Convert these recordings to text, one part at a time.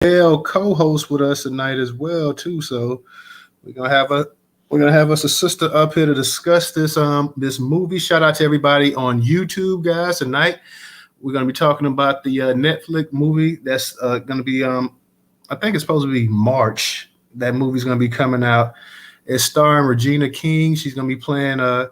Male co-host with us tonight as well too. So we're gonna have a we're gonna have us a sister up here to discuss this movie. Shout out to everybody on YouTube, guys. Tonight we're gonna be talking about the Netflix movie that's gonna be I think it's supposed to be March. That movie's gonna be coming out. It's starring Regina King. She's gonna be playing uh,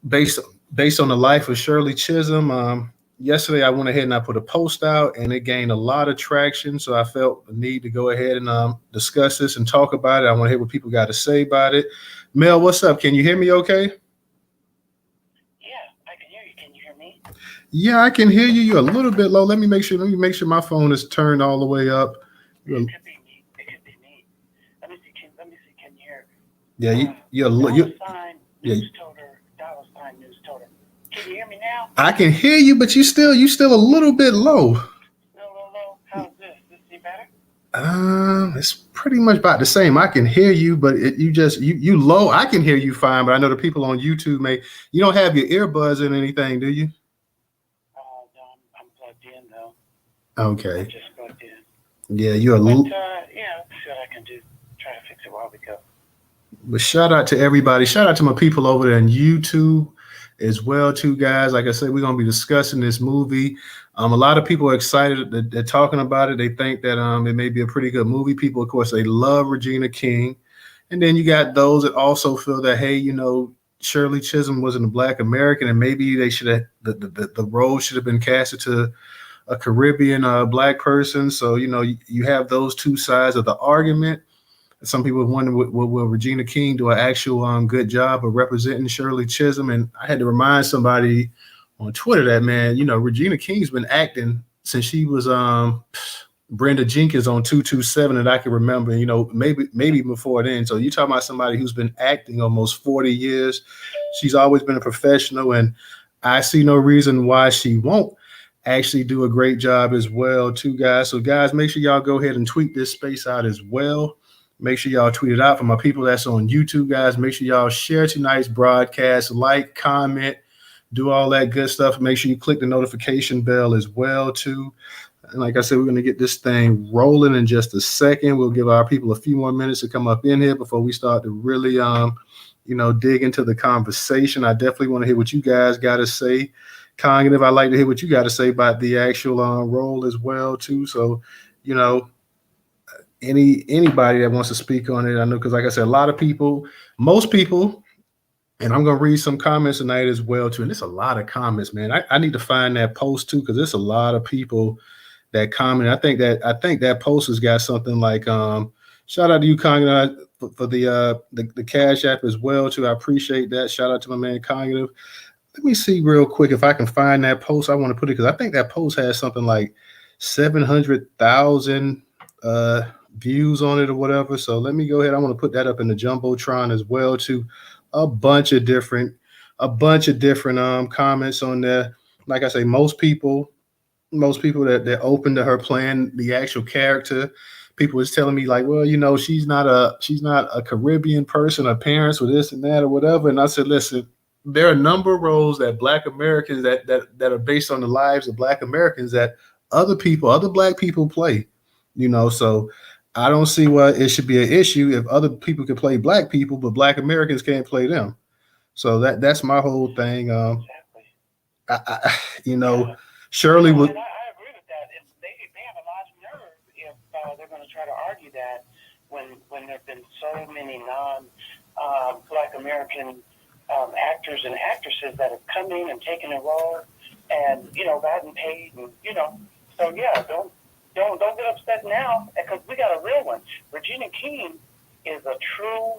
based based on the life of Shirley Chisholm. Yesterday, I went ahead and I put a post out, and it gained a lot of traction. So I felt the need to go ahead and discuss this and talk about it. I want to hear what people got to say about it. Mel, what's up? Can you hear me? Okay. Yeah, I can hear you. Can you hear me? Yeah, I can hear you. You're a little bit low. Let me make sure. Let me make sure my phone is turned all the way up. It could be me. It could be me. Let me see. Let me see. Can you hear? Yeah, Dollar sign yeah. Newstoter. Dollar sign Newstoter. Can you hear me now? I can hear you, but you still a little bit low. Still a little low. How's this? This any better? It's pretty much about the same. I can hear you, but you low. I can hear you fine, but I know the people on YouTube you don't have your earbuds in anything, do you? No, I'm plugged in though. Okay. I'm just plugged in. Yeah, you're a But little. yeah, see what I can do. Try to fix it while we go. But shout out to everybody. Shout out to my people over there on YouTube as well, too, guys. Like I said, we're gonna be discussing this movie. A lot of people are excited that they're talking about it. They think that it may be a pretty good movie. People, of course, they love Regina King, and then you got those that also feel that hey, Shirley Chisholm wasn't a Black American, and maybe they should have the role should have been casted to a Caribbean Black person. So you have those two sides of the argument. Some people wonder, will Regina King do an actual good job of representing Shirley Chisholm? And I had to remind somebody on Twitter that, man, Regina King's been acting since she was Brenda Jenkins on 227 that I can remember, maybe before then. So you talking about somebody who's been acting almost 40 years. She's always been a professional, and I see no reason why she won't actually do a great job as well, too, guys. So guys, make sure y'all go ahead and tweet this space out as well. Make sure y'all tweet it out. For my people that's on YouTube, guys, make sure y'all share tonight's broadcast, like, comment, do all that good stuff. Make sure you click the notification bell as well, too. And like I said, we're going to get this thing rolling in just a second. We'll give our people a few more minutes to come up in here before we start to really, dig into the conversation. I definitely want to hear what you guys got to say. Cognitive, I'd like to hear what you got to say about the actual role as well, too. So, anybody that wants to speak on it, I know, because like I said, most people, and I'm gonna read some comments tonight as well too. And there's a lot of comments, man. I need to find that post too, because there's a lot of people that comment. I think that post has got something like shout out to you, Cognitive, for the Cash App as well too. I appreciate that. Shout out to my man Cognitive. Let me see real quick if I can find that post. I want to put it because I think that post has something like 700,000 views on it or whatever. So let me go ahead. I want to put that up in the Jumbotron as well too. A bunch of different comments on there. Like I say, most people that open to her playing the actual character, people was telling me like, well, she's not a Caribbean person, her parents or this and that or whatever. And I said, listen, there are a number of roles that Black Americans that are based on the lives of Black Americans that other Black people play. So I don't see why it should be an issue if other people can play Black people, but Black Americans can't play them. So that's my whole thing. Exactly. I Shirley would. And I agree with that. And they have a lot of nerve if they're going to try to argue that when there have been so many non-Black American actors and actresses that have come in and taken a role and gotten paid and so yeah, don't get upset now because we got a real one. Regina King is a true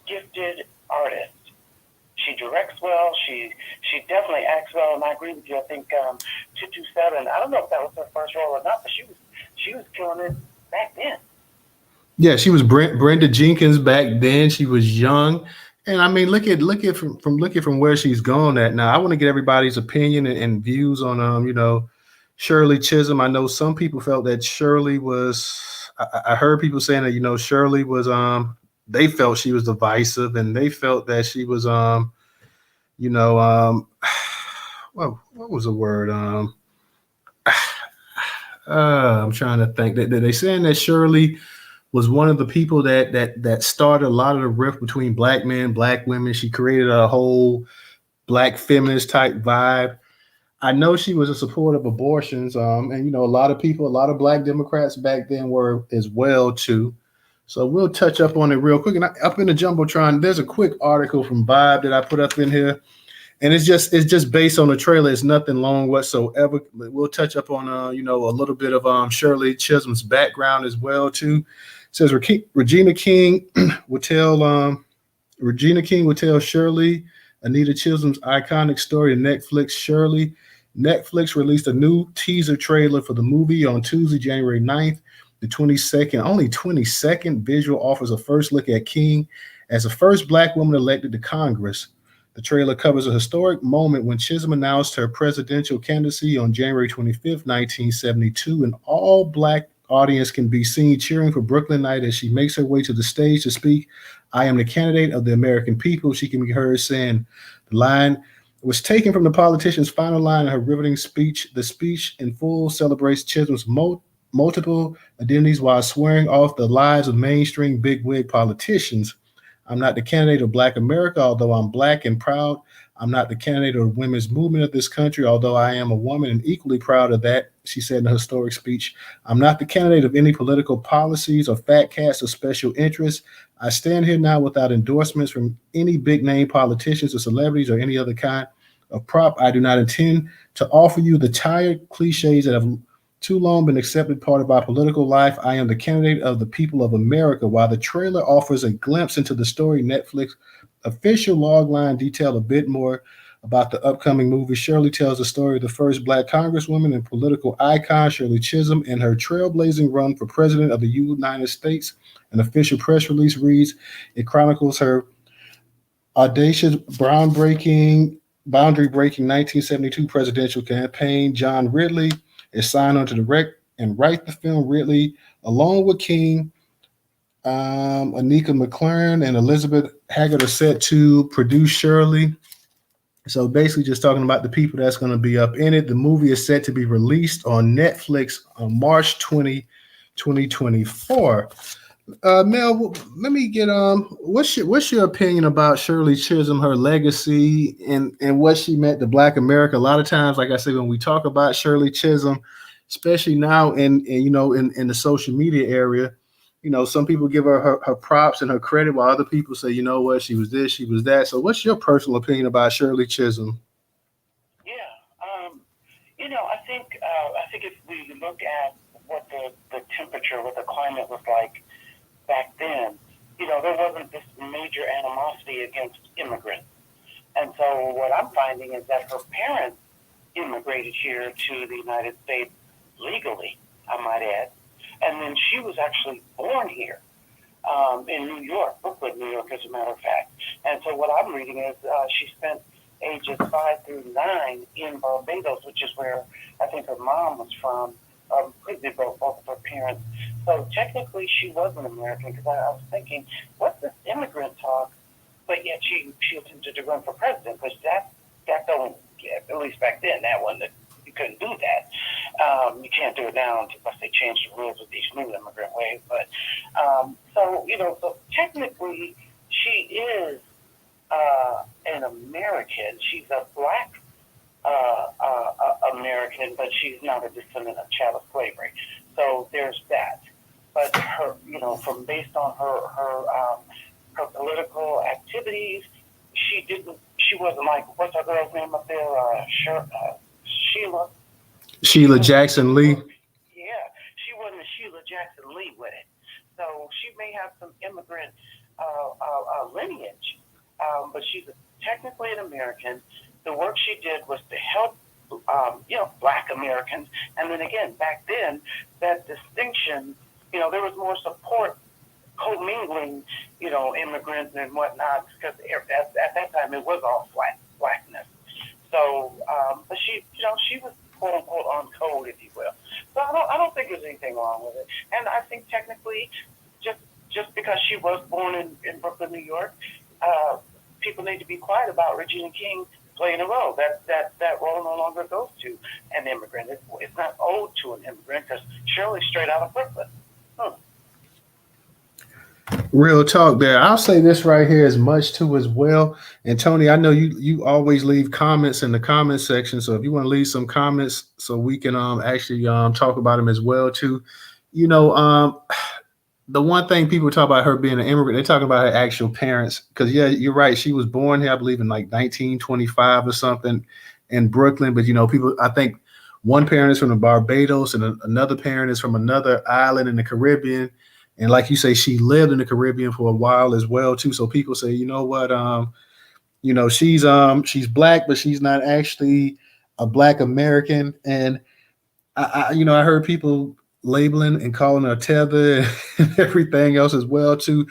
gifted artist. She directs well. She definitely acts well, and I agree with you. I think 227. I don't know if that was her first role or not, but she was killing it back then. Yeah, she was Brenda Jenkins back then. She was young, and I mean, look at from where she's gone at now. I want to get everybody's opinion and views on Shirley Chisholm. I know some people felt that Shirley was. I heard people saying that Shirley was they felt she was divisive, and they felt that she was what was the word I'm trying to think. They saying that Shirley was one of the people that started a lot of the rift between black men, black women. She created a whole black feminist type vibe. I know she was a supporter of abortions, and a lot of people, a lot of black Democrats back then were as well too. So we'll touch up on it real quick. And up in the jumbotron, there's a quick article from Vibe that I put up in here, and it's just based on the trailer. It's nothing long whatsoever. We'll touch up on a little bit of Shirley Chisholm's background as well too. It says Regina King would tell Regina King would tell Shirley Anita Chisholm's iconic story to Netflix. Shirley, Netflix released a new teaser trailer for the movie on Tuesday, January 9th. The 22nd, only 22nd visual offers a first look at King as the first black woman elected to Congress. The trailer covers a historic moment when Chisholm announced her presidential candidacy on January 25th, 1972. An all black audience can be seen cheering for Brooklyn Knight as she makes her way to the stage to speak. I am the candidate of the American people. She can be heard saying the line was taken from the politician's final line in her riveting speech. The speech in full celebrates Chisholm's multiple identities while swearing off the lives of mainstream bigwig politicians. I'm not the candidate of Black America, although I'm Black and proud. I'm not the candidate of the women's movement of this country, although I am a woman and equally proud of that, she said in a historic speech. I'm not the candidate of any political policies or fat cats or special interests. I stand here now without endorsements from any big name politicians or celebrities or any other kind of prop. I do not intend to offer you the tired cliches that have too long been accepted part of our political life. I am the candidate of the people of America. While the trailer offers a glimpse into the story, Netflix official logline detail a bit more about the upcoming movie. Shirley tells the story of the first black congresswoman and political icon, Shirley Chisholm, and her trailblazing run for president of the United States. An official press release reads, it chronicles her audacious, boundary breaking 1972 presidential campaign. John Ridley is signed on to direct and write the film. Ridley, along with King, Anika McLaren, and Elizabeth Haggard, are set to produce Shirley. So basically, just talking about the people that's going to be up in it. The movie is set to be released on Netflix on March 2024. Mel, let me get what's your opinion about Shirley Chisholm, her legacy, and what she meant to Black America? A lot of times, like I said, when we talk about Shirley Chisholm, especially now in the social media area, some people give her props and her credit, while other people say, what, she was this, she was that. So, what's your personal opinion about Shirley Chisholm? Yeah, I think if we look at what the temperature, what the climate was like back then, there wasn't this major animosity against immigrants. And so what I'm finding is that her parents immigrated here to the United States legally, I might add. And then she was actually born here in New York, Brooklyn, New York, as a matter of fact. And so what I'm reading is she spent ages 5 through 9 in Barbados, which is where I think her mom was from. Completely both of her parents. So technically, she was an American, because I was thinking, what's this immigrant talk? But yet she attempted to run for president, because that don't, at least back then, that one, that you couldn't do that. You can't do it now unless they change the rules with these new immigrant ways. But so technically, she is an American. She's a Black American, but she's not a descendant of chattel slavery. So there's that. But her, from based on her political activities, she wasn't like, what's our girl's name up there? Sheila. Sheila Jackson Lee. Yeah, she wasn't a Sheila Jackson Lee with it. So she may have some immigrant lineage, but she's technically an American. The work she did was to help, Black Americans. And then again, back then, that distinction, there was more support commingling, immigrants and whatnot, because at that time it was all blackness. So, but she was quote unquote on code, if you will. So I don't think there's anything wrong with it. And I think technically, just because she was born in Brooklyn, New York, people need to be quiet about Regina King playing a role. That role no longer goes to an immigrant. It's not owed to an immigrant because Shirley's straight out of Brooklyn. Real talk there. I'll say this right here as much too as well. And Tony, I know you always leave comments in the comment section. So if you want to leave some comments so we can actually talk about them as well too. You know, the one thing people talk about her being an immigrant, they're talking about her actual parents. Because yeah, you're right. She was born here, I believe, in like 1925 or something in Brooklyn. But you know, people, I think one parent is from the Barbados and another parent is from another island in the Caribbean. And like you say, she lived in the Caribbean for a while as well too. So people say, you know what, she's black, but she's not actually a black American. And I heard people labeling and calling her tether and everything else as well too.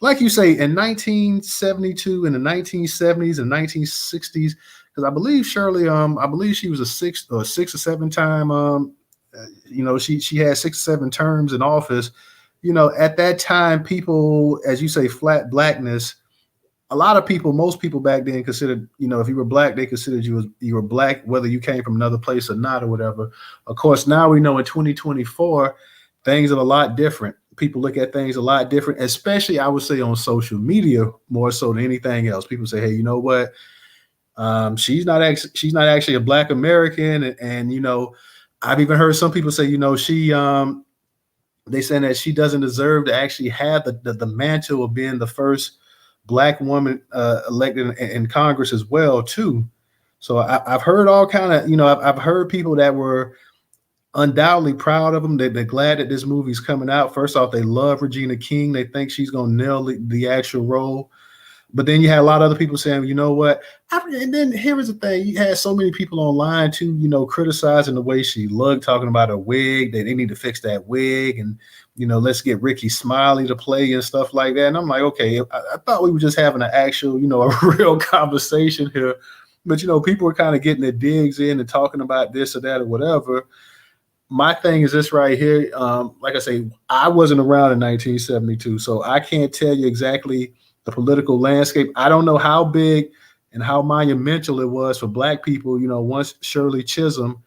Like you say, in 1972, in the 1970s and 1960s, because I believe Shirley, I believe she was a six or seven time, she had 6 or 7 terms in office. You know, at that time, people, as you say, flat blackness. A lot of people, most people back then considered, you know, if you were black, they considered you were black, whether you came from another place or not, or whatever. Of course, now we know in 2024, things are a lot different. People look at things a lot different, especially I would say on social media more so than anything else. People say, hey, you know what? She's not actually a black American, and you know, I've even heard some people say, you know, they saying that she doesn't deserve to actually have the mantle of being the first black woman elected in Congress as well too. So I've heard all kind of, you know, I've heard people that were undoubtedly proud of them. They're glad that this movie's coming out. First off, they love Regina King. They think she's going to nail the actual role. But then you had a lot of other people saying, you know what? And then here is the thing. You had so many people online too, you know, criticizing the way she looked, talking about her wig, that they need to fix that wig. And, you know, let's get Ricky Smiley to play and stuff like that. And I'm like, okay, I thought we were just having an actual, you know, a real conversation here. But, you know, people were kind of getting their digs in and talking about this or that or whatever. My thing is this right here. Like I say, I wasn't around in 1972, so I can't tell you exactly the political landscape. I don't know how big and how monumental it was for black people, you know, once Shirley Chisholm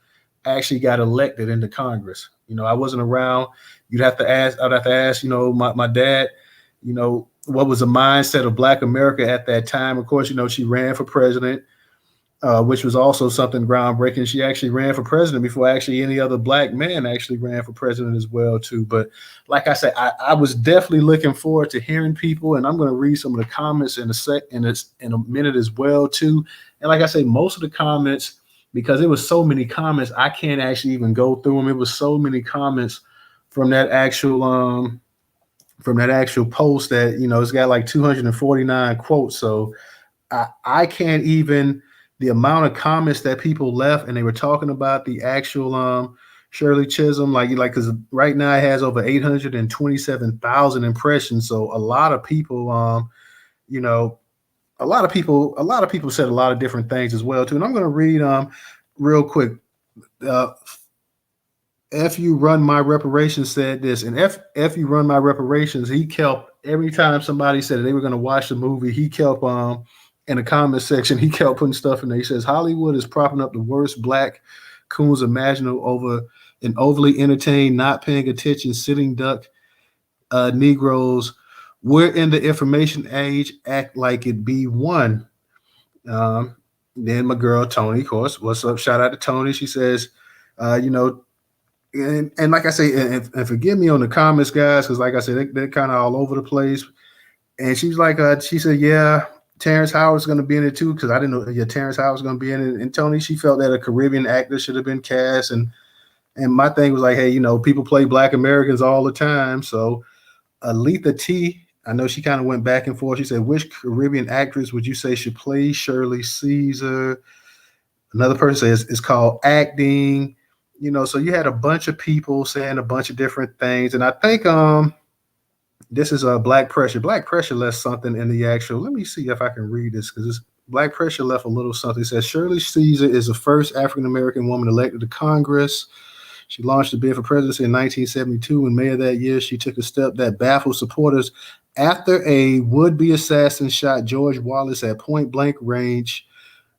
actually got elected into Congress. You know, I wasn't around. I'd have to ask, you know, my dad, you know, what was the mindset of black America at that time? Of course, you know, she ran for president, which was also something groundbreaking. She actually ran for president before actually any other black man actually ran for president as well too. But like I said, I was definitely looking forward to hearing people, and I'm going to read some of the comments in a minute as well too. And like I say, most of the comments, because it was so many comments, I can't actually even go through them. It was so many comments from that actual post that, you know, it's got like 249 quotes. So I can't even, the amount of comments that people left, and they were talking about the actual Shirley Chisholm, like because right now it has over 827,000 impressions. So a lot of people, you know, a lot of people said a lot of different things as well too. And I'm going to read real quick. F you run my reparations said this, and F you run my reparations. He kept, every time somebody said they were going to watch the movie, he kept in the comment section, he kept putting stuff in there. He says Hollywood is propping up the worst black coons imaginable over an overly entertained, not paying attention, sitting duck Negroes. We're in the information age. Act like it be one. Then my girl Tony, of course, what's up? Shout out to Tony. She says, you know, and like I say, and forgive me on the comments, guys, because like I said, they're kind of all over the place. And she was like, she said, yeah, Terrence Howard's going to be in it too, because I didn't know. Yeah, Terrence Howard's going to be in it. And Tony, she felt that a Caribbean actor should have been cast. And my thing was like, hey, you know, people play Black Americans all the time. So Aletha T, I know she kind of went back and forth. She said, which Caribbean actress would you say should play Shirley Caesar? Another person says it's called acting. You know, so you had a bunch of people saying a bunch of different things. And I think this is Black Pressure. Black Pressure left something in the actual. Let me see if I can read this, because Black Pressure left a little something. It says Shirley Caesar is the first African-American woman elected to Congress. She launched a bid for presidency in 1972. In May of that year, she took a step that baffled supporters after a would-be assassin shot George Wallace at point-blank range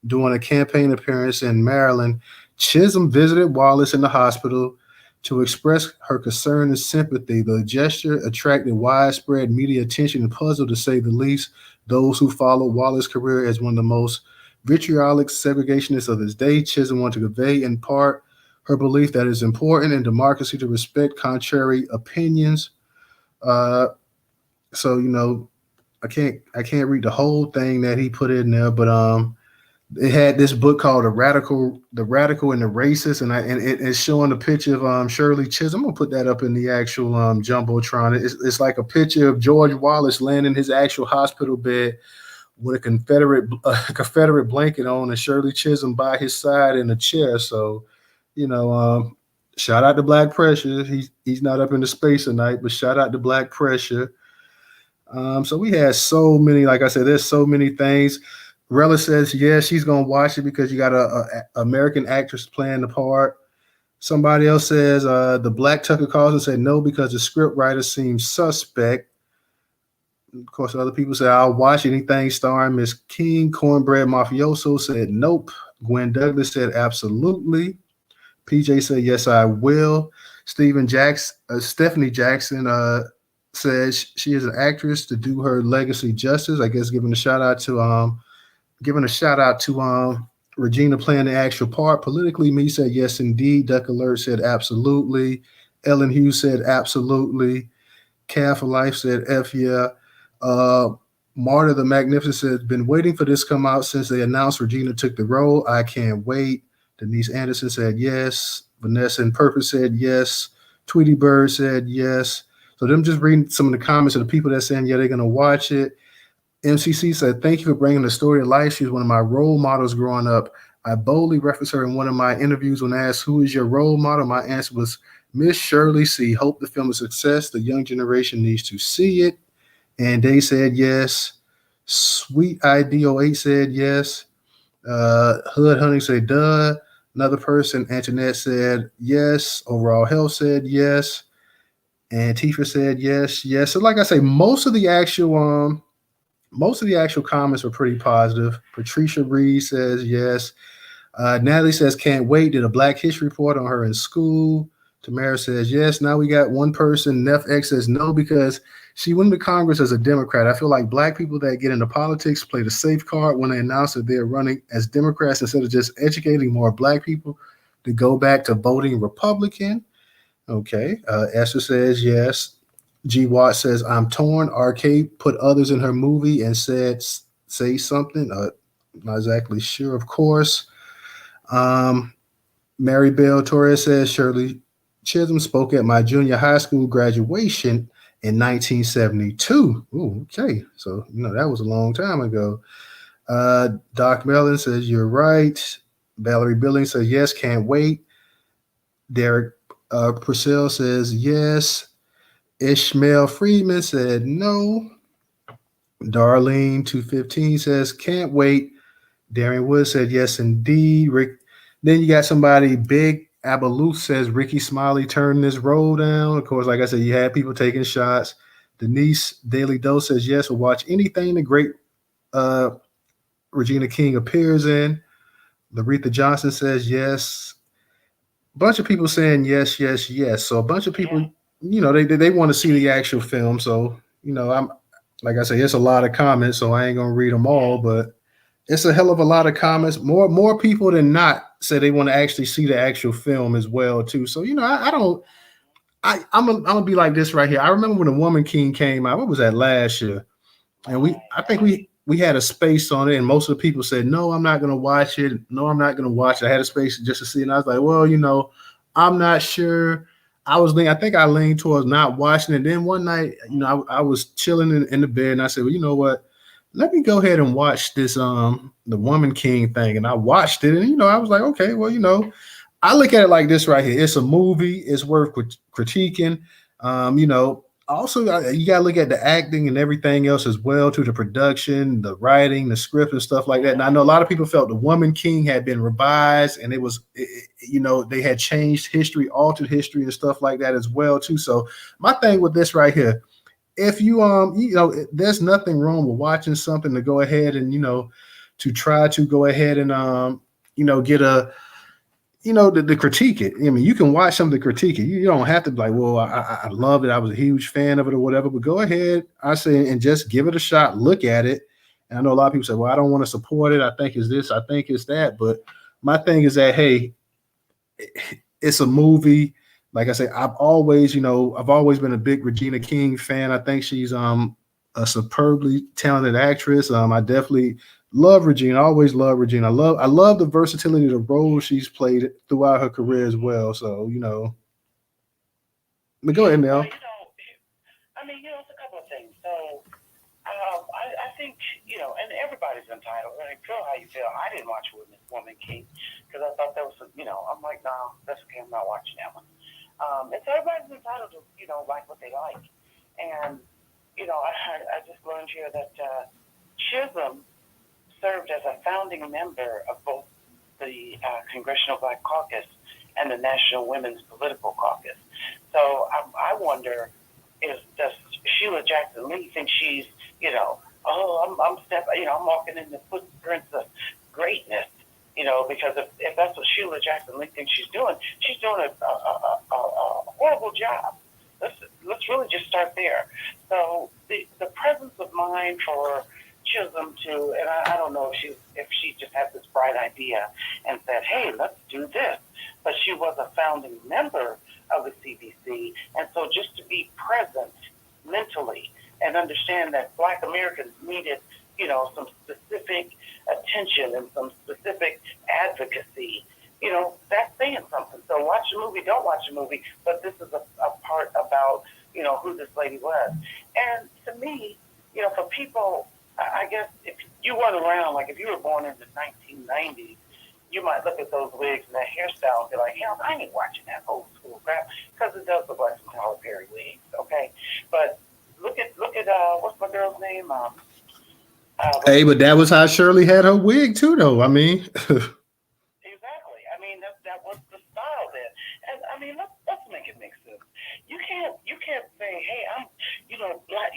During a campaign appearance in Maryland, Chisholm visited Wallace in the hospital to express her concern and sympathy. The gesture attracted widespread media attention and puzzled, to say the least, those who followed Wallace's career as one of the most vitriolic segregationists of his day. Chisholm wanted to convey, in part, her belief that it is important in democracy to respect contrary opinions. Uh, so I can't read the whole thing that he put in there, but it had this book called the Radical and the Racist, and it's showing a picture of Shirley Chisholm. I'm gonna put that up in the actual jumbotron. It's like a picture of George Wallace laying in his actual hospital bed with a Confederate blanket on, and Shirley Chisholm by his side in a chair. So, you know, shout out to Black Pressure. He's not up in the space tonight, but shout out to Black Pressure. So we had so many, like I said, there's so many things. Rella says, yeah, she's gonna watch it because you got a American actress playing the part. Somebody else says the Black Tucker Carlson said no because the script writer seems suspect. Of course, other people say I'll watch anything starring Miss King. Cornbread Mafioso said nope. Gwen Douglas said absolutely. PJ said yes, I will. Stephanie Jackson says she is an actress to do her legacy justice. I guess giving a shout out to Regina playing the actual part. Politically, me said yes indeed. Duck Alert said absolutely. Ellen Hughes said absolutely. Calf for Life said F yeah. Marta the Magnificent said, been waiting for this to come out since they announced Regina took the role. I can't wait. Denise Anderson said yes. Vanessa in Purpose said yes. Tweety Bird said yes. So them just reading some of the comments of the people that saying, yeah, they're going to watch it. MCC said, thank you for bringing the story to life. She was one of my role models growing up. I boldly referenced her in one of my interviews when asked, who is your role model? My answer was Miss Shirley C. Hope the film is a success. The young generation needs to see it. And they said yes. Sweet IDO8 said yes. Hood Hunting said duh. Another person, Antoinette, said yes. Overall Health said yes. And Tifa said yes, yes. So like I say, most of the actual comments were pretty positive. Patricia Reed says yes. Natalie says can't wait. Did a Black History report on her in school. Tamara says yes. Now we got one person. Neff X says no because she went to Congress as a Democrat. I feel like Black people that get into politics play the safe card when they announce that they're running as Democrats instead of just educating more Black people to go back to voting Republican. Okay. Esther says yes. G. Watt says I'm torn. RK put others in her movie and said say something. Not exactly sure, of course. Mary Bell Torres says Shirley Chisholm spoke at my junior high school graduation in 1972. Ooh, okay. So, that was a long time ago. Doc Mellon says, you're right. Valerie Billings says, yes, can't wait. Derek Purcell says, yes. Ishmael Friedman said, no. Darlene 215 says, can't wait. Darian Wood said, yes, indeed. Rick. Then you got somebody, Big Abaluth says, Ricky Smiley turned this roll down. Of course, like I said, you had people taking shots. Denise Daily Dose says, yes, we'll watch anything the great Regina King appears in. Laretha Johnson says, yes. A bunch of people saying yes, yes, yes. So a bunch of people, they want to see the actual film. So, I'm like I say, it's a lot of comments, so I ain't gonna read them all, but it's a hell of a lot of comments. More people than not say they want to actually see the actual film as well, too. So, I'm gonna be like this right here. I remember when The Woman King came out. What was that, last year? And I think we had a space on it, and most of the people said, no, I'm not gonna watch it. No, I'm not gonna watch it. I had a space just to see, and I was like, well, I'm not sure. I think I leaned towards not watching it. Then one night, I was chilling in the bed, and I said, well, you know what? Let me go ahead and watch this The Woman King thing. And I watched it, and I was like, okay, well, I look at it like this right here. It's a movie. It's worth critiquing. Also, you got to look at the acting and everything else as well, to the production, the writing, the script, and stuff like that. And I know a lot of people felt The Woman King had been revised, and they had changed history, altered history, and stuff like that as well, too. So my thing with this right here, if you there's nothing wrong with watching something to go ahead and to try to go ahead and get a to critique it. I mean, you can watch something to critique it. You don't have to be like, well, I loved it. I was a huge fan of it or whatever. But go ahead, I say, and just give it a shot. Look at it. And I know a lot of people say, well, I don't want to support it. I think it's this. I think it's that. But my thing is that, hey, it's a movie. Like I say, I've always been a big Regina King fan. I think she's a superbly talented actress. I definitely love Regina. I always love Regina. I love the versatility of the roles she's played throughout her career as well. So, but go ahead, Well, Mel. I mean, it's a couple of things. So, I think, and everybody's entitled. I feel how you feel. I didn't watch Woman King because I thought that was, I'm like, no, that's okay. I'm not watching that one. And so everybody's entitled to, like what they like. And, I just learned here that Chisholm served as a founding member of both the Congressional Black Caucus and the National Women's Political Caucus. So I wonder, does Sheila Jackson Lee think she's, I'm walking in the footprints of greatness, because if that's what Sheila Jackson Lee thinks she's doing a horrible job. Let's really just start there. So the presence of mind for Chisholm to, and I don't know if she just had this bright idea and said, hey, let's do this. But she was a founding member of the CBC, and so just to be present mentally and understand that Black Americans needed, some specific attention and some specific advocacy, that's saying something. So watch the movie, don't watch the movie, but this is a part about, who this lady was. And to me, for people, I guess if you weren't around, like if you were born in the 1990s, you might look at those wigs and that hairstyle and be like, hell, I ain't watching that old school crap, because it does look like some Tyler Perry wigs, okay? But look at what's my girl's name? Hey, but that was how Shirley had her wig too, though. I mean, Exactly. I mean, that was the style then. And I mean, let's make it make sense. You can't say, hey, I'm black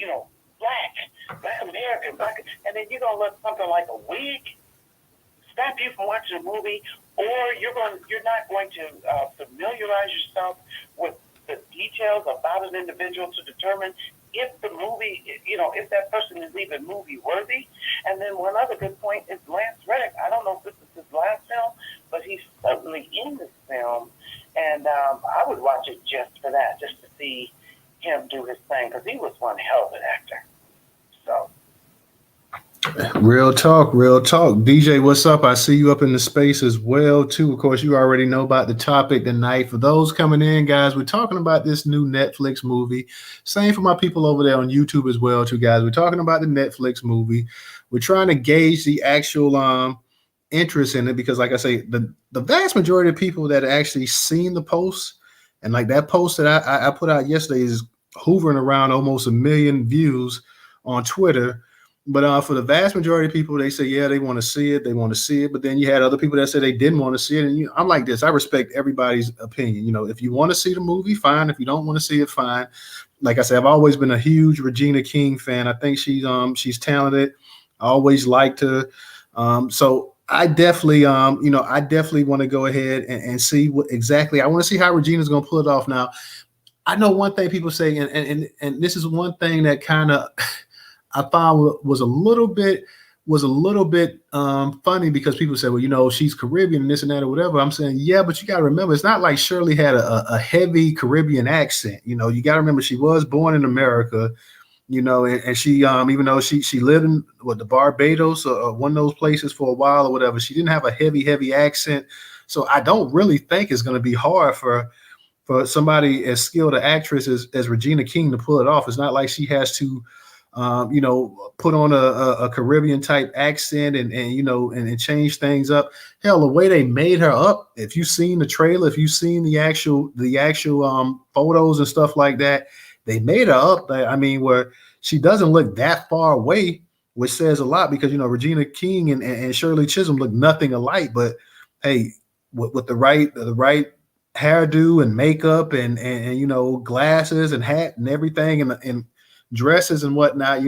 American, and then you're gonna let something like a wig stop you from watching a movie, or you're not going to familiarize yourself with the details about an individual to determine if the movie, if that person is even movie worthy. And then one other good point is Lance Reddick. I don't know if this is his last film, but he's certainly in this film, and I would watch it just for that, just to see him do his thing, because he was one hell of an actor. So. real talk, real talk. DJ, what's up? I see you up in the space as well, too. Of course, you already know about the topic tonight. For those coming in, guys, we're talking about this new Netflix movie. Same for my people over there on YouTube as well, too, guys. We're talking about the Netflix movie. We're trying to gauge the actual interest in it, because, like I say, the vast majority of people that actually seen the post, and like that post that I put out yesterday is hovering around almost 1 million views on Twitter. But for the vast majority of people, they say, yeah, they want to see it. They want to see it. But then you had other people that said they didn't want to see it. And I'm like this. I respect everybody's opinion. If you want to see the movie, fine. If you don't want to see it, fine. Like I said, I've always been a huge Regina King fan. I think she's talented. I always liked her. So I definitely, I definitely want to go ahead and see what exactly. I want to see how Regina's going to pull it off. Now, I know one thing people say, and this is one thing that kind of I found was a little bit funny, because people say, well, she's Caribbean and this and that or whatever. I'm saying, yeah, but you got to remember, it's not like Shirley had a heavy Caribbean accent. You got to remember, she was born in America, and she, even though she lived in the Barbados or one of those places for a while or whatever, she didn't have a heavy accent. So I don't really think it's going to be hard for somebody as skilled an actress as Regina King to pull it off. It's not like she has to put on a Caribbean type accent and change things up. Hell, the way they made her up, if you've seen the trailer, if you've seen the actual photos and stuff like that, they made her up. I mean, where she doesn't look that far away, which says a lot, because Regina King and Shirley Chisholm look nothing alike. But hey, with the right hairdo and makeup and glasses and hat and everything and dresses and whatnot,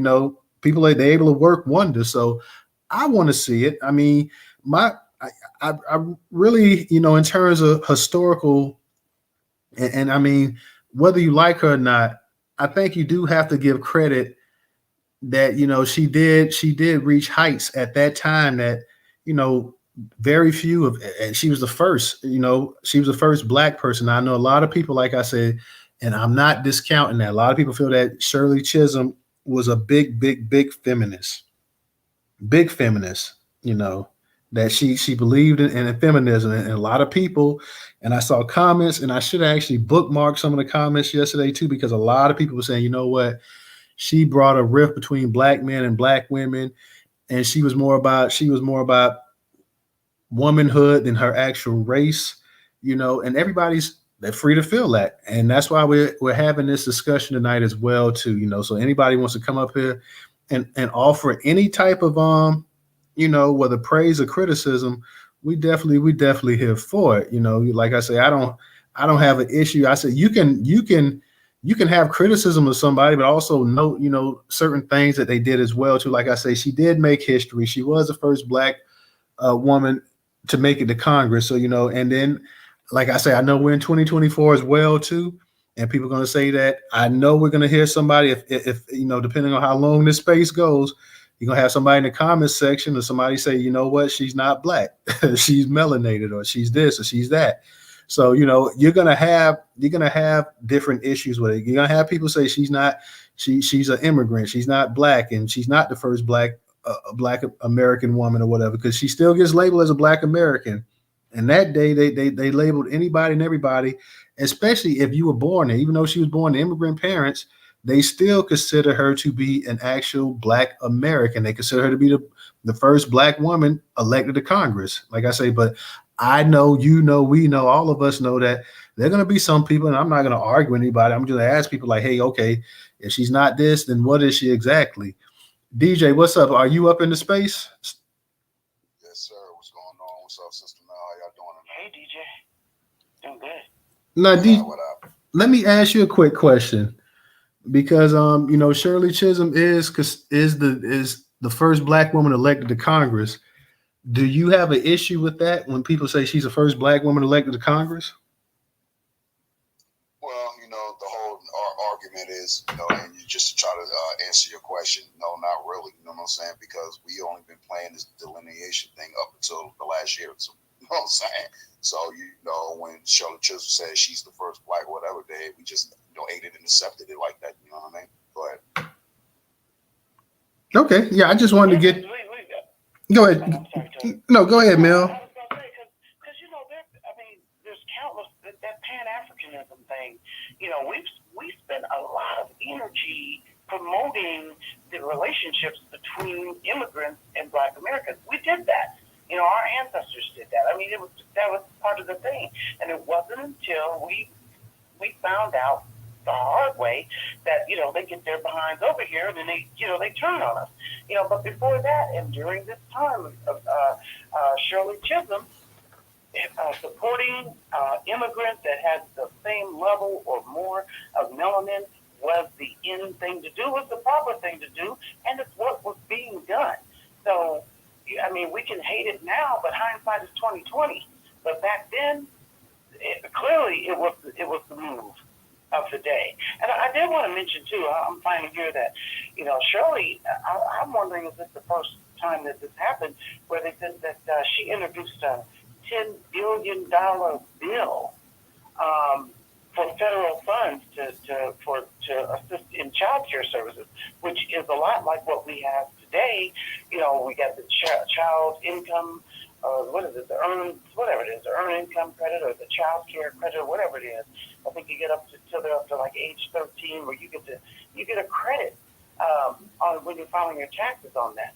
people they're able to work wonders. So I want to see it. I mean, my I really, in terms of historical, and I mean, whether you like her or not, I think you do have to give credit that she did reach heights at that time that you know very few of, and she was the first. She was the first black person. I know a lot of people, like I said, and I'm not discounting that. A lot of people feel that Shirley Chisholm was a big feminist, big feminist. You know that she believed in feminism, and a lot of people. And I saw comments, and I should have actually bookmarked some of the comments yesterday too, because a lot of people were saying, you know what, she brought a rift between black men and black women, and she was more about womanhood than her actual race. And everybody's they're free to feel that, and that's why we're having this discussion tonight as well too. So anybody wants to come up here and offer any type of whether praise or criticism, we definitely here for it. Like I say, I don't have an issue. I said you can have criticism of somebody, but also note, certain things that they did as well too. Like I say, she did make history. She was the first black woman to make it to Congress. So, and then, like I say, I know we're in 2024 as well too, and people are going to say that. I know we're going to hear somebody if depending on how long this space goes, you're gonna have somebody in the comments section or somebody say, you know what, she's not black, she's melanated, or she's this or she's that. So you're gonna have different issues with it. You're gonna have people say she's an immigrant, she's not black, and she's not the first black American woman or whatever, because she still gets labeled as a black American. And that day they labeled anybody and everybody, especially if you were born there, even though she was born to immigrant parents, they still consider her to be an actual black American. They consider her to be the first black woman elected to Congress. Like I say, but I know, we know, all of us know that there are going to be some people, and I'm not going to argue with anybody. I'm just going to ask people like, hey, okay, if she's not this, then what is she exactly? DJ, what's up? Are you up in the space? Yes, sir. What's going on? What's up, Sister Mel? How y'all doing tonight? Hey, DJ. Doing good. Now, What up? let me ask you a quick question, because Shirley Chisholm is the first black woman elected to Congress. Do you have an issue with that when people say she's the first black woman elected to Congress? Well, the whole argument is, and you just try to answer your question. No, not really. You know what I'm saying? Because we only been playing this delineation thing up until the last year. So, you know what I'm saying? So, when Shirley Chisholm says she's the first black whatever day, we just, aided and accepted it like that. You know what I mean? Go ahead. Okay. Yeah, I just wanted to get. Go ahead. I'm sorry, No, go ahead, Mel. I was going to say, because there's countless, that Pan-Africanism thing. We spent a lot of energy promoting the relationships between immigrants and black Americans. We did that. Our ancestors did that. That was part of the thing. And it wasn't until we found out the hard way that, they get their behinds over here and then they turn on us. But before that, and during this time of Shirley Chisholm supporting immigrants that had the same level or more of melanin was the in thing to do, was the proper thing to do, and it's what was being done. So, we can hate it now, but hindsight is 2020. But back then, clearly it was the move of the day. And I did want to mention too, I'm finding here that, Shirley, I'm wondering if this is the first time that this happened, where they said that she introduced a $10 billion bill for federal funds to assist in child care services, which is a lot like what we have today. We got the child income, what is it, the earned income credit, or the child care credit, or whatever it is. I think you get till they're up to like age 13, where you get a credit on when you're filing your taxes on that.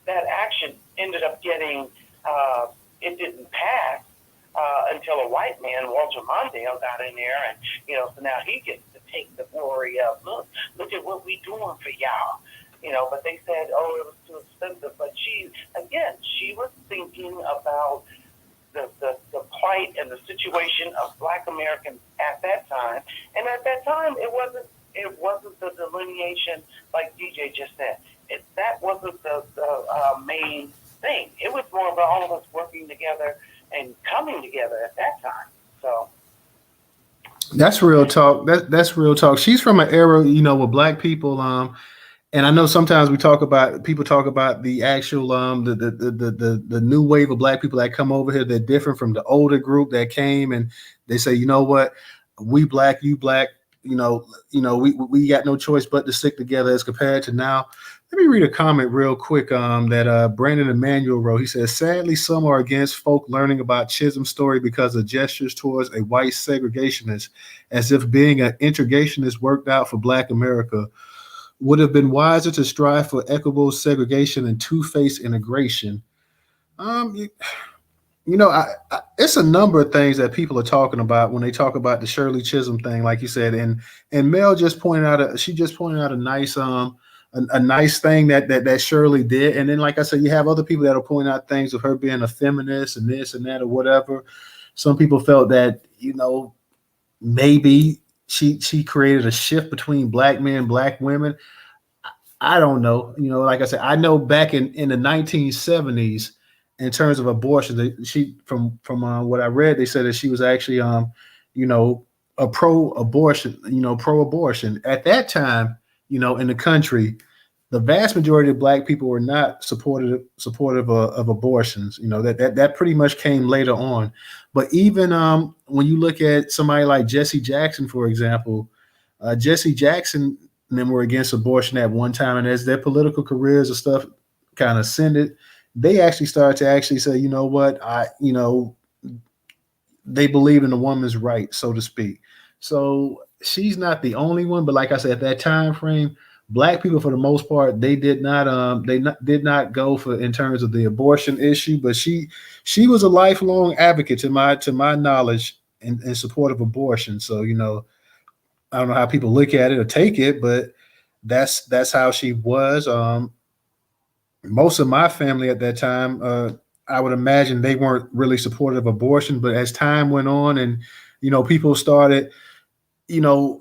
That action ended up getting, it didn't pass until a white man, Walter Mondale, got in there, and so now he gets to take the glory of, look at what we doing for y'all. But they said, oh, it was too expensive. But she was thinking about the plight and the situation of black Americans at that time. And at that time, it wasn't the delineation like DJ just said. that wasn't the main thing. It was more about all of us working together and coming together at that time. So That's real talk. That's real talk. She's from an era, with black people. And I know sometimes people talk about the actual the new wave of black people that come over here. They're different from the older group that came, and they say, you know what, we black, you black, we got no choice but to stick together as compared to now. Let me read a comment real quick that Brandon Emmanuel wrote. He says, sadly, some are against folk learning about Chisholm's story because of gestures towards a white segregationist, as if being an integrationist worked out for Black America. Would have been wiser to strive for equitable segregation and two-faced integration. Um, you, it's a number of things that people are talking about when they talk about the Shirley Chisholm thing, like you said, and Mel just pointed out a nice a nice thing that Shirley did, and then like I said, you have other people that'll point out things of her being a feminist and this and that or whatever. Some people felt that maybe she created a shift between black men, black women. I don't know. Like I said, I know back in the 1970s, in terms of abortion, she from what I read, they said that she was actually you know, a pro-abortion, pro-abortion. At that time, in the country, the vast majority of black people were not supportive of abortions. That pretty much came later on. But even when you look at somebody like Jesse Jackson, for example, Jesse Jackson and them were against abortion at one time, and as their political careers and stuff kind of ascended, they actually started to actually say, you know what, they believe in the woman's right, so to speak. So she's not the only one, but like I said, at that time frame, black people for the most part did not go for in terms of the abortion issue, but she was a lifelong advocate to my knowledge in support of abortion. So I don't know how people look at it or take it, but that's how she was. Most of my family at that time, I would imagine they weren't really supportive of abortion, but as time went on and people started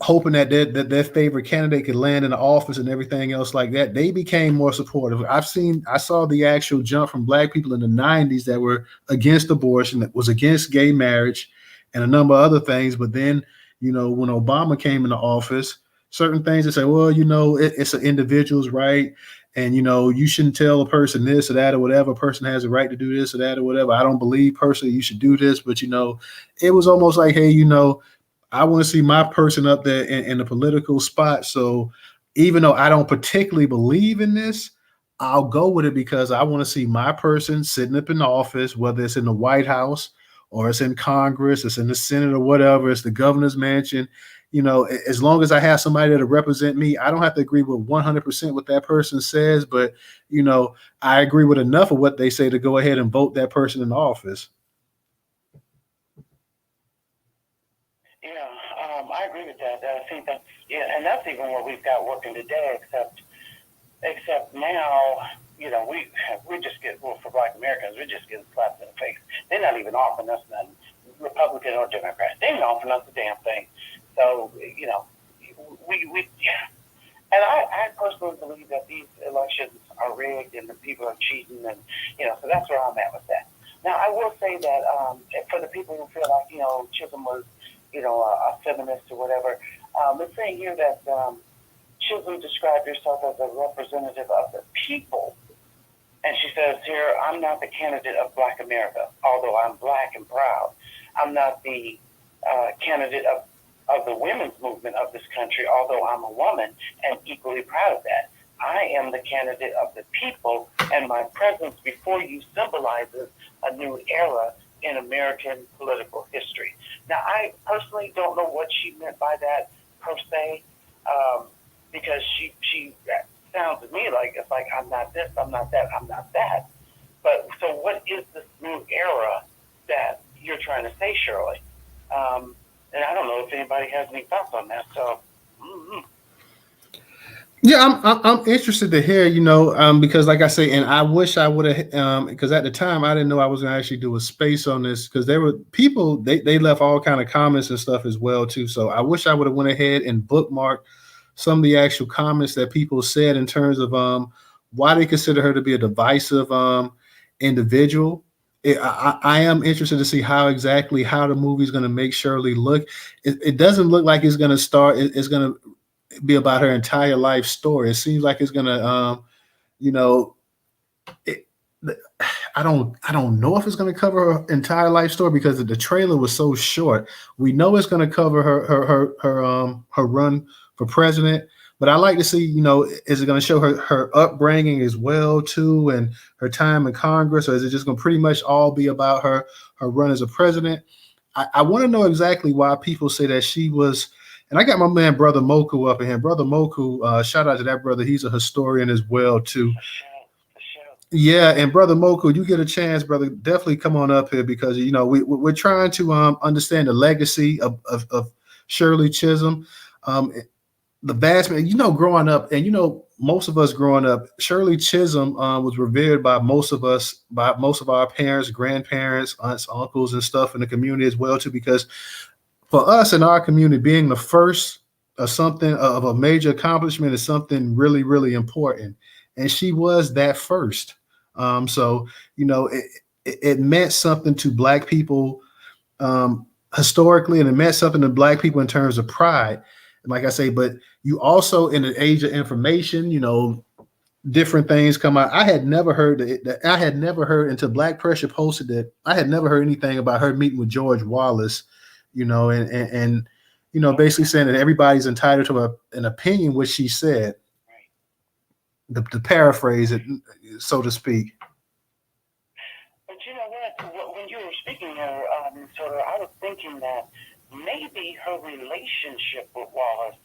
hoping that their favorite candidate could land in the office and everything else like that, they became more supportive. I saw the actual jump from black people in the 90s that were against abortion, that was against gay marriage and a number of other things. But then, when Obama came into office, certain things they say, well, it's an individual's right. And, you shouldn't tell a person this or that or whatever. A person has a right to do this or that or whatever. I don't believe personally you should do this, but, it was almost like, hey, I want to see my person up there in the political spot. So even though I don't particularly believe in this, I'll go with it because I want to see my person sitting up in the office, whether it's in the White House or it's in Congress, it's in the Senate or whatever, it's the governor's mansion. As long as I have somebody that'll represent me, I don't have to agree with 100% what that person says, but, I agree with enough of what they say to go ahead and vote that person in office. I agree with that. I think that's and that's even what we've got working today. Except now, we just get for Black Americans, we're just getting slapped in the face. They're not even offering us nothing, Republican or Democrat. They're not offering us a damn thing. So we and I personally believe that these elections are rigged and the people are cheating, and so that's where I'm at with that. Now I will say that for the people who feel like Chisholm was a feminist or whatever. Let's say here that Chisholm described herself as a representative of the people. And she says here, I'm not the candidate of Black America, although I'm black and proud. I'm not the candidate of the women's movement of this country, although I'm a woman and equally proud of that. I am the candidate of the people, and my presence before you symbolizes a new era in American political history. Now, I personally don't know what she meant by that per se, because she sounds to me like it's like I'm not this, I'm not that, I'm not that. But so, what is this new era that you're trying to say, Shirley? And I don't know if anybody has any thoughts on that. So. Mm-hmm. Yeah, I'm interested to hear, because like I say, and I wish I would have, because at the time I didn't know I was going to actually do a space on this, because there were people, they left all kind of comments and stuff as well too. So I wish I would have went ahead and bookmarked some of the actual comments that people said in terms of why they consider her to be a divisive individual. I am interested to see how the movie's going to make Shirley look. It doesn't look like it's going to start. It's going to be about her entire life story. It seems like it's going to, you know, it, I don't know if it's going to cover her entire life story because the trailer was so short. We know it's going to cover her run for president, but I like to see, is it going to show her upbringing as well too, and her time in Congress, or is it just going to pretty much all be about her run as a president? I want to know exactly why people say that she was. And I got my man Brother Moku up in here. Brother Moku, shout out to that brother. He's a historian as well too. For sure. Yeah, and Brother Moku, you get a chance, brother, definitely come on up here because we're trying to understand the legacy of Shirley Chisholm. The vast man, growing up, and most of us growing up, Shirley Chisholm was revered by most of us, by most of our parents, grandparents, aunts, uncles, and stuff in the community as well too. Because for us in our community, being the first of something of a major accomplishment is something really, really important, and she was that first. So it meant something to Black people historically, and it meant something to Black people in terms of pride. And like I say, but you also in the age of information, different things come out. I had never heard that. I had never heard until Black Pressure posted that. I had never heard anything about her meeting with George Wallace, and basically saying that everybody's entitled to an opinion, which she said. To paraphrase it, so to speak. But you know what? When you were speaking there, I was thinking that maybe her relationship with Wallace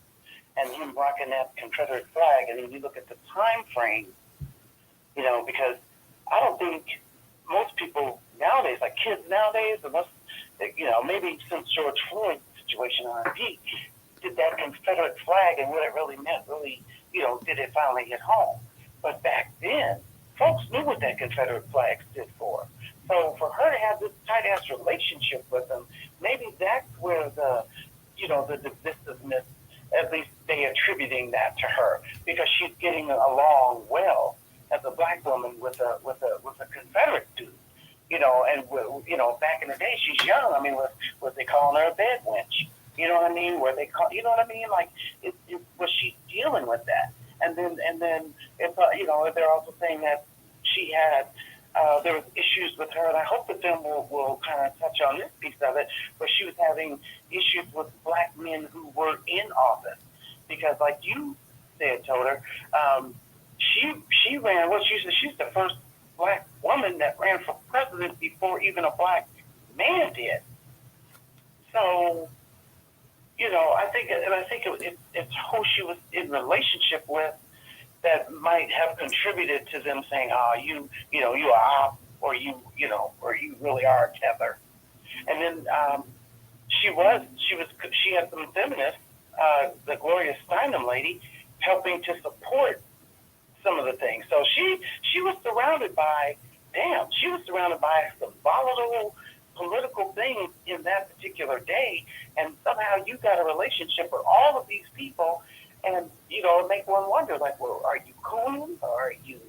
and him rocking that Confederate flag, and then you look at the time frame, because I don't think most people nowadays, like kids nowadays, unless, maybe since George Floyd's situation on RP, did that Confederate flag and what it really meant really, did it finally hit home? But back then, folks knew what that Confederate flag stood for. So for her to have this tight-ass relationship with them, maybe that's where the divisiveness, at least they attributing that to her, because she's getting along well as a Black woman with a Confederate dude. Back in the day, she's young. I mean, was they calling her a bed wench? You know what I mean? Where they call, you know what I mean? Like, was she dealing with that? And then, if they're also saying that she had, there was issues with her, and I hope the film will kind of touch on this piece of it, where she was having issues with Black men who were in office, because, like you said, Toter, she ran. Well, she's the first Black woman that ran for president before even a Black man did. So, I think it's who she was in relationship with that might have contributed to them saying, you are op, or you really are a tether. And then she had some feminists, the Gloria Steinem lady, helping to support some of the things. So she was surrounded by some volatile political things in that particular day, and somehow you got a relationship with all of these people, and make one wonder, like, well, are you cooning, or are you,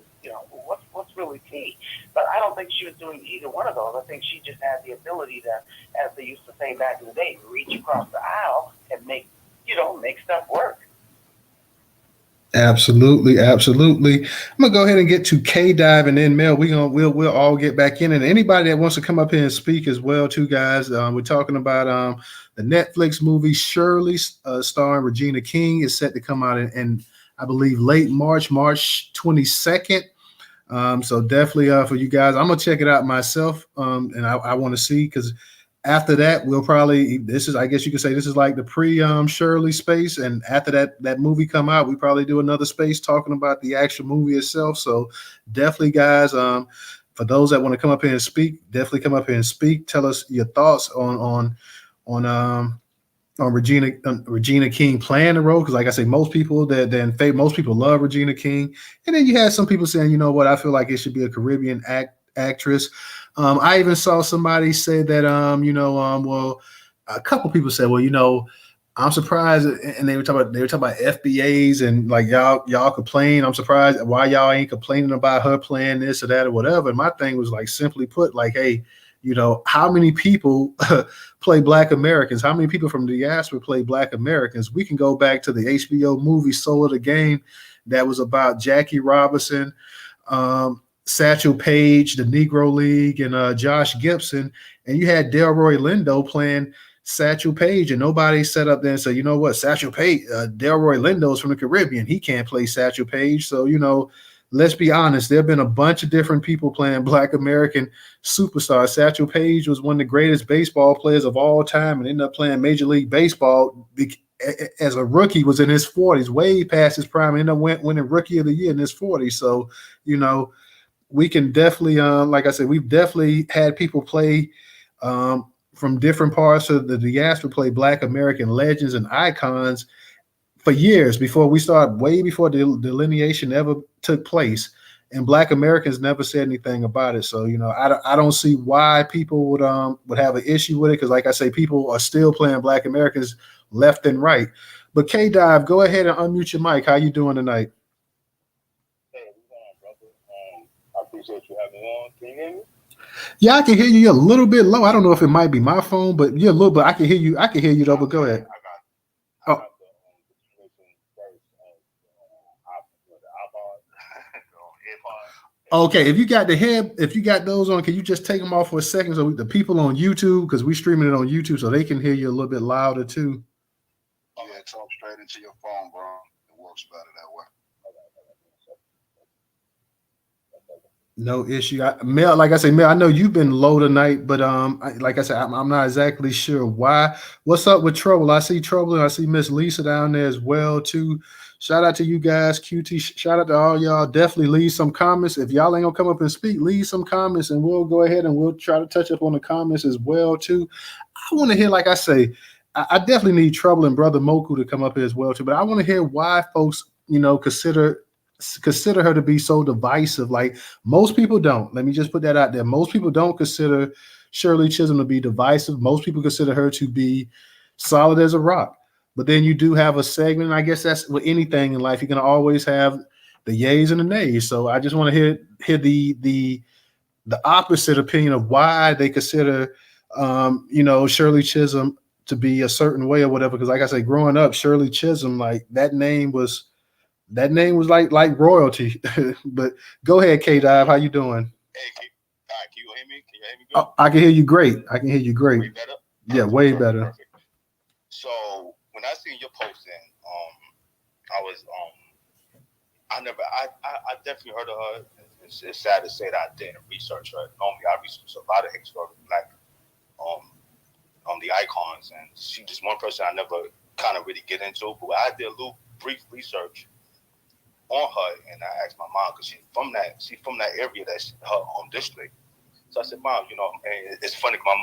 what's really key? But I don't think she was doing either one of those. I think she just had the ability to, as they used to say back in the day, reach across the aisle and make stuff work. Absolutely. I'm gonna go ahead and get to K Dive, and then Mel. We'll all get back in, and anybody that wants to come up here and speak as well, too, guys. We're talking about the Netflix movie Shirley, starring Regina King, is set to come out in I believe late March 22nd. So definitely for you guys, I'm gonna check it out myself, and I want to see, because after that, we'll probably, I guess you could say this is like the Shirley space. And after that movie come out, we probably do another space talking about the actual movie itself. So definitely, guys, for those that want to come up here and speak, definitely come up here and speak. Tell us your thoughts on Regina King playing the role. Cause like I say, most people most people love Regina King. And then you had some people saying, you know what, I feel like it should be a Caribbean actress. I even saw somebody say that, well, a couple people said, well, I'm surprised, and they were talking about FBAs and like y'all complain. I'm surprised why y'all ain't complaining about her playing this or that or whatever. And my thing was like simply put, like, hey, how many people play Black Americans? How many people from the diaspora play Black Americans? We can go back to the HBO movie Soul of the Game that was about Jackie Robinson, Satchel Paige, the Negro League, and Josh Gibson, and you had Delroy Lindo playing Satchel Paige, and nobody set up there and said, you know what, Satchel Paige, Delroy Lindo's from the Caribbean, he can't play Satchel Paige. So let's be honest, there have been a bunch of different people playing Black American superstars. Satchel Paige was one of the greatest baseball players of all time and ended up playing Major League Baseball as a rookie, was in his 40s, way past his prime, and ended up winning Rookie of the Year in his 40s. So, we can definitely, like I said, we've definitely had people play from different parts of the diaspora play Black American legends and icons for years before we started, way before the delineation ever took place. And Black Americans never said anything about it. So, I don't see why people would have an issue with it. Because like I say, people are still playing Black Americans left and right. But K-Dive, go ahead and unmute your mic. How you doing tonight? Hey, what's going on, brother? I appreciate you having me on. Can you hear me? Yeah, I can hear you a little bit low. I don't know if it might be my phone, but yeah, a little bit. I can hear you. I can hear you though, but go ahead. I got the situation first the iPod. Okay, if you got those on, can you just take them off for a second so the people on YouTube, because we streaming it on YouTube, so they can hear you a little bit louder too. Yeah, talk straight into your phone, bro. It works better that way. No issue. Mel, like I say, Mel, I know you've been low tonight, but like I said, I'm not exactly sure why. What's up with Trouble? I see Trouble, and I see Miss Lisa down there as well too. Shout out to you guys, QT. Shout out to all y'all. Definitely leave some comments. If y'all ain't gonna come up and speak, leave some comments, and we'll go ahead and we'll try to touch up on the comments as well too. I want to hear, like I say, I definitely need Trouble and Brother Moku to come up here as well too. But I want to hear why folks, consider her to be so divisive. Like, most people don't. Let me just put that out there. Most people don't consider Shirley Chisholm to be divisive. Most people consider her to be solid as a rock. But then you do have a segment. I guess that's with anything in life. You're gonna always have the yays and the nays. So I just want to hear the opposite opinion of why they consider Shirley Chisholm to be a certain way or whatever. Because like I say, growing up, Shirley Chisholm, like that name was like royalty. But go ahead, K-Dive. How you doing? Hey, can you hear me? Can you hear me good? Oh, I can hear you great. Way better? Yeah, way better. Perfect. So when I seen your posting, I was I definitely heard of her. It's sad to say that I didn't research her. Normally I research a lot of historical Black the icons, and she's just one person I never kind of really get into. But I did a little brief research on her, and I asked my mom, because she's from that area, that's her district. So I said, Mom, and it's funny, my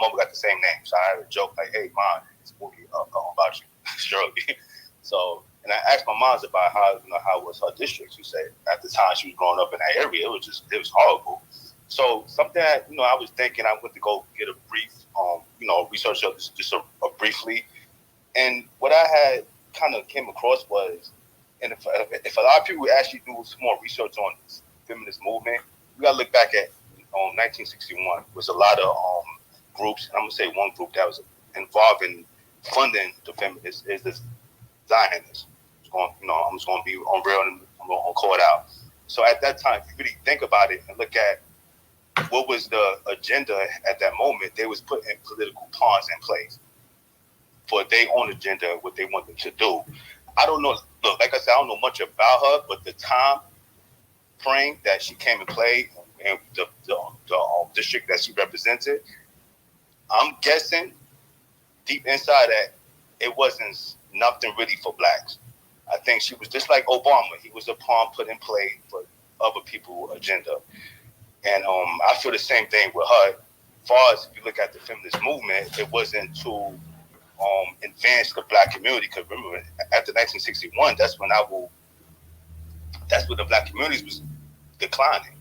mother got the same name, so I had a joke like, hey, Mom, it's a movie about you, Shirley. So, and I asked my mom about how was her district. She said at the time she was growing up in that area, it was horrible. So something that I was thinking, I went to go get a brief research of this just briefly, and what I had kind of came across was, and if a lot of people actually do some more research on this feminist movement, we got to look back at 1961. Was a lot of groups, and I'm gonna say one group that was involved in funding the feminists is this Zionists. I'm just gonna be on real, and I'm gonna call it out. So at that time, if you really think about it and look at what was the agenda at that moment, they was putting political pawns in place for their own agenda, what they wanted to do. I don't know. Look, like I said, I don't know much about her, but the time frame that she came and played and the district that she represented, I'm guessing deep inside that it wasn't nothing really for Blacks. I think she was just like Obama. He was a pawn put in play for other people's agenda. And I feel the same thing with her. As far as if you look at the feminist movement, it wasn't to advance the Black community. Because remember, after 1961, that's when the Black community was declining.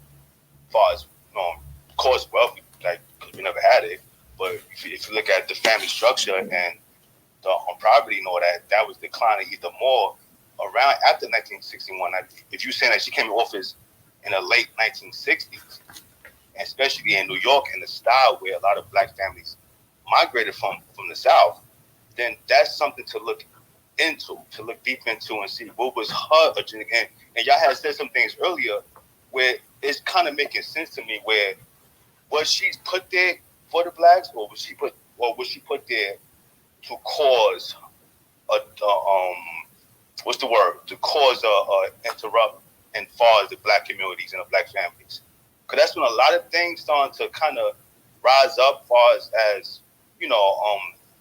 As far as, of course, wealthy, like, because we never had it. But if you look at the family structure and the poverty and all that was declining even more around after 1961. If you're saying that she came in office in the late 1960s, especially in New York, in the style where a lot of black families migrated from the South, then that's something to look into, to look deep into and see what was her agenda. And y'all had said some things earlier where it's kind of making sense to me, where was she put there for the blacks, or was she put there to cause what's the word? To cause interrupt and far as the black communities and the black families. Because that's when a lot of things started to kind of rise up far as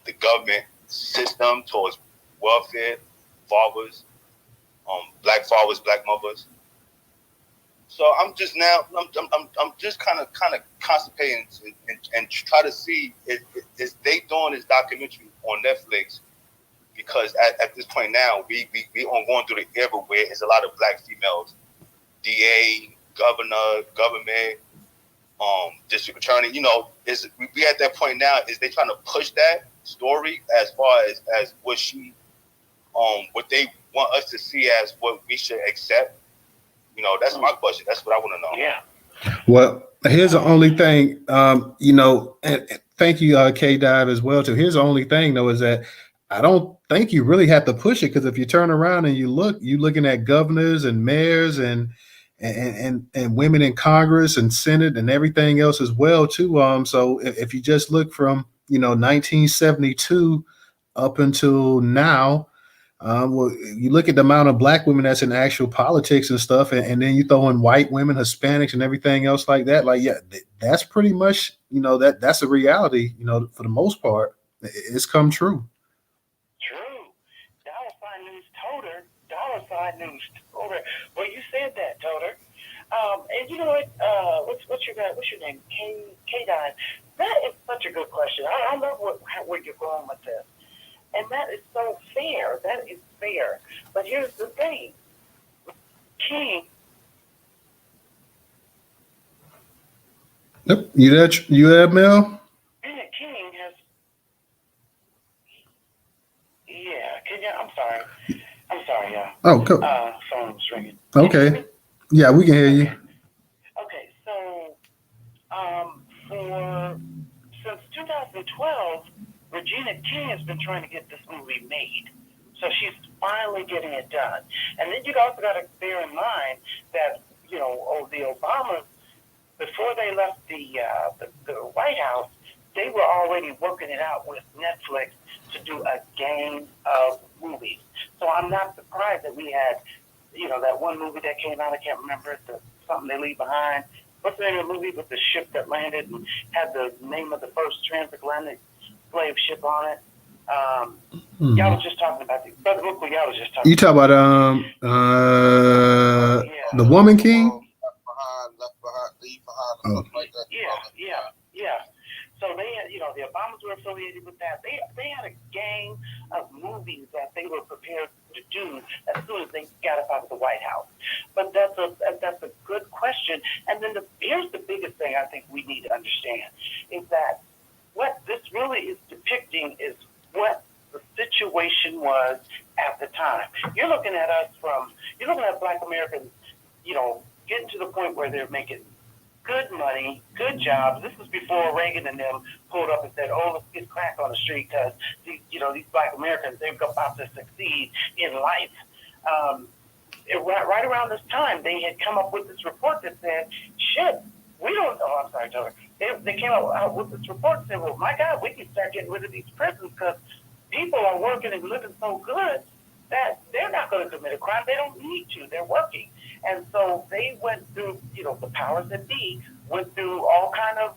the government system towards welfare, fathers, black fathers, black mothers. So I'm just kind of constipating and try to see is they doing this documentary on Netflix, because at this point now we on going through the era where there's a lot of black females, DA, governor, government, district attorney. Is we at that point now? Is they trying to push that story as far as what she what they want us to see as what we should accept? That's my question. That's what I want to know. Yeah. Well, here's the only thing, and thank you, K-Dive, as well, too. Here's the only thing, though, is that I don't think you really have to push it, because if you turn around and you're looking at governors and mayors and women in Congress and Senate and everything else as well, too. So if you just look from, 1972 up until now, well, you look at the amount of black women that's in actual politics and stuff, and then you throw in white women, Hispanics, and everything else like that. Like, yeah, that's pretty much, that's a reality, for the most part. It's come true. True. Dollar sign news toter. Well, you said that, Toter. And you know what? What's your name? K-Dine. That is such a good question. I love where you're going with this. And that is so fair. That is fair. But here's the thing. King. Yep. You there, Mel? King has. Yeah. I'm sorry. Yeah. Oh, cool. Phone's ringing. Okay. Yeah, we can hear you. Okay. So, since 2012. Regina King has been trying to get this movie made. So she's finally getting it done. And then you also got to bear in mind that, the Obamas, before they left the White House, they were already working it out with Netflix to do a gang of movies. So I'm not surprised that we had, that one movie that came out, I can't remember it, Something They Leave Behind. What's the name of the movie with the ship that landed and had the name of the first transatlantic slave ship on it? Y'all was just talking about the Brother Brooklyn. Y'all was just talking. You talk about the Woman King. Left behind, leave behind, Oh. something like that. Yeah. So they had, the Obamas were affiliated with that. They had a gang of movies that they were prepared to do as soon as they got up out of the White House. But that's a good question. And then here's the biggest thing I think we need to understand is that what this really is depicting is what the situation was at the time. You're looking at Black Americans, getting to the point where they're making good money, good jobs. This was before Reagan and them pulled up and said, "Oh, let's get crack on the street because these Black Americans, they're about to succeed in life." Right around this time, they had come up with this report that said, "Shit, we don't." Oh, I'm sorry, Tyler. They came out with this report and said, "Well, my God, we can start getting rid of these prisons because people are working and living so good that they're not going to commit a crime. They don't need to. They're working." And so they went through, the powers that be went through all kind of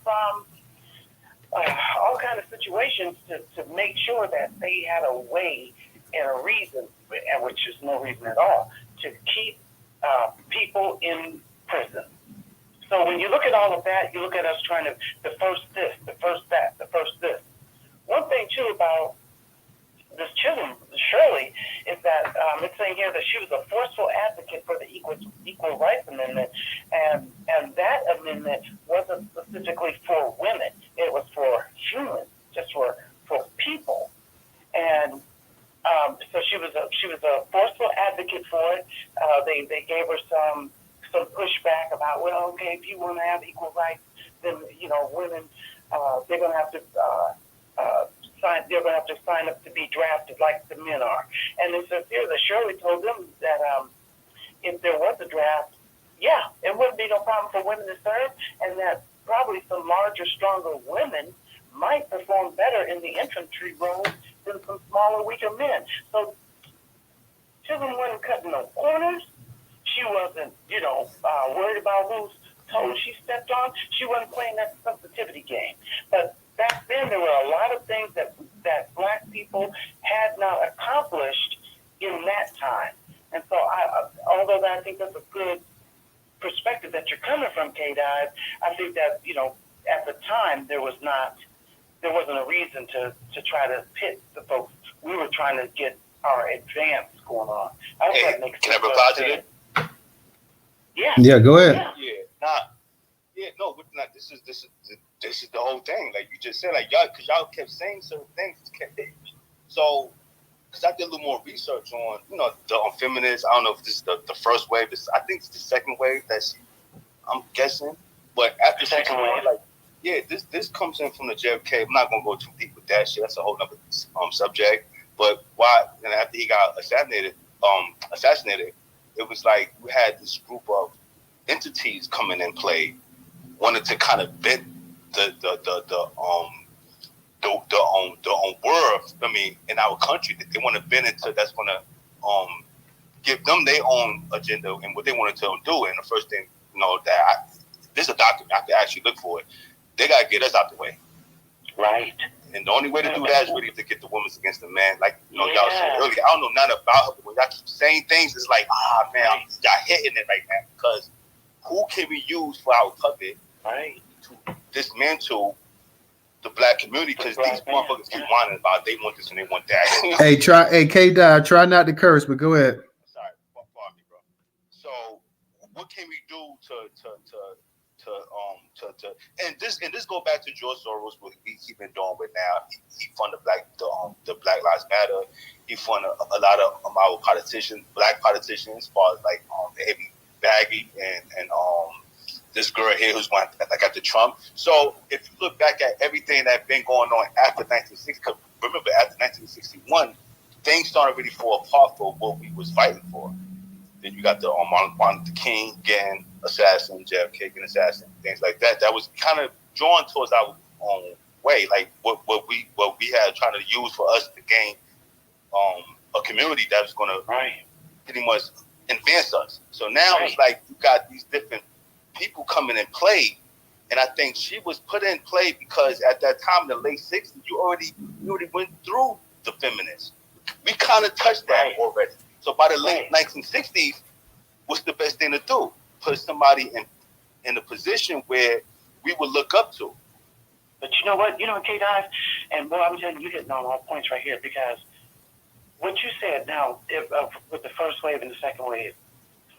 situations to make sure that they had a way and a reason, and which is no reason at all, to keep people in prison. So when you look at all of that, you look at us trying to the first this, the first that, the first this. One thing too about this Chisholm, Shirley, is that it's saying here that she was a forceful advocate for the Equal Rights Amendment, and that amendment wasn't specifically for women; it was for humans, just for people. And a forceful advocate for it. They gave her some pushback about, well, okay, if you want to have equal rights, then women they're going to have to sign. They're going to have to sign up to be drafted like the men are. And it says here that Shirley told them that if there was a draft, yeah, it wouldn't be no problem for women to serve, and that probably some larger, stronger women might perform better in the infantry roles than some smaller, weaker men. So Chisholm wasn't cutting no corners. She wasn't, worried about whose toes she stepped on. She wasn't playing that sensitivity game. But back then, there were a lot of things that black people had not accomplished in that time. And so, although I think that's a good perspective that you're coming from, K-Dive, I think that, at the time, there wasn't a reason to try to pit the folks. We were trying to get our advance going on. I hope that makes sense. Can I reply to that? Yeah. Yeah, go ahead. This is the whole thing. Like you just said, like y'all kept saying certain things. So, because I did a little more research on, on feminists. I don't know if this is the first wave. I think it's the second wave. I'm guessing. But after second wave, this comes in from the JFK. I'm not gonna go too deep with that shit. That's a whole other subject. But why? And after he got assassinated, it was like we had this group of entities coming in play, wanted to kind of bend the world. I mean, in our country, they want to bend into that's going to give them their own agenda and what they wanted to do. And the first thing, this is a document. I can actually look for it. They got to get us out the way, right? And the only way to do that is really to get the women against the man. Like y'all said earlier, I don't know nothing about her, but when y'all keep saying things, it's like, man, y'all hitting it right now. Because who can we use for our puppet to dismantle the black community? Because these motherfuckers keep whining about they want this and they want that. Hey, K-Dive, try not to curse, but go ahead. Sorry, pardon me, bro. So, what can we do and this go back to George Soros, what he been doing with now. He funded the Black Lives Matter. He funded a lot of our politicians, black politicians, as far as like Amy Baggy and this girl here who's one like after Trump. So if you look back at everything that's been going on after 1960, because remember after 1961, things started really fall apart for what we was fighting for. Then you got the Martin Luther King getting assassinated, JFK getting assassinated, things like that. That was kind of drawn towards our own way, like what we had trying to use for us to gain a community that was going to pretty much advance us. So now it's like you got these different people coming in play, and I think she was put in play because at that time in the late 60s, you already went through the feminists. We kind of touched that already. So by the late 1960s, what's the best thing to do? Put somebody in a position where we would look up to. But you know what? K-Dive, and boy, I'm telling you, you're hitting on all points right here, because what you said now with the first wave and the second wave.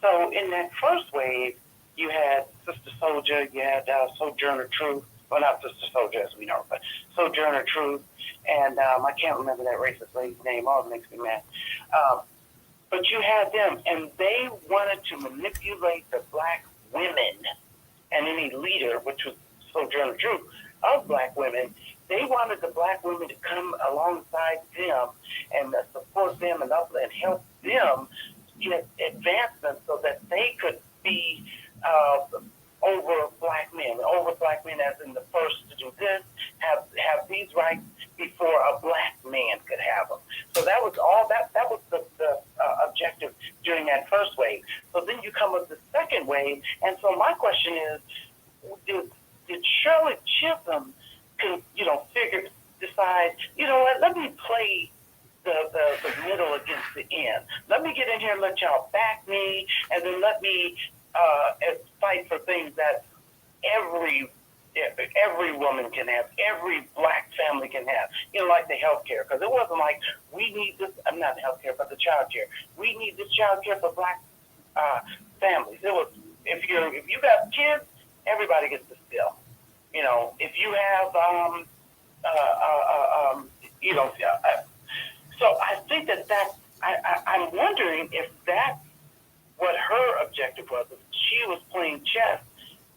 So in that first wave, you had Sister Soldier, you had Sojourner Truth. Well, not Sister Soldier as we know, but Sojourner Truth. And I can't remember that racist lady's name. Oh, it makes me mad. But you had them, and they wanted to manipulate the black women and any leader, which was Sojourner Truth, of black women. They wanted the black women to come alongside them and support them and help them get advancement so that they could be over black men as in the first to do this, have these rights before a black man could have them. So that was all that was the objective during that first wave. So then you come with the second wave, and so my question is, did Shirley Chisholm decide, what, let me play the middle against the end. Let me get in here and let y'all back me, and then let me fight for things that every woman can have, every black family can have, like the health care. Because it wasn't like, we need this, I'm not health care, but the child care. We need this child care for black families. It was, if you got kids, everybody gets this bill. If you have, so I think that I'm wondering if that's what her objective was. If she was playing chess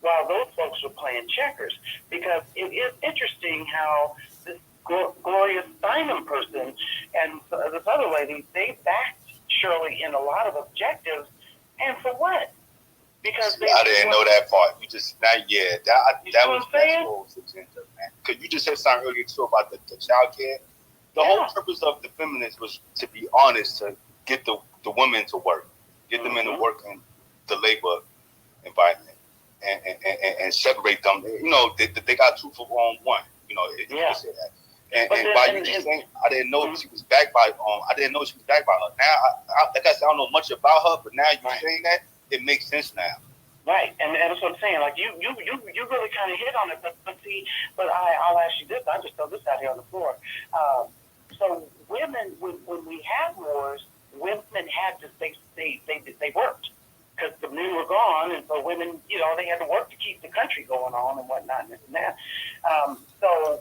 while those folks were playing checkers, because it is interesting how this Gloria Steinem person and this other lady, they backed Shirley in a lot of objectives, and for what? Because I didn't know that part. You just not yet. That was Maxwell's agenda, man. Because you just said something earlier too about the child care. The whole purpose of the feminists was, to be honest, to get the women to work, get them into work in the labor environment, and separate them. You know, they got 2 for 1. You know, if you say that. And while you just saying, I didn't know she was backed by I didn't know she was backed by her. Now, like I said, I don't know much about her, but now you saying that, it makes sense now. Right, and that's what I'm saying. Like you really kind of hit on it, but I'll ask you this. I just throw this out here on the floor. So women, when we had wars, women had to they worked because the men were gone, and so women, you know, they had to work to keep the country going on and whatnot and this and that. So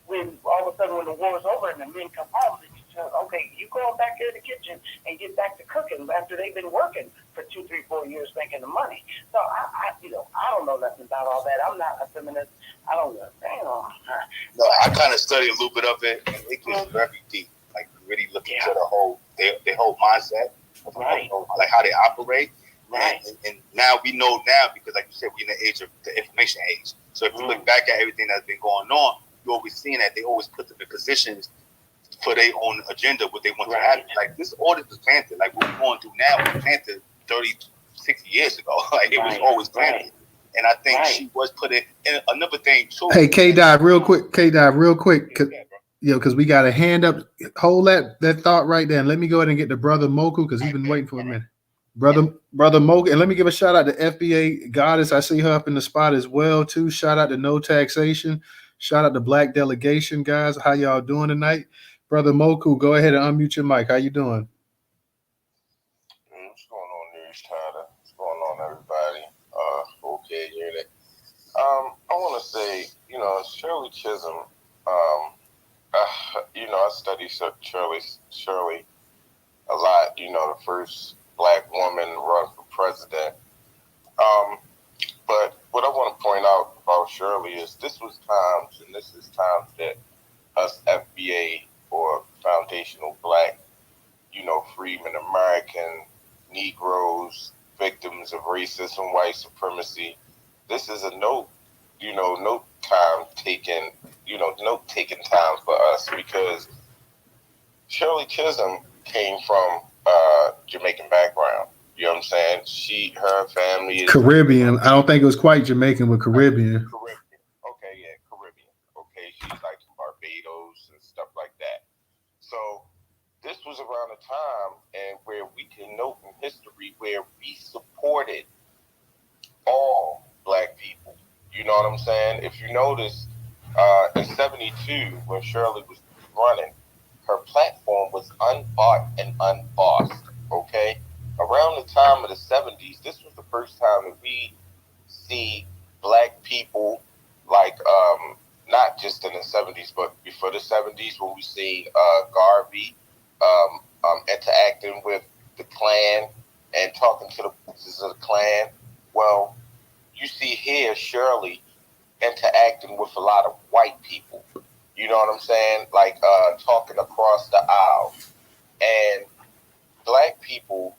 when all of a sudden when the war is over and the men come home, okay, you go back to the kitchen and get back to cooking after they've been working for 2, 3, 4 years making the money. So I don't know nothing about all that. I'm not a feminist. I don't know. No, I kind of studied a little bit of it, and it gets very deep. Like really looking into the whole their whole mindset, of like how they operate. Right. And now we know because, like you said, we're in the age of the information age. So if you look back at everything that's been going on, you're always seeing that they always put them in positions for their own agenda, what they want to happen. Like this order was planted. Like what we're going through now was planted 30, 60 years ago. Like it was always planted. And I think she was put in. And another thing too. Hey, K-Dive, real quick. Because we got a hand up. Hold that thought right there. And let me go ahead and get the brother Moku because he's been waiting for a minute. Brother Moku, and let me give a shout out to FBA Goddess. I see her up in the spot as well too. Shout out to No Taxation. Shout out to Black Delegation, guys. How y'all doing tonight? Brother Moku, go ahead and unmute your mic. How you doing? What's going on, Newstoter? What's going on, everybody? Okay, unit. I want to say, Shirley Chisholm. I study Shirley a lot. The first Black woman run for president. But what I want to point out about Shirley is this is times that us FBA or Foundational Black, freemen, American, Negroes, victims of racism, white supremacy. This is a note-taking time for us because Shirley Chisholm came from Jamaican background. You know what I'm saying? Her family is Caribbean. I don't think it was quite Jamaican, but Caribbean. Okay, yeah, Caribbean. Okay, she's like from Barbados and stuff like that. So this was around a time and where we can note in history where we supported all Black people. You know what I'm saying? If you notice, in 72, when Shirley was running, her platform was unbought and unbossed. Okay? Around the time of the 70s, this was the first time that we see Black people, like, not just in the 70s, but before the 70s, when we see Garvey interacting with the Klan and talking to the pieces of the Klan. Well, you see here Shirley interacting with a lot of white people. You know what I'm saying? Like talking across the aisle. And Black people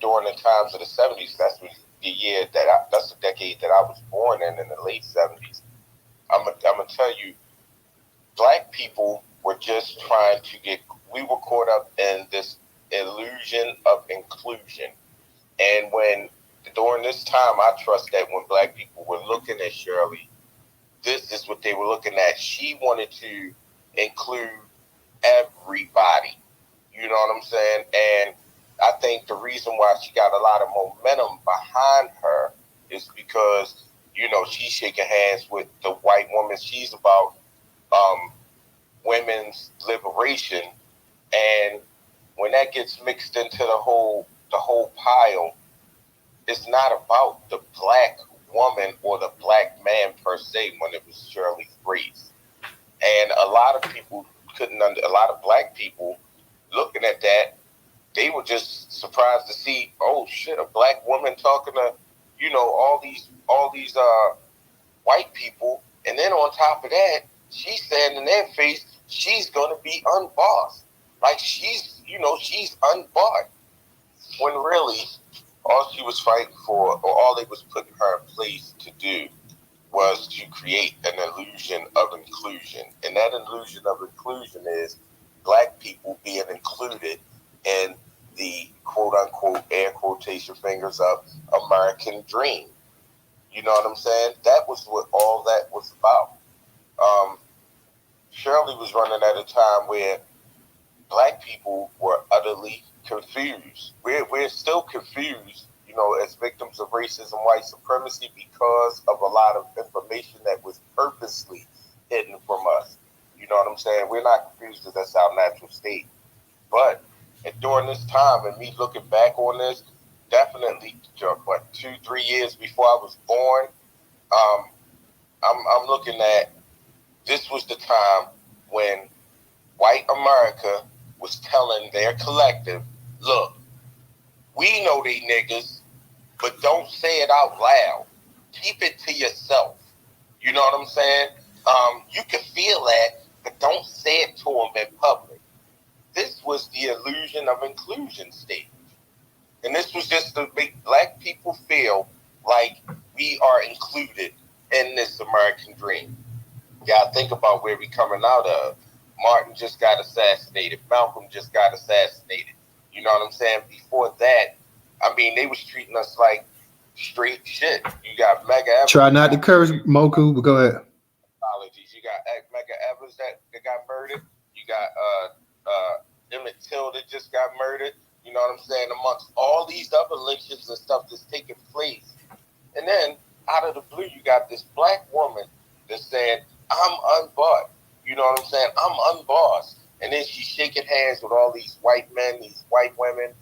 during the times of the 70s, that's the decade that I was born in the late 70s. I'm gonna tell you, Black people were just trying to we were caught up in this illusion of inclusion. And during this time, I trust that when Black people were looking at Shirley, this is what they were looking at. She wanted to include everybody. You know what I'm saying? And I think the reason why she got a lot of momentum behind her is because, she's shaking hands with the white woman. She's about women's liberation. And when that gets mixed into the whole pile, it's not about the Black woman or the Black man per se when it was Shirley's race. And a lot of people a lot of Black people looking at that they were just surprised to see, oh shit, a black woman talking to, all these white people, and then on top of that, she's saying in their face she's gonna be unbossed, like she's unbought, when really all she was fighting for, or all they was putting her in place to do, was to create an illusion of inclusion. And that illusion of inclusion is black people being included in the quote unquote, air quotation fingers up, American dream. You know what I'm saying? That was what all that was about. Shirley was running at a time where black people were utterly confused. We're still confused, as victims of racism, white supremacy, because of a lot of information that was purposely hidden from us. You know what I'm saying? We're not confused because that's our natural state. But during this time, and me looking back on this, definitely, 2-3 years before I was born, I'm looking at, this was the time when white America was telling their collective, look, we know they niggas, but don't say it out loud. Keep it to yourself. You know what I'm saying? You can feel that, but don't say it to them in public. This was the illusion of inclusion stage. And this was just to make black people feel like we are included in this American dream. Yeah, think about where we coming out of. Martin just got assassinated. Malcolm just got assassinated. You know what I'm saying? Before that, they was treating us like straight shit. You got Mega Evans. Try not to curse, Moku, but go ahead. Apologies. You got Mega Evans that got murdered. You got Emmett Till that just got murdered. You know what I'm saying? Amongst all these other lynchings and stuff that's taking place. And then, out of the blue, you got this black woman that said, I'm unbought. You know what I'm saying? I'm unbossed. And then she's shaking hands with all these white men, these white women.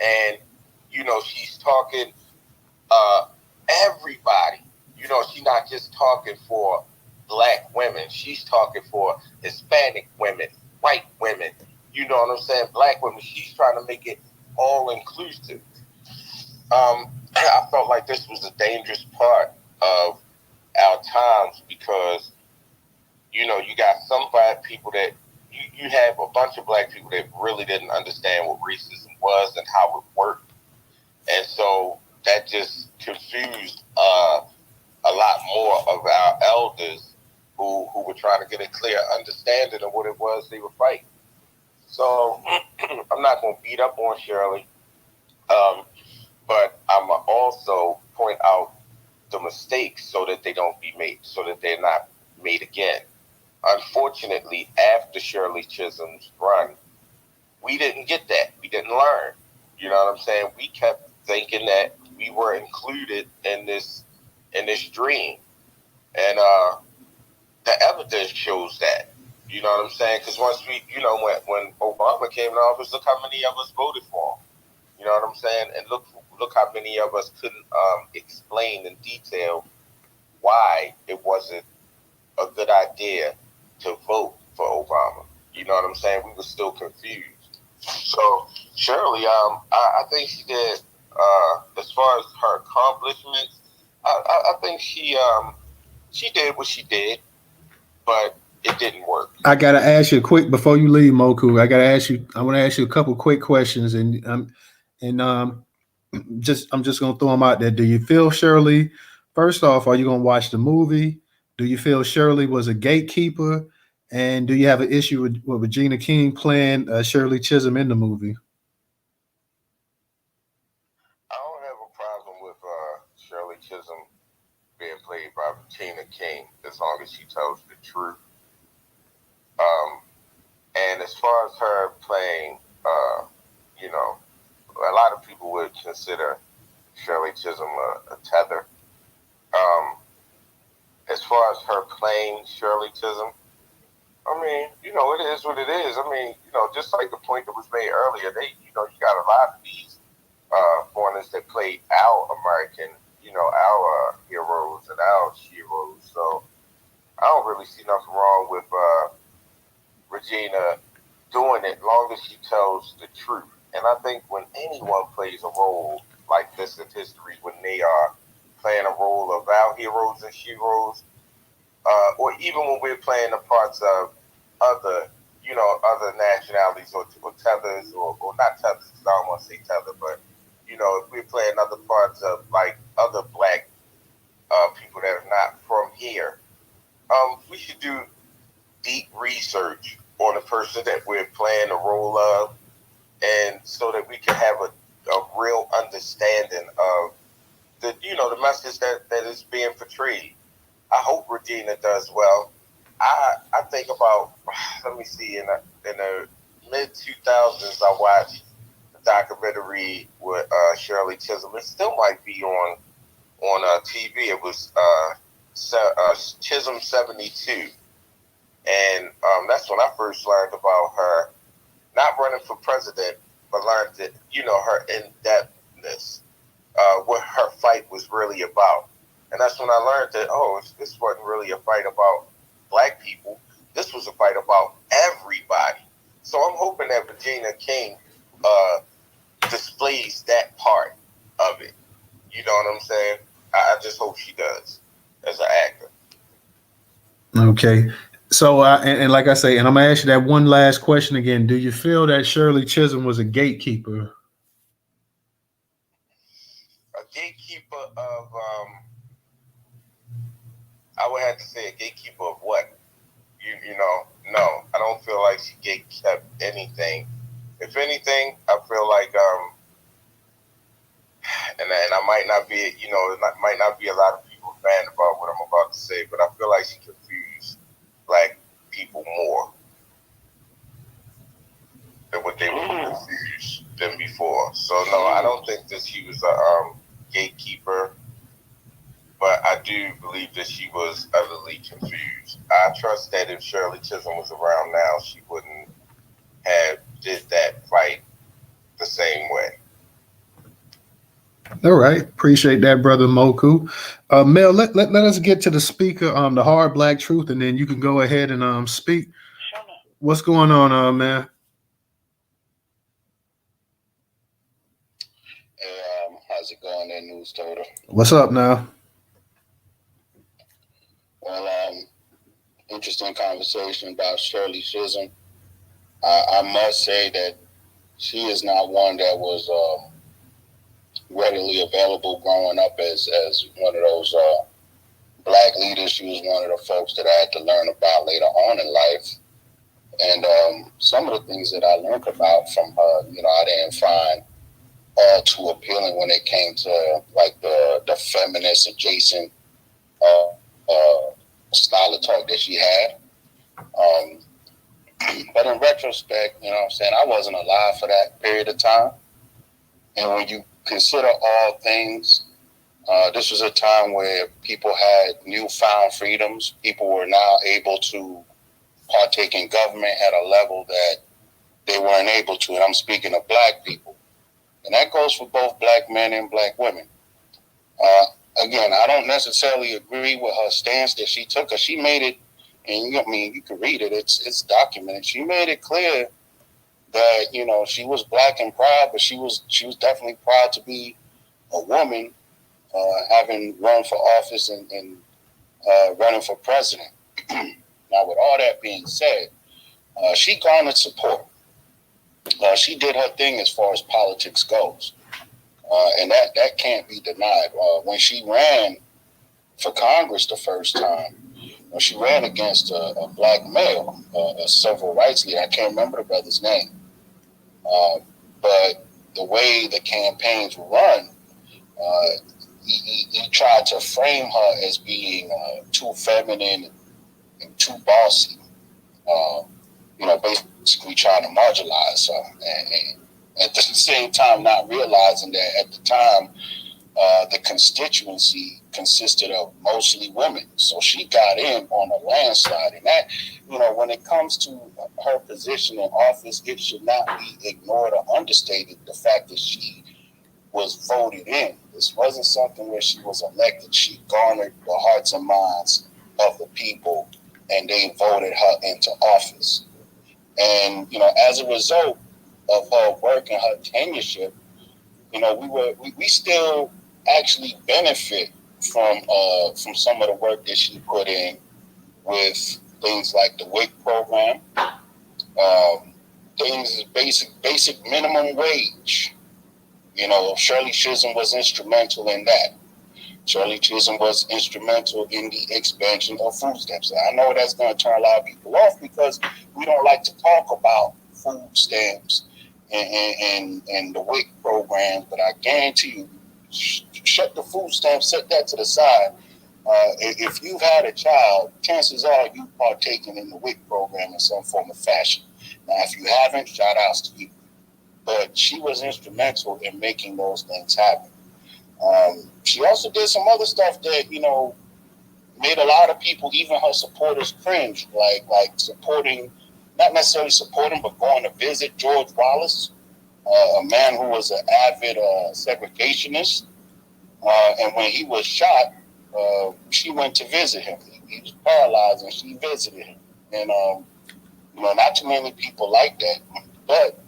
And, she's talking everybody. She's not just talking for black women. She's talking for Hispanic women, white women. You know what I'm saying? Black women. She's trying to make it all inclusive. I felt like this was a dangerous part of our times because, you got some black people that you have a bunch of black people that really didn't understand what racism was and how it worked. And so that just confused a lot more of our elders who were trying to get a clear understanding of what it was they were fighting. So I'm not going to beat up on Shirley, but I'm going to also point out the mistakes so that they don't be made, so that they're not made again. Unfortunately, after Shirley Chisholm's run, we didn't get that. We didn't learn. You know what I'm saying? We kept thinking that we were included in this dream. And the evidence shows that. You know what I'm saying? Because once we, when Obama came to office, look how many of us voted for him. You know what I'm saying? And look how many of us couldn't explain in detail why it wasn't a good idea to vote for Obama. You know what I'm saying? We were still confused. So Shirley, I think she did, as far as her accomplishments, I think she did what she did, but it didn't work. I gotta ask you quick before you leave, Moku. I want to ask you a couple quick questions, and I'm just gonna throw them out there. Do you feel Shirley? First off, are you gonna watch the movie? Do you feel Shirley was a gatekeeper? And do you have an issue with Regina King playing Shirley Chisholm in the movie? I don't have a problem with Shirley Chisholm being played by Regina King as long as she tells the truth. And as far as her playing, a lot of people would consider Shirley Chisholm a tether. As far as her playing Shirley Chisholm, it is what it is. Just like the point that was made earlier, you got a lot of these foreigners that play our American, our heroes and our sheroes. So I don't really see nothing wrong with Regina doing it, long as she tells the truth. And I think when anyone plays a role like this in history, when they are playing a role of our heroes and heroes, or even when we're playing the parts of other, other nationalities or tethers, or not tethers, I don't want to say tether, but, if we're playing other parts of, like, other black people that are not from here, we should do deep research on the person that we're playing the role of, and so that we can have a real understanding of the message that is being portrayed. I hope Regina does well. I think about, let me see, in the mid 2000s, I watched a documentary with Shirley Chisholm. It still might be on TV. It was Chisholm 72, and that's when I first learned about her not running for president, but learned that her in depthness, what her fight was really about. And that's when I learned that, this wasn't really a fight about black people. This was a fight about everybody. So I'm hoping that Regina King displays that part of it. You know what I'm saying? I just hope she does as an actor. Okay. So, and like I say, and I'm gonna ask you that one last question again. Do you feel that Shirley Chisholm was a gatekeeper? A gatekeeper of, I would have to say a gatekeeper of what? No, I don't feel like she gatekept anything. If anything, I feel like, and I might not be, might not be a lot of people fan about what I'm about to say, but I feel like she confused black people more than what they were confused than before. So no, I don't think that she was a gatekeeper, but I do believe that she was utterly confused. I trust that if Shirley Chisholm was around now, she wouldn't have did that fight the same way. All right, appreciate that, brother Moku. Mel, let us get to the speaker, the hard black truth, and then you can go ahead and speak. What's going on, man? How's it going there, Newstoter? What's up now? Well, interesting conversation about Shirley Chisholm. I must say that she is not one that was readily available growing up as one of those black leaders. She was one of the folks that I had to learn about later on in life. And some of the things that I learned about from her, I didn't find all too appealing when it came to like the feminist adjacent style of talk that she had. But in retrospect, what I'm saying, I wasn't alive for that period of time. And when you consider all things, this was a time where people had newfound freedoms. People were now able to partake in government at a level that they weren't able to. And I'm speaking of black people. And that goes for both black men and black women. Again, I don't necessarily agree with her stance that she took, because she made it, and you can read it, it's documented. She made it clear that, she was black and proud, but she was definitely proud to be a woman, having run for office and running for president. Now, with all that being said, she garnered support. She did her thing as far as politics goes. And that can't be denied. When she ran for Congress the first time, when she ran against a black male, a civil rights leader, I can't remember the brother's name, but the way the campaigns were run, he tried to frame her as being too feminine and too bossy, basically trying to marginalize her. And at the same time, not realizing that at the time, the constituency consisted of mostly women. So she got in on a landslide. And that, when it comes to her position in office, it should not be ignored or understated, the fact that she was voted in. This wasn't something where she was elected. She garnered the hearts and minds of the people, and they voted her into office. And, as a result, of her work and her tenureship, you know, we still actually benefit from some of the work that she put in with things like the WIC program, things basic minimum wage. You know, Shirley Chisholm was instrumental in that. Shirley Chisholm was instrumental in the expansion of food stamps. And I know that's going to turn a lot of people off because we don't like to talk about food stamps and the WIC program, but I guarantee you, shut the food stamps, set that to the side. If you've had a child, chances are you partaking in the WIC program in some form of fashion. Now, if you haven't, shout outs to you. But she was instrumental in making those things happen. She also did some other stuff that, you know, made a lot of people, even her supporters, cringe, like supporting, not necessarily supporting, but going to visit George Wallace, a man who was an avid segregationist. And when he was shot, she went to visit him. He was paralyzed, and she visited him. And, you know, not too many people like that. But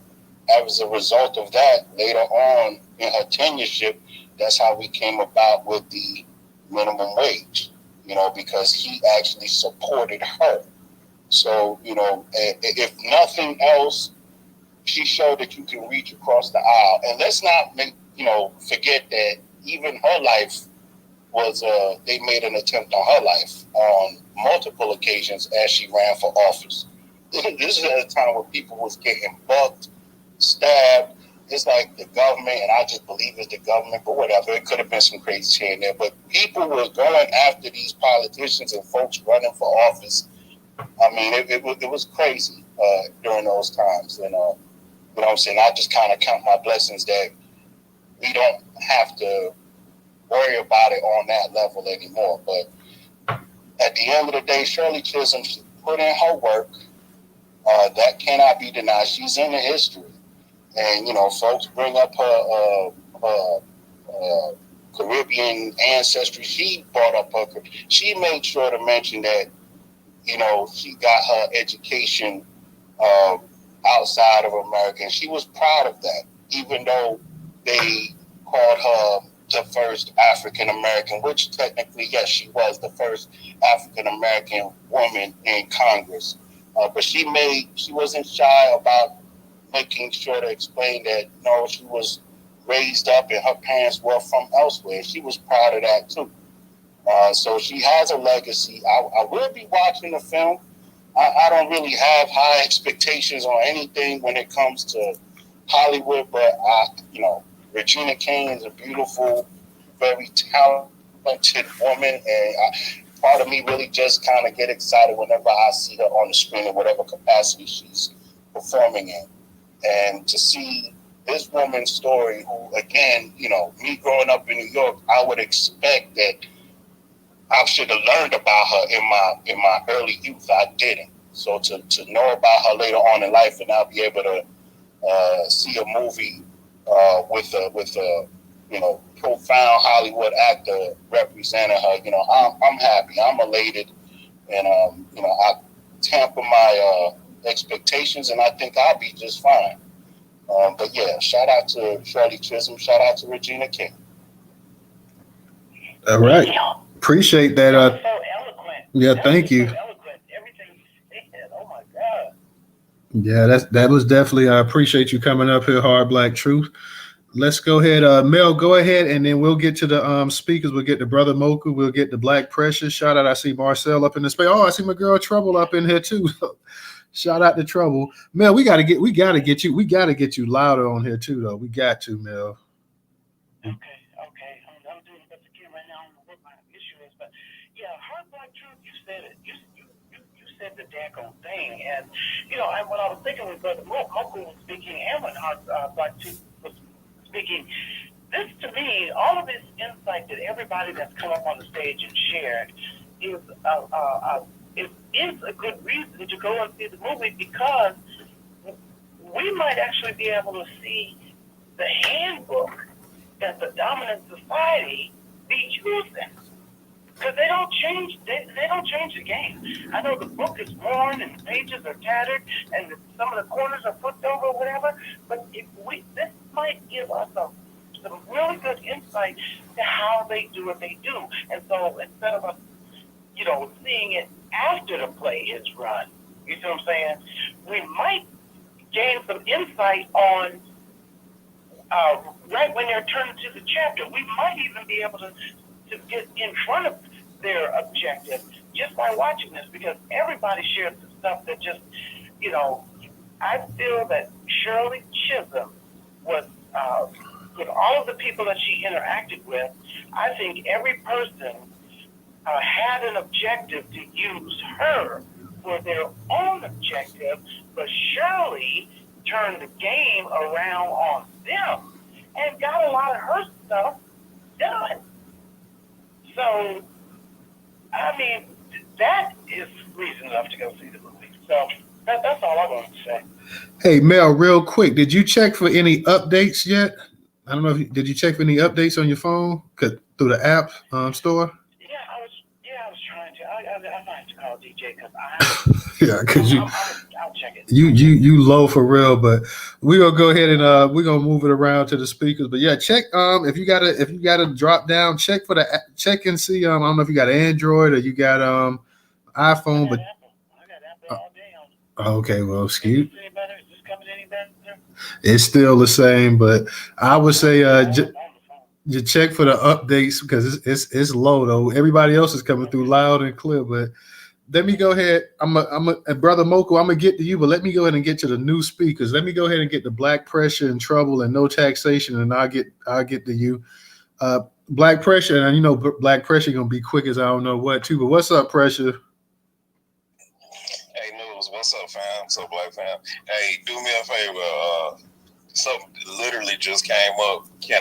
as a result of that, later on in her tenureship, that's how we came about with the minimum wage, you know, because he actually supported her. So, you know, if nothing else, she showed that you can reach across the aisle. And let's not forget that even her life was, they made an attempt on her life on multiple occasions as she ran for office. This is at a time where people was getting bucked, stabbed. It's like the government, and I just believe it's the government, but whatever. It could have been some crazy here and there. But people were going after these politicians and folks running for office. I mean, it was crazy during those times. And, you know what I'm saying? I just kind of count my blessings that we don't have to worry about it on that level anymore. But at the end of the day, Shirley Chisholm, she put in her work. That cannot be denied. She's in the history. And, you know, folks bring up her Caribbean ancestry. She brought up her. She made sure to mention that, you know, she got her education outside of America. And she was proud of that, even though they called her the first African American, which technically, yes, she was the first African American woman in Congress. But she wasn't shy about making sure to explain that, no, she was raised up and her parents were from elsewhere. She was proud of that too. So she has a legacy. I will be watching the film. I don't really have high expectations on anything when it comes to Hollywood, but Regina King is a beautiful, very talented woman, and part of me really just kind of get excited whenever I see her on the screen in whatever capacity she's performing in. And to see this woman's story, who, again, you know, me growing up in New York, I would expect that I should have learned about her in my early youth. I didn't. So to know about her later on in life and now be able to see a movie with a profound Hollywood actor representing her, you know, I'm happy. I'm elated, and I tamper my expectations, and I think I'll be just fine. But yeah, shout out to Shirley Chisholm. Shout out to Regina King. All right, appreciate that. So eloquent. Yeah, thank you. So eloquent. Everything you said. Oh my God. Yeah, that was definitely. I appreciate you coming up here, Hard Black Truth. Let's go ahead, Mel. Go ahead, and then we'll get to the speakers. We'll get to Brother Moku. We'll get to Black Precious. Shout out. I see Marcel up in the space. Oh, I see my girl Trouble up in here too. Shout out to Trouble, Mel. We gotta get you louder on here too, though. We got to, Mel. Okay. I'm doing the best I can right now. I don't know what my issue is, but yeah, Hard Black Truth. You said it. You said the daggone thing, and you know, when I was thinking when Brother Moku was speaking, and when Hard Black Truth was speaking, this to me, all of this insight that everybody that's come up on the stage and shared is a good reason to go and see the movie, because we might actually be able to see the handbook that the dominant society be using. Because they don't change. They don't change the game. I know the book is worn and the pages are tattered and some of the corners are flipped over, or whatever. But this might give us some really good insight to how they do what they do. And so instead of us, seeing it after the play is run, you see what I'm saying? We might gain some insight on right when they're turned to the chapter. We might even be able to get in front of their objective just by watching this, because everybody shares the stuff that just, I feel that Shirley Chisholm was, with all of the people that she interacted with, I think every person had an objective to use her for their own objective, but Shirley turned the game around on them and got a lot of her stuff done. So, I mean, that is reason enough to go see the movie. So that's all I want to say. Hey, Mel, real quick, did you check for any updates yet? I don't know did you check for any updates on your phone through the app store? I was trying to. I might have to call DJ because I'll check it. You low for real, but we're gonna go ahead and we're gonna move it around to the speakers. But yeah, check if you gotta drop down, check and see. I don't know if you got Android or you got iPhone, but I got Apple all day on. Okay, well, excuse. Is this coming any better? It's still the same, but I would say you check for the updates because it's low though. Everybody else is coming through loud and clear, but let me go ahead. Brother Moko, I'm gonna get to you, but let me go ahead and get to the new speakers. Let me go ahead and get the Black Pressure and Trouble and No Taxation, and I'll get to you. Black Pressure, and Black Pressure gonna be quick as I don't know what too. But what's up, Pressure? Hey, News, what's up, fam? What's up, Black fam? Hey, do me a favor. Something literally just came up. Can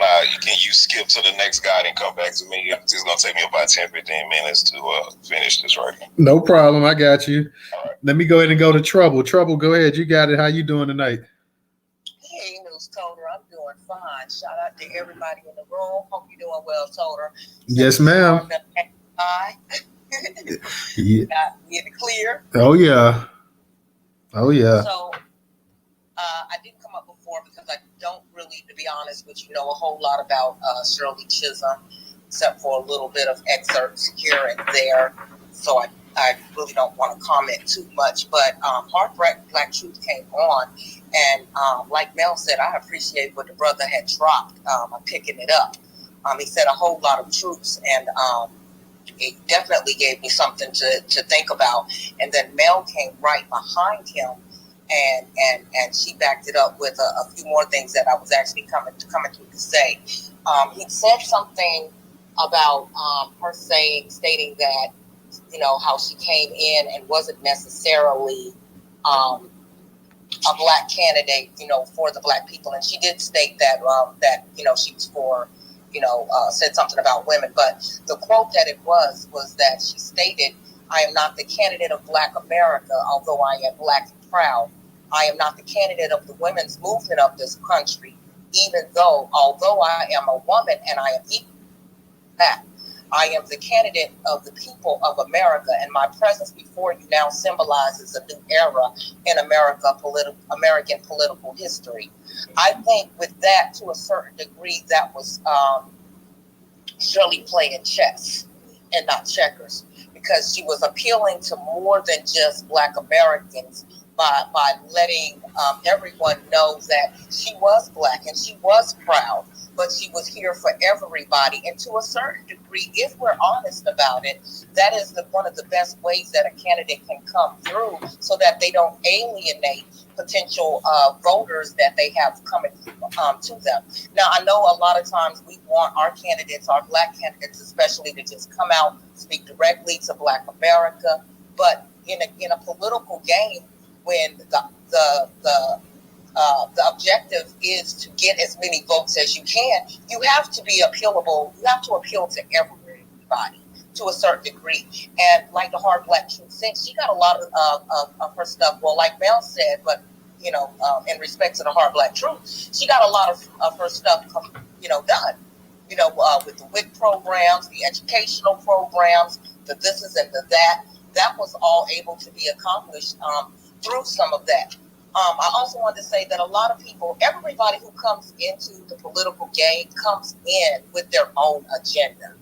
you skip to the next guy and come back to me? It's gonna take me about 10-15 minutes to finish this right now. No problem, I got you. All right. Let me go ahead and go to Trouble. Trouble, go ahead. You got it. How you doing tonight? Hey, Newstoter, I'm doing fine. Shout out to everybody in the room. Hope you're doing well, Toter. Yes, ma'am. Hi. Yeah. Got me in the clear. Oh yeah. So I didn't come up before because I don't really, to be honest with you, know a whole lot about Shirley Chisholm, except for a little bit of excerpts here and there. So I really don't want to comment too much. But Hard Black Truth came on, and like Mel said, I appreciate what the brother had dropped. I'm picking it up. He said a whole lot of truths, and it definitely gave me something to think about. And then Mel came right behind him, and she backed it up with a few more things that I was actually coming to say. He said something about her stating that, how she came in and wasn't necessarily a black candidate, for the black people. And she did state that she was for, said something about women. But the quote that it was that she stated, "I am not the candidate of Black America, although I am black and proud. I am not the candidate of the women's movement of this country, although I am a woman and I am equal to that. I am the candidate of the people of America, and my presence before you now symbolizes a new era in American political history." I think with that, to a certain degree, that was Shirley playing chess and not checkers, because she was appealing to more than just Black Americans by letting everyone know that she was black and she was proud, but she was here for everybody. And to a certain degree, if we're honest about it, that is one of the best ways that a candidate can come through, so that they don't alienate potential voters that they have coming to them. Now, I know a lot of times we want our candidates, our black candidates especially, to just come out, speak directly to Black America. But in a political game, when the objective is to get as many votes as you can, you have to be appealable. You have to appeal to everybody to a certain degree. And like the Hard Black Truth said, she got a lot of her stuff. Well, like Mel said, but in respect to the Hard Black Truth, she got a lot of her stuff, done. with the WIC programs, the educational programs, the thises and the that was all able to be accomplished through some of that. I also wanted to say that a lot of people, everybody who comes into the political game comes in with their own agenda.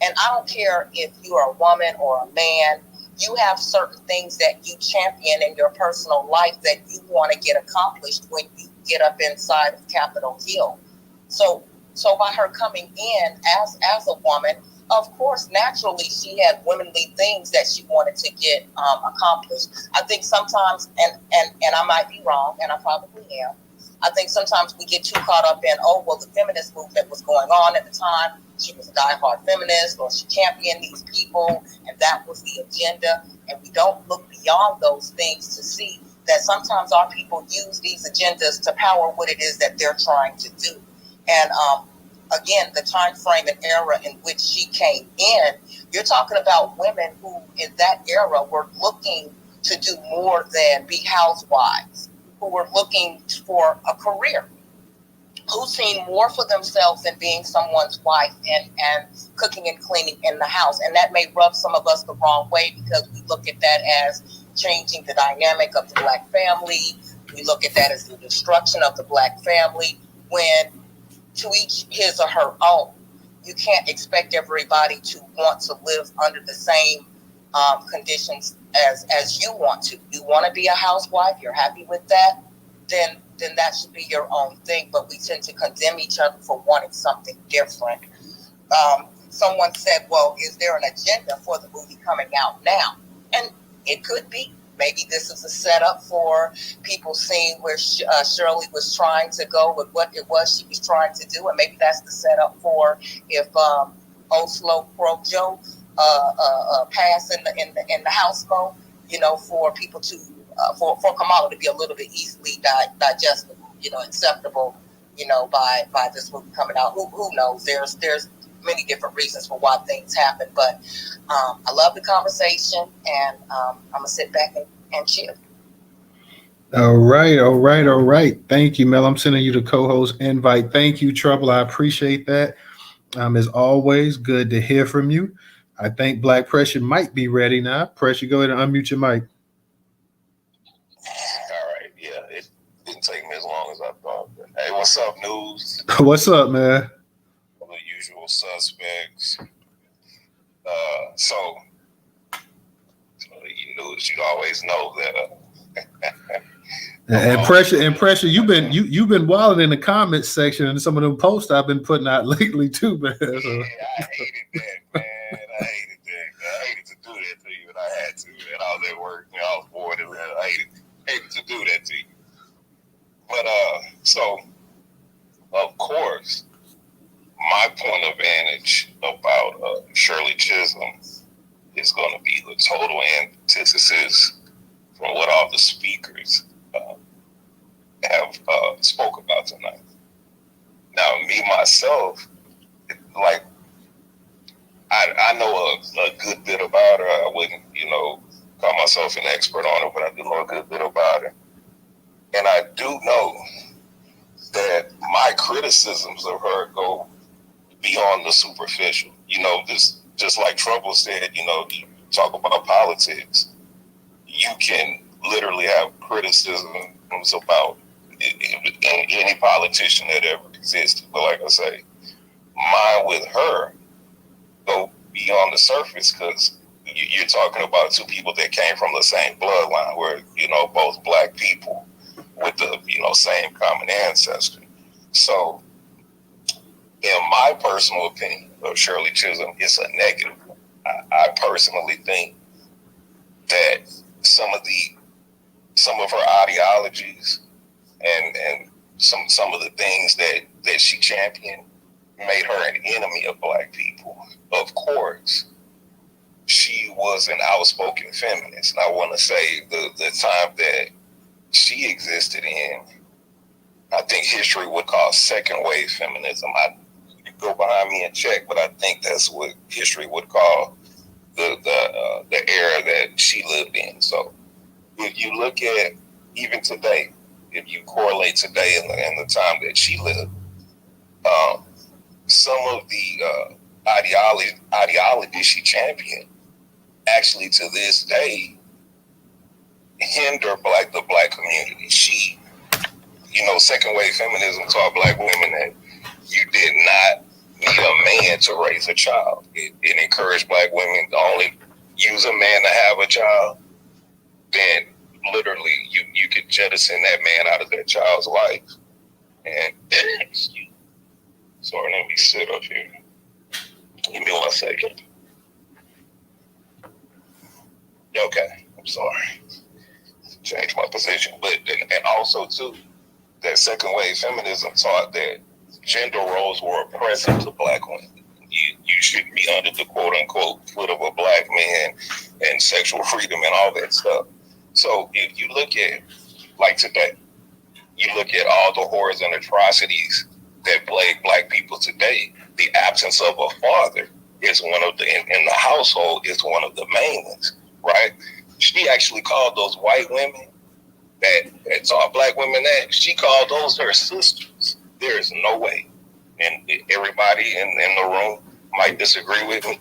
And I don't care if you are a woman or a man, you have certain things that you champion in your personal life that you want to get accomplished when you get up inside of Capitol Hill. So by her coming in as a woman, of course, naturally, she had womanly things that she wanted to get accomplished. I think sometimes, and I might be wrong, and I probably am, I think sometimes we get too caught up in, the feminist movement was going on at the time. She was a diehard feminist, or she championed these people, and that was the agenda. And we don't look beyond those things to see that sometimes our people use these agendas to power what it is that they're trying to do. And again, the time frame and era in which she came in, you're talking about women who in that era were looking to do more than be housewives, who were looking for a career, who seen more for themselves than being someone's wife and cooking and cleaning in the house. And that may rub some of us the wrong way because we look at that as changing the dynamic of the Black family. We look at that as the destruction of the Black family, when to each his or her own. You can't expect everybody to want to live under the same conditions as you want to. You want to be a housewife, you're happy with that, then that should be your own thing. But we tend to condemn each other for wanting something different. Someone said, well, is there an agenda for the movie coming out now? And it could be. Maybe this is a setup for people seeing where Shirley was trying to go with what it was she was trying to do. And maybe that's the setup for if Oslo Pro Joe pass in the House vote, for people to, for Kamala to be a little bit easily digestible, acceptable, by this movie coming out. Who knows? There's many different reasons for why things happen, but I love the conversation, and I'm gonna sit back and chill. All right. Thank you, Mel. I'm sending you the co-host invite. Thank you, Trouble. I appreciate that. As always, good to hear from you. I think Black Pressure might be ready now. Pressure, go ahead and unmute your mic. All right, yeah, it didn't take me as long as I thought. Hey, what's up, news? What's up, man? The usual suspects. So you news, you always know that. And pressure. You've been wilding in the comments section, and some of them posts I've been putting out lately too, man. So. Yeah, I hated that, man. I hated to do that to you, and I had to. And I was at work, I was bored, and I hated to do that to you. But so of course, my point of vantage about Shirley Chisholm is going to be the total antithesis from what all the speakers have spoke about tonight. Now, me myself, like I know a good bit about her. I wouldn't, call myself an expert on her, but I do know a good bit about her, and I do know that my criticisms of her go beyond the superficial. Just like Trouble said, you talk about politics. You can literally have criticisms about any politician that ever existed. But like I say, mine with her go beyond the surface, because you're talking about two people that came from the same bloodline, where, both Black people with the, same common ancestry. So in my personal opinion of Shirley Chisholm, it's a negative. I personally think that some of her ideologies and some of the things that she championed made her an enemy of Black people. Of course, she was an outspoken feminist, and I want to say the time that she existed in, I think history would call second wave feminism. I go behind me and check, but I think that's what history would call the era that she lived in. So if you look at even today, if you correlate today and the time that she lived, some of the ideology she championed actually to this day hinder the black community. She, second wave feminism taught black women that you did not need a man to raise a child. It encouraged black women to only use a man to have a child. Then literally you could jettison that man out of that child's life. And sorry, let me sit up here. Give me 1 second. Okay, I'm sorry. Change my position. But and also too, that second wave feminism taught that gender roles were oppressive to black women. You shouldn't be under the quote unquote foot of a black man and sexual freedom and all that stuff. So if you look at like today, you look at all the horrors and atrocities that plague black people today, the absence of a father is one of the in the household is one of the main ones, right? She actually called those white women that taught black women that, she called those her sisters. There is no way, and everybody in the room might disagree with me,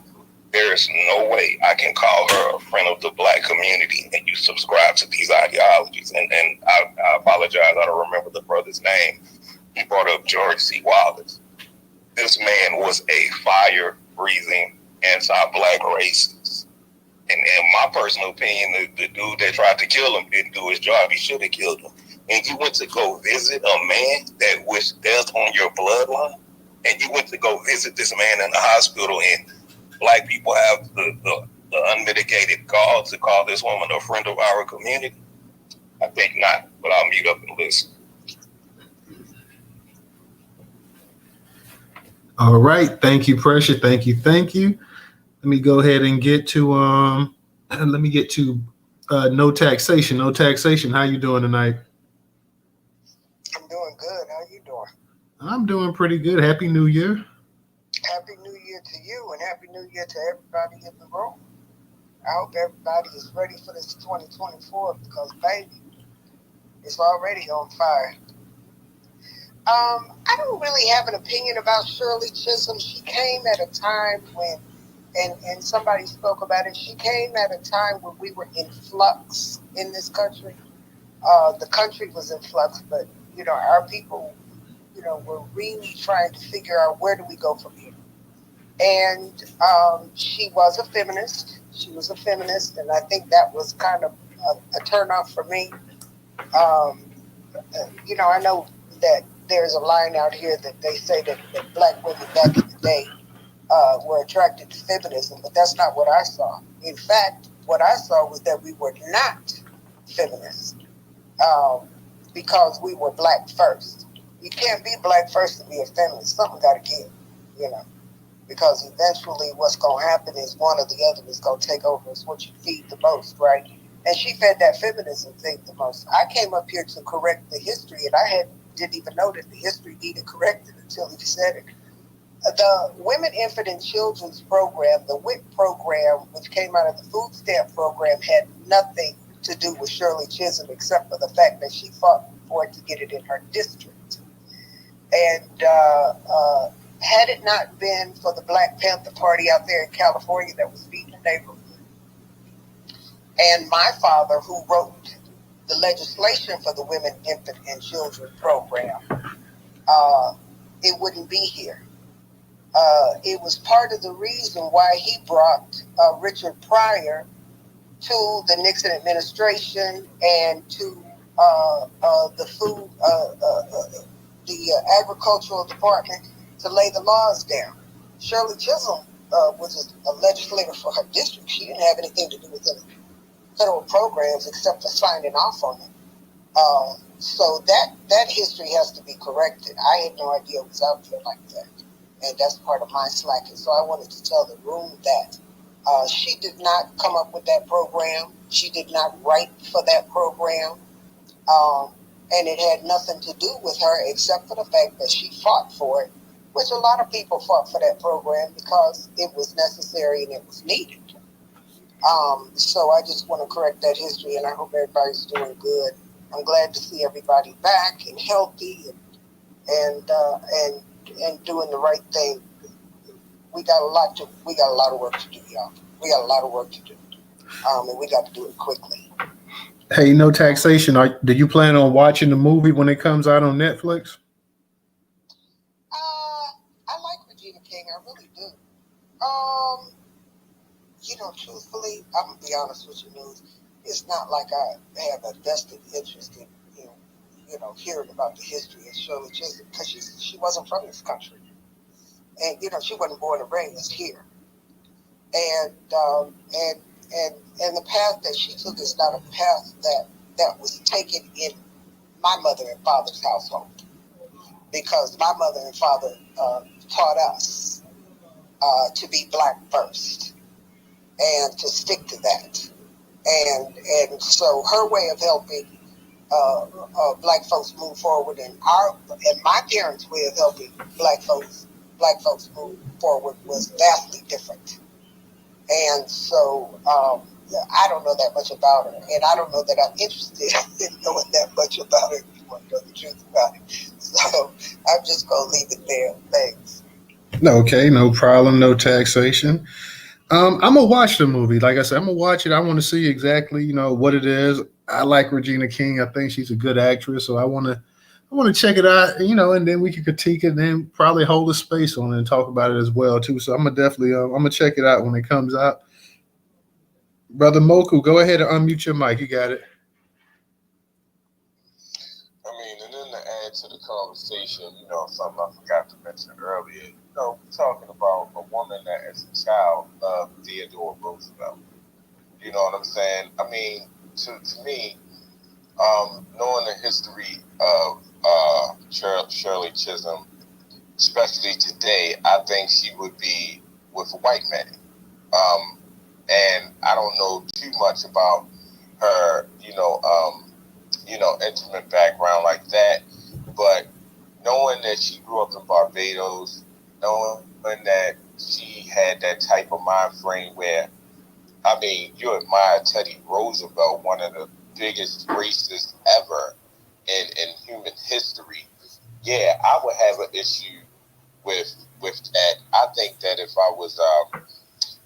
there is no way I can call her a friend of the black community and you subscribe to these ideologies. And I apologize, I don't remember the brother's name. He brought up George C. Wallace. This man was a fire-breathing anti-black racist. And in my personal opinion, the dude that tried to kill him didn't do his job. He should have killed him. And you went to go visit a man that wished death on your bloodline, and you went to go visit this man in the hospital, and black people have the unmitigated gall to call this woman a friend of our community? I think not, but I'll mute up and listen. All right. Thank you, Pressure. Thank you. Let me go ahead and get to no taxation. No taxation. How you doing tonight? I'm doing good. How you doing? I'm doing pretty good. Happy New Year. Happy New Year to you, and Happy New Year to everybody in the room. I hope everybody is ready for this 2024 because, baby, it's already on fire. I don't really have an opinion about Shirley Chisholm. She came at a time when, and somebody spoke about it, she came at a time when we were in flux in this country. The country was in flux, but, our people, were really trying to figure out where do we go from here. And she was a feminist. She was a feminist, and I think that was kind of a turnoff for me. I know that there's a line out here that they say that black women back in the day were attracted to feminism, but that's not what I saw. In fact, what I saw was that we were not feminists because we were black first. You can't be black first to be a feminist. Something got to give, because eventually what's going to happen is one or the other is going to take over. It's what you feed the most, right? And she fed that feminism thing the most. I came up here to correct the history, and I didn't even know that the history needed corrected until he said it. The Women, Infant, and Children's Program, the WIC program, which came out of the food stamp program, had nothing to do with Shirley Chisholm except for the fact that she fought for it to get it in her district. And had it not been for the Black Panther Party out there in California that was feeding the neighborhood, and my father, who wrote the legislation for the Women, Infant, and Children Program, it wouldn't be here. It was part of the reason why he brought Richard Pryor to the Nixon administration and to the agricultural department to lay the laws down. Shirley Chisholm was a legislator for her district. She didn't have anything to do with any federal programs except for signing off on it. So that history has to be corrected. I had no idea it was out there like that. And that's part of my slacking. So I wanted to tell the room that she did not come up with that program. She did not write for that program. And it had nothing to do with her except for the fact that she fought for it, which a lot of people fought for that program because it was necessary and it was needed. So I just want to correct that history, and I hope everybody's doing good. I'm glad to see everybody back and healthy and doing the right thing. got a lot of work to do, y'all. We got a lot of work to do, and we got to do it quickly. Hey, no taxation. Do you plan on watching the movie when it comes out on Netflix? I like Regina King. I really do. Truthfully, I'm gonna be honest with you, News. It's not like I have a vested interest in, hearing about the history of Shirley Chisholm, because she wasn't from this country, and she wasn't born and raised here, and the path that she took is not a path that was taken in my mother and father's household, because my mother and father taught us to be Black first and to stick to that. And so her way of helping Black folks move forward, and my parents' way of helping Black folks move forward was vastly different. And so I don't know that much about her, and I don't know that I'm interested in knowing that much about her, if you want to know the truth about it. So I'm just going to leave it there. Thanks. Okay, no problem, no taxation. I'm gonna watch the movie. Like I said, I'm gonna watch it. I want to see exactly, what it is. I like Regina King. I think she's a good actress, so I want to check it out. And then we can critique it, and then probably hold a space on it and talk about it as well too. So I'm gonna definitely, I'm gonna check it out when it comes out. Brother Moku, go ahead and unmute your mic. You got it. I mean, and then to add to the conversation, something I forgot to mention earlier, we're talking about a woman that as a child loved Theodore Roosevelt. You know what I'm saying? I mean, to me, knowing the history of Shirley Chisholm, especially today, I think she would be with a white man. And I don't know too much about her, intimate background like that, but knowing that she grew up in Barbados, knowing that she had that type of mind frame where, I mean, you admire Teddy Roosevelt, one of the biggest racists ever in human history. Yeah, I would have an issue with that. I think that if I was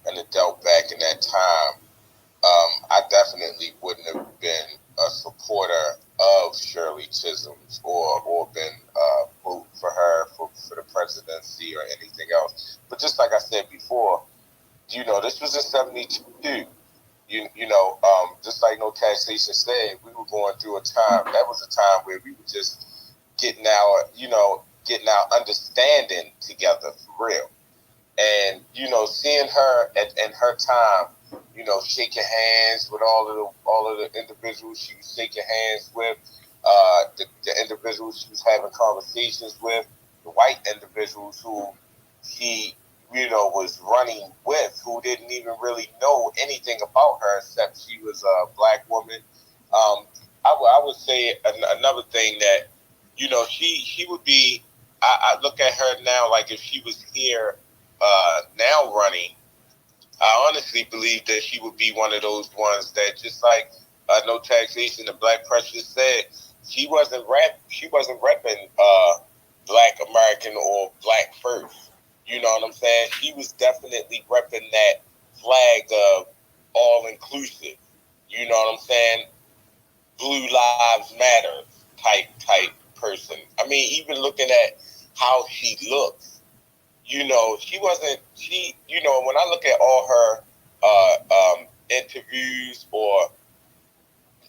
an adult back in that time, I definitely wouldn't have been a supporter of Shirley Chisholm's or been vote for her for the presidency or anything else. But just like I said before, this was in '72. Just like No Taxation said, we were going through a time. That was a time where we were just getting our understanding together for real. And seeing her in her time, shaking hands with all of the individuals she was shaking hands with, the individuals she was having conversations with, the white individuals who she was running with, who didn't even really know anything about her except she was a Black woman. I would say another thing that she would be. I look at her now like if she was here now running. I honestly believe that she would be one of those ones that, just like No Taxation, the Black Precious said, she wasn't repping Black American or Black first. You know what I'm saying? She was definitely repping that flag of all inclusive. You know what I'm saying? Blue Lives Matter type person. I mean, even looking at how she looks. When I look at all her interviews or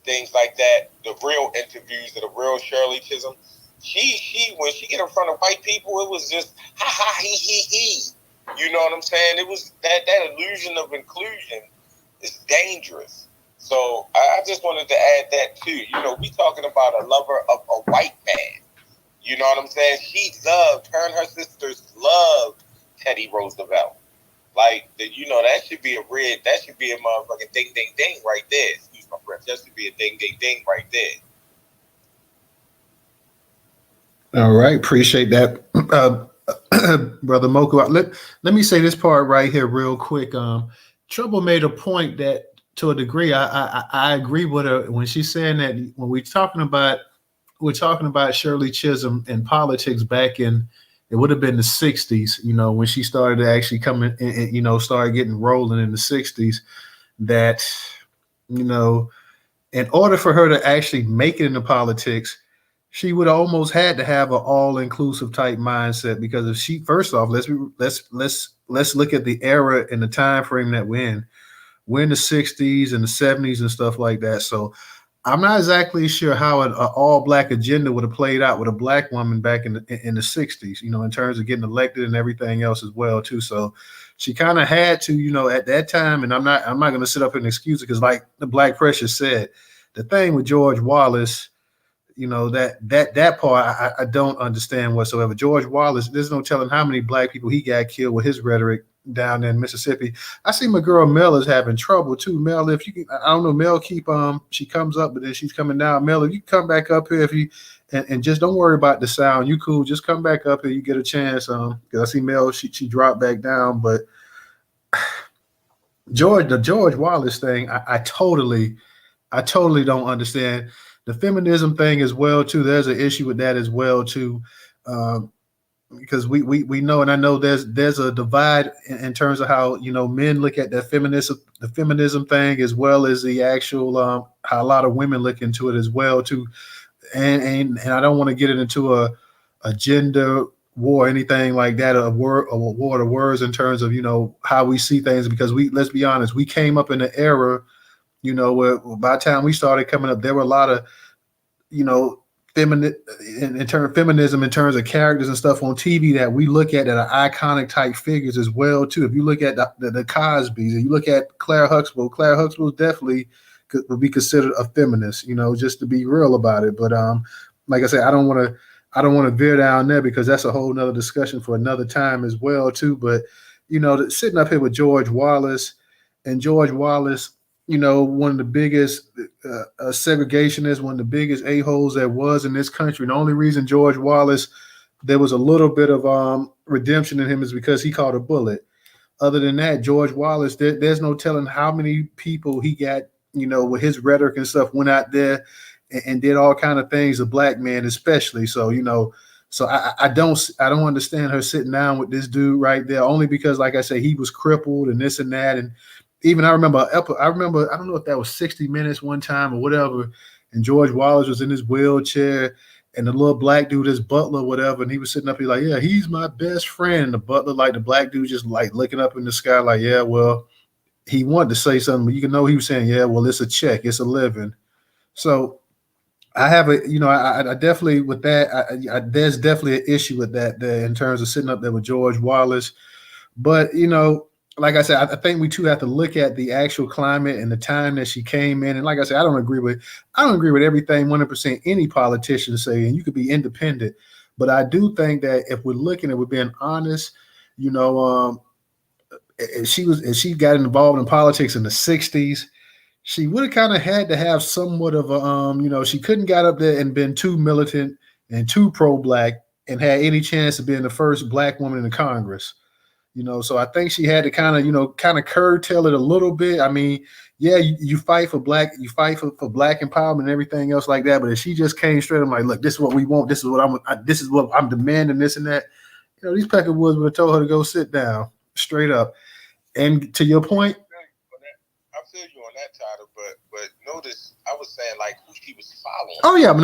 things like that, the real interviews of the real Shirley Chisholm, she when she get in front of white people, it was just ha ha he. You know what I'm saying? It was that illusion of inclusion is dangerous. So I just wanted to add that too. We talking about a lover of a white man. You know what I'm saying? Her and her sisters loved Teddy Roosevelt. Like, that should be a motherfucking ding, ding, ding right there. Excuse my breath. That should be a ding, ding, ding right there. All right. Appreciate that, Brother Moku. Let me say this part right here real quick. Trouble made a point that, to a degree, I agree with her when she's saying that when we're talking about Shirley Chisholm in politics back in it would have been the 60s, you know, when she started to actually come in, you know, started getting rolling in the 60s, that, you know, in order for her to actually make it into politics, she would almost had to have an all-inclusive type mindset, because if she, first off, let's look at the era and the time frame that we're in. We're in the 60s and the 70s and stuff like that. So I'm not exactly sure how an all black agenda would have played out with a black woman back in the 60s, you know, in terms of getting elected and everything else as well too. So she kind of had to, you know, at that time, and I'm not going to sit up and excuse it, because like the Black Precious said, the thing with George Wallace, you know, that part I don't understand whatsoever. George Wallace, there's no telling how many black people he got killed with his rhetoric down there in Mississippi. I see my girl Mel is having trouble too. Mel, if you can, I don't know, Mel she comes up, but then she's coming down. Mel, if you come back up here, if you and just don't worry about the sound. You cool, just come back up here. You get a chance. Because I see Mel, she dropped back down, but the George Wallace thing, I totally don't understand. The feminism thing as well too. There's an issue with that as well too, because we know, and I know there's a divide in terms of how, you know, men look at the feminism thing, as well as the actual how a lot of women look into it as well too. And I don't want to get it into a gender war or anything like that, a war of words in terms of, you know, how we see things, because let's be honest, we came up in an era, you know, where by the time we started coming up, there were a lot of, you know, feminism in terms of characters and stuff on TV that we look at that are iconic type figures as well too. If you look at the Cosbys, and you look at Claire Huxtable definitely would be considered a feminist, you know, just to be real about it. But like I said, I don't want to veer down there, because that's a whole nother discussion for another time as well too. But, you know, sitting up here with George Wallace, you know, one of the biggest segregationists, one of the biggest a-holes there was in this country. And the only reason George Wallace, there was a little bit of redemption in him, is because he caught a bullet. Other than that, George Wallace, there's no telling how many people he got, you know, with his rhetoric and stuff, went out there and did all kind of things, a black man especially. So, you know, so I don't understand her sitting down with this dude right there, only because, like I said, he was crippled and this and that. And even I remember, I don't know if that was 60 Minutes one time or whatever, and George Wallace was in his wheelchair, and the little black dude, his butler, whatever, and he was sitting up here like, yeah, he's my best friend. And the butler, like the black dude, just like looking up in the sky like, yeah, well, he wanted to say something, but you can know he was saying, yeah, well, it's a check, it's a living. So I have a, you know, I definitely with that, there's definitely an issue with that there in terms of sitting up there with George Wallace. But, you know, like I said, I think we too have to look at the actual climate and the time that she came in. And like I said, I don't agree with everything 100% any politician say, and you could be independent. But I do think that if we're looking at, we're being honest, you know, if she got involved in politics in the 60s, she would have kind of had to have somewhat of a, you know, she couldn't got up there and been too militant and too pro-black and had any chance of being the first black woman in the Congress. You know, so I think she had to kind of curtail it a little bit. I mean, yeah, you fight for black empowerment and everything else like that. But if she just came straight, I'm like, look, this is what we want. This is what I'm demanding, this and that. You know, these Peckerwoods would have told her to go sit down straight up. And to your point, I feel you on that title, but notice I was saying like who she was following. Oh yeah, but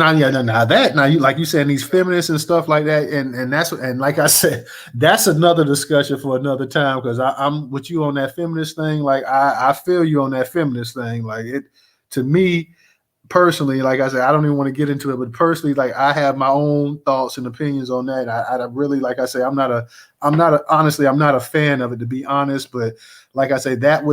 now you like you saying these feminists and stuff like that, and like I said, that's another discussion for another time, because I'm with you on that feminist thing. Like I feel you on that feminist thing. Like it, to me personally, like I said, I don't even want to get into it, but personally, like I have my own thoughts and opinions on that. I really, like I say, I'm not a fan of it, to be honest. But like I say, that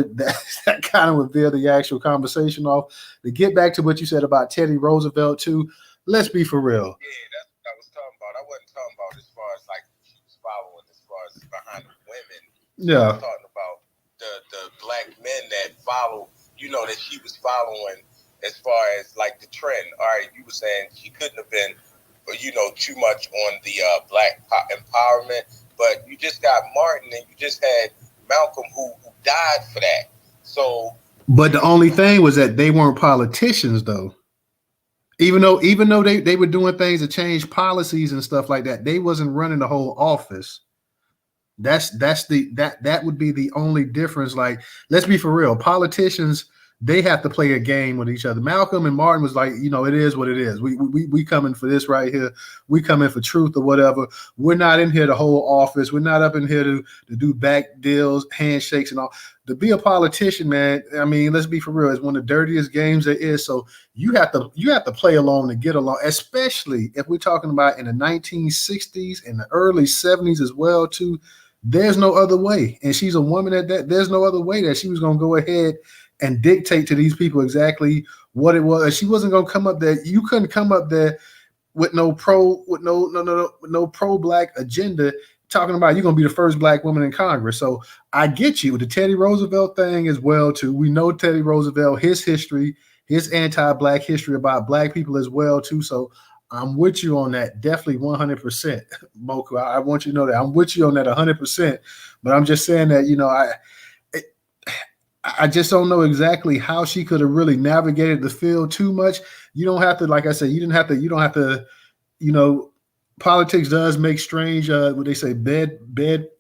kind of would veer the actual conversation off. To get back to what you said about Teddy Roosevelt too, let's be for real. Yeah, that's what I was talking about. I wasn't talking about as far as like she was following, as far as behind the women. Yeah, I was talking about the black men that follow, you know, that she was following. As far as like the trend, all right, you were saying she couldn't have been, you know, too much on the black empowerment, but you just got Martin and you just had Malcolm who died for that. So, but the only thing was that they weren't politicians, though. Even though they were doing things to change policies and stuff like that, they wasn't running the whole office. That would be the only difference. Like, let's be for real. Politicians, they have to play a game with each other. Malcolm and Martin was like, it is what it is. We coming for this right here. We coming for truth or whatever. We're not in here to hold office. We're not up in here to do back deals, handshakes, and all. To be a politician, man, I mean, let's be for real. It's one of the dirtiest games there is. So you have to play along to get along, especially if we're talking about in the 1960s and the early 70s as well too. There's no other way. And she's a woman at that. There's no other way that she was going to go ahead and dictate to these people exactly what it was. She wasn't going to come up there. You couldn't come up there with no pro black agenda talking about you're going to be the first black woman in Congress. So I get you with the Teddy Roosevelt thing as well too. We know Teddy Roosevelt, his history, his anti-black history about black people as well too. So I'm with you on that, definitely 100%, Moku. I want you to know that I'm with you on that 100%. But I'm just saying that I just don't know exactly how she could have really navigated the field too much. You don't have to, like I said, you don't have to. Politics does make strange, what they say, bed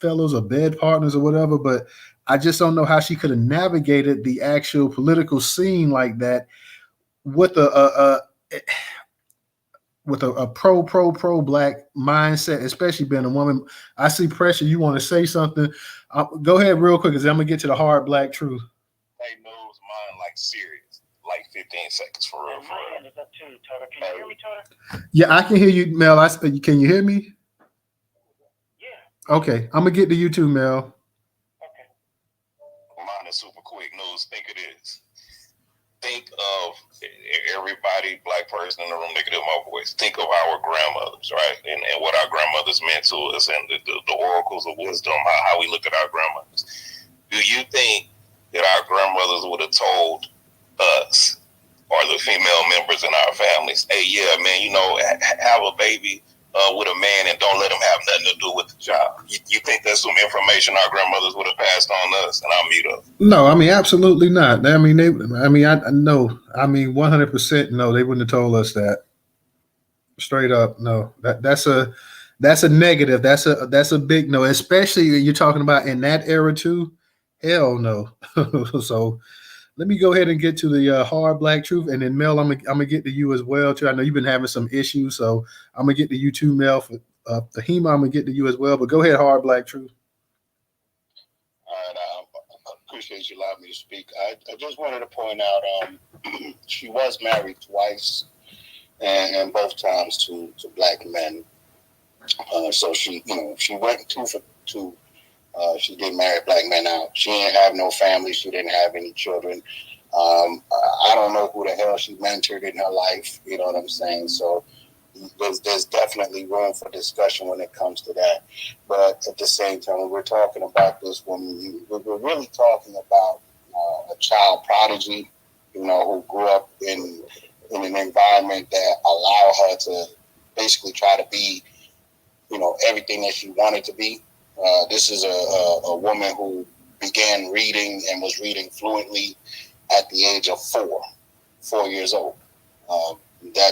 fellows or bed partners or whatever. But I just don't know how she could have navigated the actual political scene like that with a pro black mindset, especially being a woman. I see pressure. You want to say something? Go ahead real quick, because I'm gonna get to the hard black truth. Hey, knows mine like serious, like 15 seconds for real. My hand is up too, Toter. Can you hear me, Toter? Yeah, I can hear you, Mel. Can you hear me? Yeah. Okay, I'm gonna get to you too, Mel. Okay. Mine is super quick news. Think it is. Think of everybody, black person in the room, they could hear my voice. Think of our grandmothers, right? And what our grandmothers meant to us, and the oracles of wisdom, how we look at our grandmothers. Do you think that our grandmothers would have told us, or the female members in our families, hey, yeah, man, have a baby with a man and don't let him have nothing to do with the child? You think that's some information our grandmothers would have passed on us? And I'll mute up. No, I mean, absolutely not. I mean, I know. I mean, 100% no, they wouldn't have told us that. Straight up, no. That's a negative. That's a big no, especially you're talking about in that era too. Hell no. So let me go ahead and get to the hard black truth, and then Mel, I'm gonna get to you as well too. I know you've been having some issues, so I'm gonna get to you too, Mel. For Fahima, I'm gonna get to you as well. But go ahead, hard black truth. All right, I appreciate you allowing me to speak. I just wanted to point out she was married twice, and both times to black men. So she went two for two. She did marry black men out. She didn't have no family. She didn't have any children. I don't know who the hell she mentored in her life. You know what I'm saying? So there's definitely room for discussion when it comes to that. But at the same time, when we're talking about this woman, we're really talking about a child prodigy, who grew up in an environment that allowed her to basically try to be, everything that she wanted to be. This is a woman who began reading and was reading fluently at the age of 4 years old.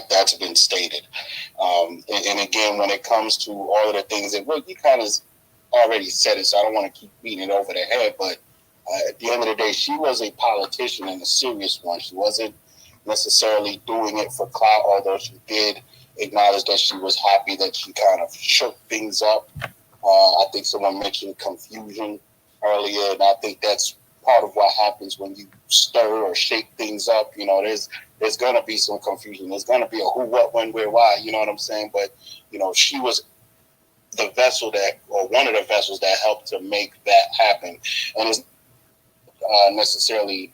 That's been stated. And again, when it comes to all of the things that you kind of already said it, so I don't want to keep beating it over the head, but at the end of the day, she was a politician and a serious one. She wasn't necessarily doing it for clout, although she did acknowledge that she was happy that she kind of shook things up. I think someone mentioned confusion earlier, and I think that's part of what happens when you stir or shake things up. There's going to be some confusion. There's going to be a who, what, when, where, why. You know what I'm saying? But, she was the vessel or one of the vessels that helped to make that happen. And it's necessarily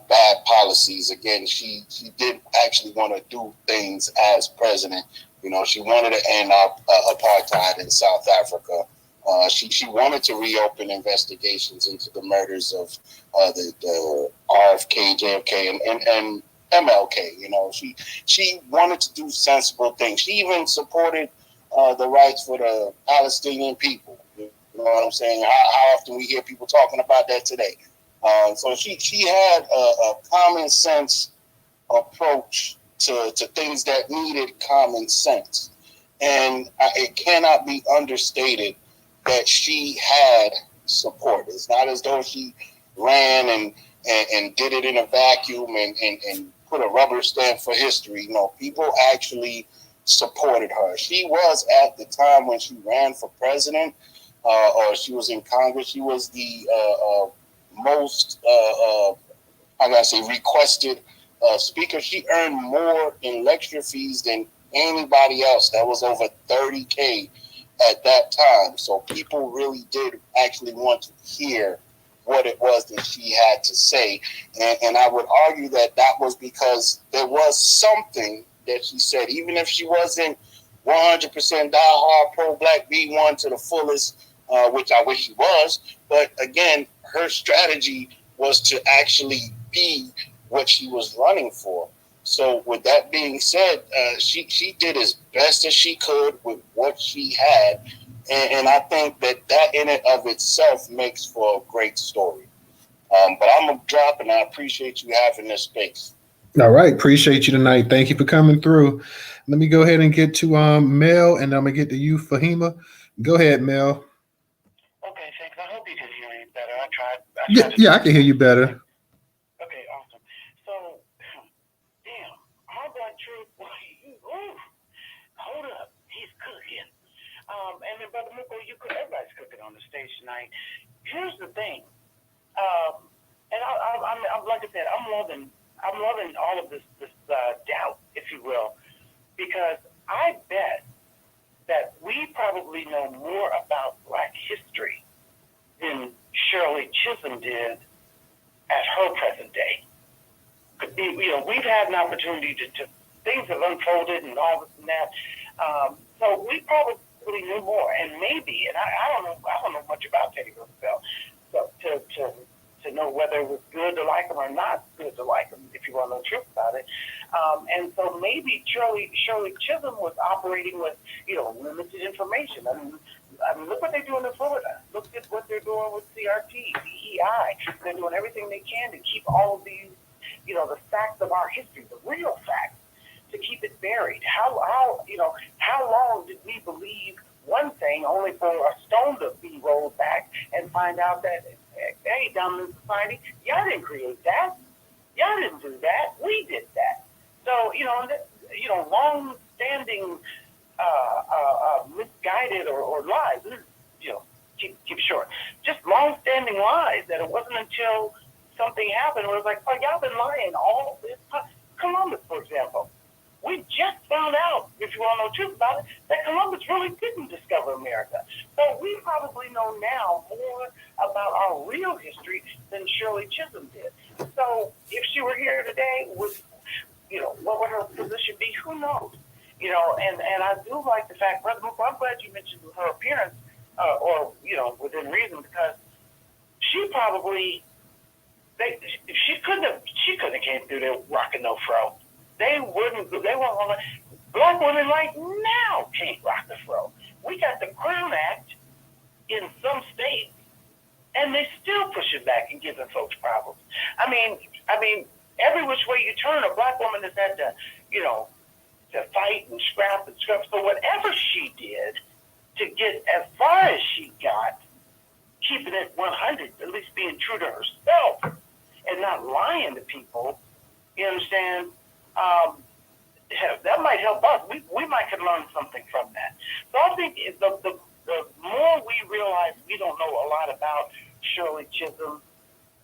bad policies. Again, she did actually want to do things as president. She wanted to end apartheid in South Africa. She wanted to reopen investigations into the murders of the RFK, JFK, and MLK. She wanted to do sensible things. She even supported the rights for the Palestinian people. You know what I'm saying? How often we hear people talking about that today? So she had a common sense approach to things that needed common sense. And it cannot be understated that she had support. It's not as though she ran and did it in a vacuum and put a rubber stamp for history. No, people actually supported her. She was, at the time when she ran for president, or she was in Congress, she was the most, requested speaker. She earned more in lecture fees than anybody else. That was over $30,000 at that time. So people really did actually want to hear what it was that she had to say. And I would argue that was because there was something that she said, even if she wasn't 100% diehard pro-black V1 to the fullest, which I wish she was. But again, her strategy was to actually be what she was running for. So with that being said, she did as best as she could with what she had. And I think that in and of itself makes for a great story. But I'm going to drop, and I appreciate you having this space. All right. Appreciate you tonight. Thank you for coming through. Let me go ahead and get to Mel, and I'm going to get to you, Fahima. Go ahead, Mel. Okay, thanks. I hope you can hear me better. I tried Yeah, I can hear you better. Okay, awesome. So, damn, how about Truth? Hold up. He's cooking. And then Brother Muko, everybody's cooking on the stage tonight. Here's the thing. And I'm like I said, I'm loving all of this doubt, if you will, because I bet that we probably know more about Black history than Shirley Chisholm did at her present day. We've had an opportunity to things have unfolded and all this and that. So we probably knew more, and maybe, and I don't know much about Teddy Roosevelt, so to know whether it was good to like him or not good to like him, if you want to know the truth about it. And so maybe Shirley Chisholm was operating with, limited information. I mean, look what they're doing in Florida. Look at what they're doing with CRT, DEI. They're doing everything they can to keep all of these, the facts of our history, the real facts, to keep it buried. How long did we believe one thing only for a stone to be rolled back and find out that, hey, dominant society, y'all didn't create that. Y'all didn't do that. We did that. So, long-standing misguided or lies, keep it short, just long-standing lies that it wasn't until something happened where it was like, oh, y'all been lying all this time. Columbus, for example. We just found out, if you want to know the truth about it, that Columbus really didn't discover America. So we probably know now more about our real history than Shirley Chisholm did. So if she were here today, what would her position be? Who knows? And I do like the fact, Brother Mooka, I'm glad you mentioned her appearance, within reason, because she probably, she couldn't have came through there rocking no fro. They weren't gonna, Black women right now can't rock the fro. We got the Crown Act in some states, and they still push it back and giving folks problems. I mean, every which way you turn, a Black woman has had to, to fight and scrap. So whatever she did to get as far as she got, keeping it 100, at least being true to herself and not lying to people, you understand? That might help us. We might could learn something from that. So I think the more we realize we don't know a lot about Shirley Chisholm,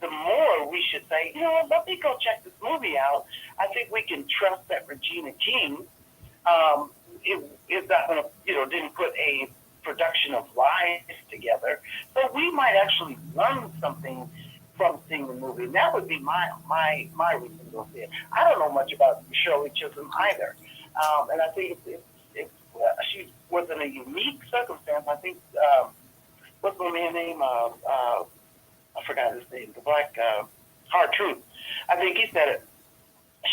the more we should say, let me go check this movie out. I think we can trust that Regina King is not going to, didn't put a production of lies together. So we might actually learn something from seeing the movie. And that would be my reason to go see it. I don't know much about Shirley Chisholm either. And I think she was in a unique circumstance. I think, what's the man's name? I forgot his name. The Black Hard Truth. I think he said it.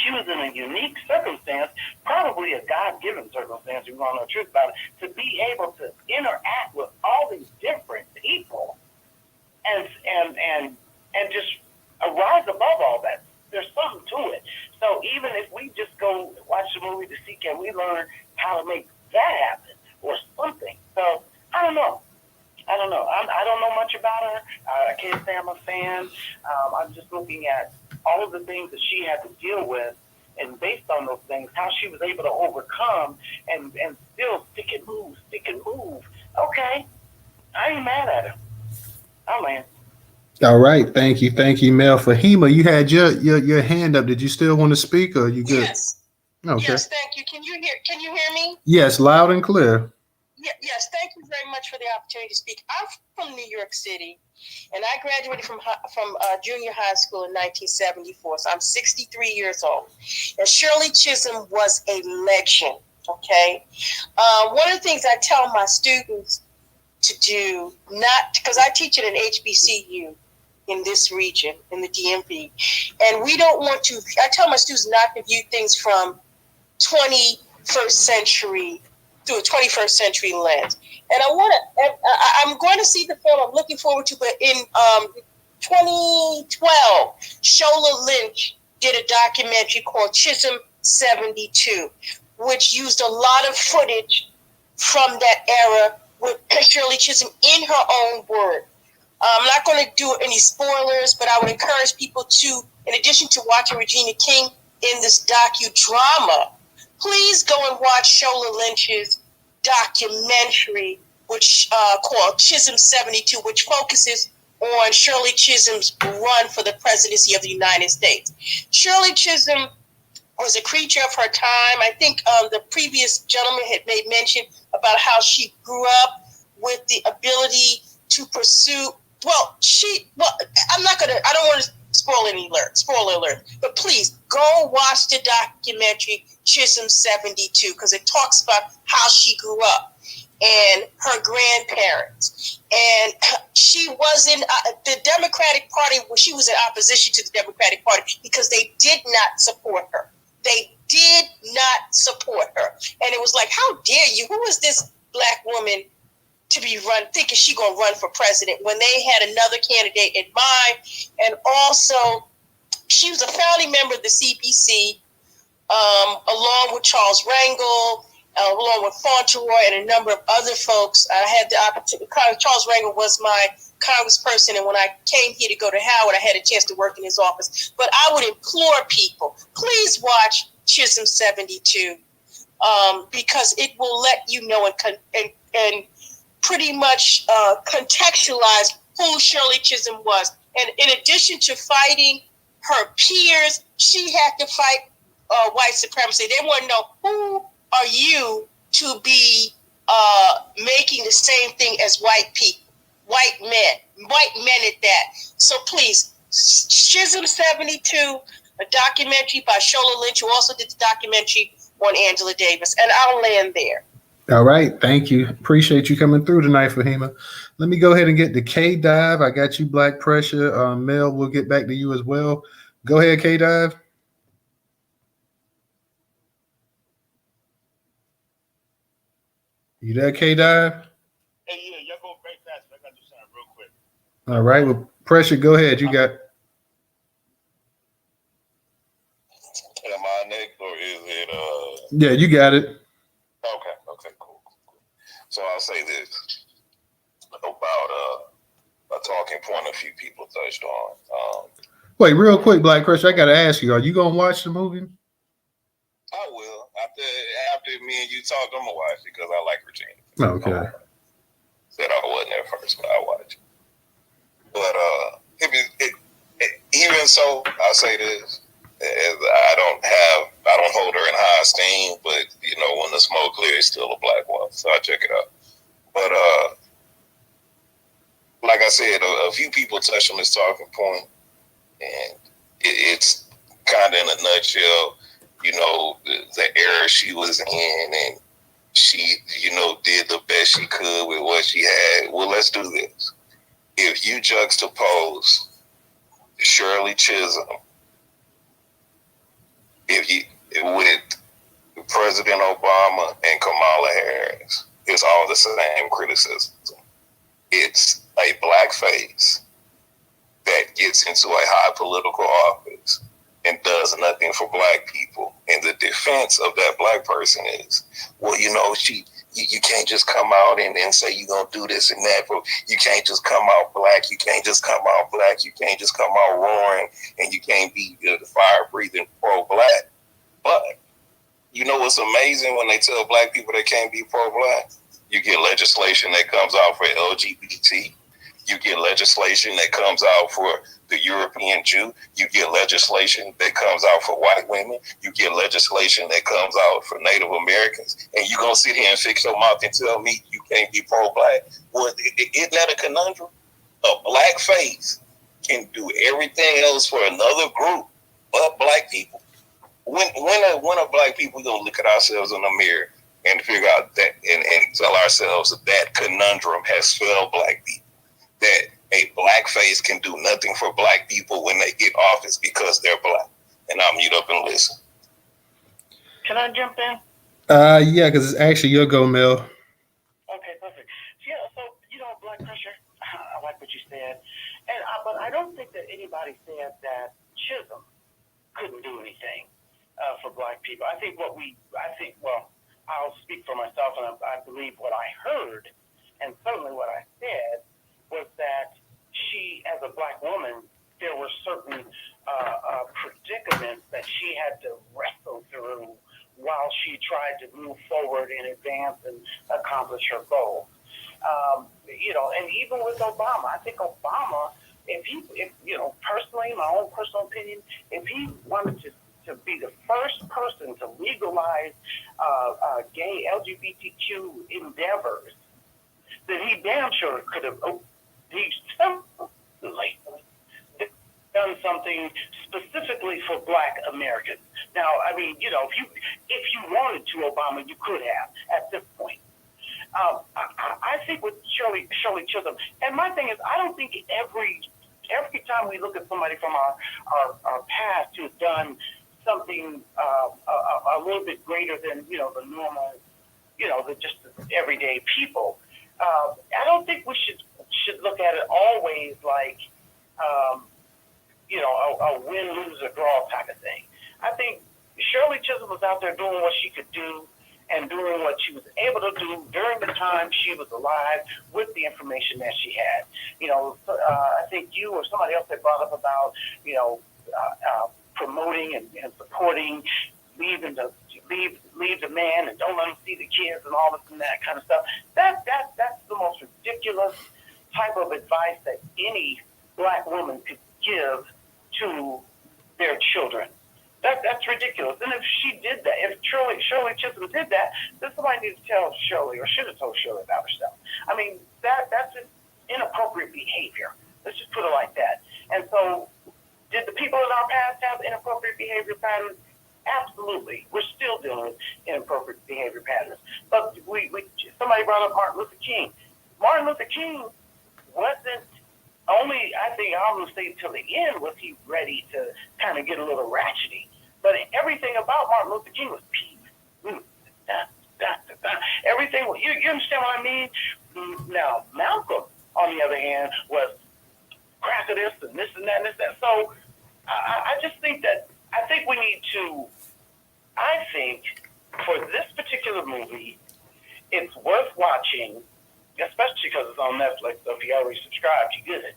She was in a unique circumstance, probably a God-given circumstance, you want to know the truth about it, to be able to interact with all these different people and just rise above all that. There's something to it. So even if we just go, watch the movie to see, can we learn how to make that happen or something? So I don't know. I don't know much about her. I can't say I'm a fan. I'm just looking at all of the things that she had to deal with, and based on those things, how she was able to overcome and still stick and move. Okay, I ain't mad at her. Oh man. All right, thank you, Mel. Fahima, you had your hand up. Did you still want to speak, or you good? Yes. Okay. Yes, thank you. Can you hear me? Yes, loud and clear. Yes, thank you very much for the opportunity to speak. I'm from New York City, and I graduated from junior high school in 1974, so I'm 63 years old. And Shirley Chisholm was a legend, okay? One of the things I tell my students to do, not because I teach at an HBCU in this region, in the DMV, and we don't want to, I tell my students not to view things from 21st century through a 21st century lens. And I'm going to see the film I'm looking forward to, but in 2012, Shola Lynch did a documentary called Chisholm 72, which used a lot of footage from that era with Shirley Chisholm in her own word. I'm not going to do any spoilers, but I would encourage people to, in addition to watching Regina King in this docudrama, please go and watch Shola Lynch's documentary, which called Chisholm 72, which focuses on Shirley Chisholm's run for the presidency of the United States. Shirley Chisholm was a creature of her time. I think the previous gentleman had made mention about how she grew up with the ability to pursue. I don't want to spoiler alert, but please go watch the documentary Chisholm 72, because it talks about how she grew up and her grandparents. And she was in the Democratic Party, when she was in opposition to the Democratic Party, because they did not support her. They did not support her. And it was like, how dare you? Who is this black woman to be thinking she gonna run for president when they had another candidate in mind? And also, she was a founding member of the CPC, along with Charles Rangel, along with Fauntleroy and a number of other folks. I had the opportunity. Charles Rangel was my congressperson, and when I came here to go to Howard, I had a chance to work in his office. But I would implore people, please watch Chisholm 72, because it will let you know and pretty much contextualize who Shirley Chisholm was. And in addition to fighting her peers, she had to fight white supremacy. They want to know, who are you to be making the same thing as white people, white men at that. So please, Chisholm 72, a documentary by Shola Lynch, who also did the documentary on Angela Davis. And I'll land there. All right, thank you. Appreciate you coming through tonight, Fahima. Let me go ahead and get the K-Dive. I got you, Black Pressure. Mel, we'll get back to you as well. Go ahead, K-Dive. You there, K-Dive? Hey, yeah, y'all go very fast, but I got to do something real quick. All right, well, Pressure, go ahead. You got... Am I next, or is it Yeah, you got it. Okay, cool. So I'll say this about a talking point a few people touched on. Wait, real quick, Black Pressure, I got to ask you, are you going to watch the movie? I will. After me and you talk, I'm going to watch it because I like Regina. Okay. Said I wasn't at first, but I watch it. But even so, I'll say this. I don't hold her in high esteem, but when the smoke clears, it's still a black one, so I check it out. But like I said, a few people touched on this talking point, and it's kind of in a nutshell, the era she was in, and she, did the best she could with what she had. Well, let's do this. If you juxtapose Shirley Chisholm with President Obama and Kamala Harris, it's all the same criticism. It's a black face that gets into a high political office and does nothing for black people. people. And the defense of that black person is, well, you know, you can't just come out and say you're going to do this and that. But you can't just come out black. You can't just come out black. You can't just come out roaring, and you can't be the fire-breathing pro-black. But you know what's amazing when they tell black people they can't be pro-black? You get legislation that comes out for LGBT. You get legislation that comes out for the European Jew. You get legislation that comes out for white women. You get legislation that comes out for Native Americans. And you're going to sit here and fix your mouth and tell me you can't be pro-black? Well, isn't that a conundrum? A black face can do everything else for another group but black people. When are black people going to look at ourselves in the mirror and figure out that and tell ourselves that conundrum has failed black people? That a black face can do nothing for black people when they get office because they're black. And I'll mute up and listen. Can I jump in? Yeah, because it's actually your go, Mel. Okay, perfect. Yeah, so, you know, black pressure, I like what you said. And but I don't think that anybody said that Chisholm couldn't do anything for black people. Well, I'll speak for myself, and I believe what I heard, and certainly what I said, was that she, as a black woman, there were certain predicaments that she had to wrestle through while she tried to move forward and advance and accomplish her goals. You know, and even with Obama, I think Obama, if you know, personally, my own personal opinion, if he wanted to be the first person to legalize gay LGBTQ endeavors, then he damn sure could have done something specifically for black Americans. Now, I mean, you know, if you wanted to, Obama, you could have at this point. I think with Shirley Chisholm, and my thing is, I don't think every time we look at somebody from our past who's done something a little bit greater than, you know, the normal, you know, just the everyday people. I don't think we should look at it always like, you know, a win, lose, or draw type of thing. I think Shirley Chisholm was out there doing what she could do and doing what she was able to do during the time she was alive with the information that she had. You know, I think you or somebody else had brought up about, you know, promoting and supporting leave the man and don't let him see the kids and all this and that kind of stuff. That's the most ridiculous type of advice that any black woman could give to their children. That's ridiculous. And if she did that, if Shirley Chisholm did that, then somebody needs to tell Shirley, or should have told Shirley about herself. I mean, that's an inappropriate behavior. Let's just put it like that. And so, did the people in our past have inappropriate behavior patterns? Absolutely. We're still dealing with inappropriate behavior patterns. But somebody brought up Martin Luther King. Martin Luther King wasn't only, I think, I'm going to say till the end, was he ready to kind of get a little ratchety. But everything about Martin Luther King was peace. Everything, you understand what I mean? Now, Malcolm, on the other hand, was crack of this and this and that and this and that. So I just think that, I think for this particular movie, it's worth watching, especially because it's on Netflix, so if you already subscribed, you get it.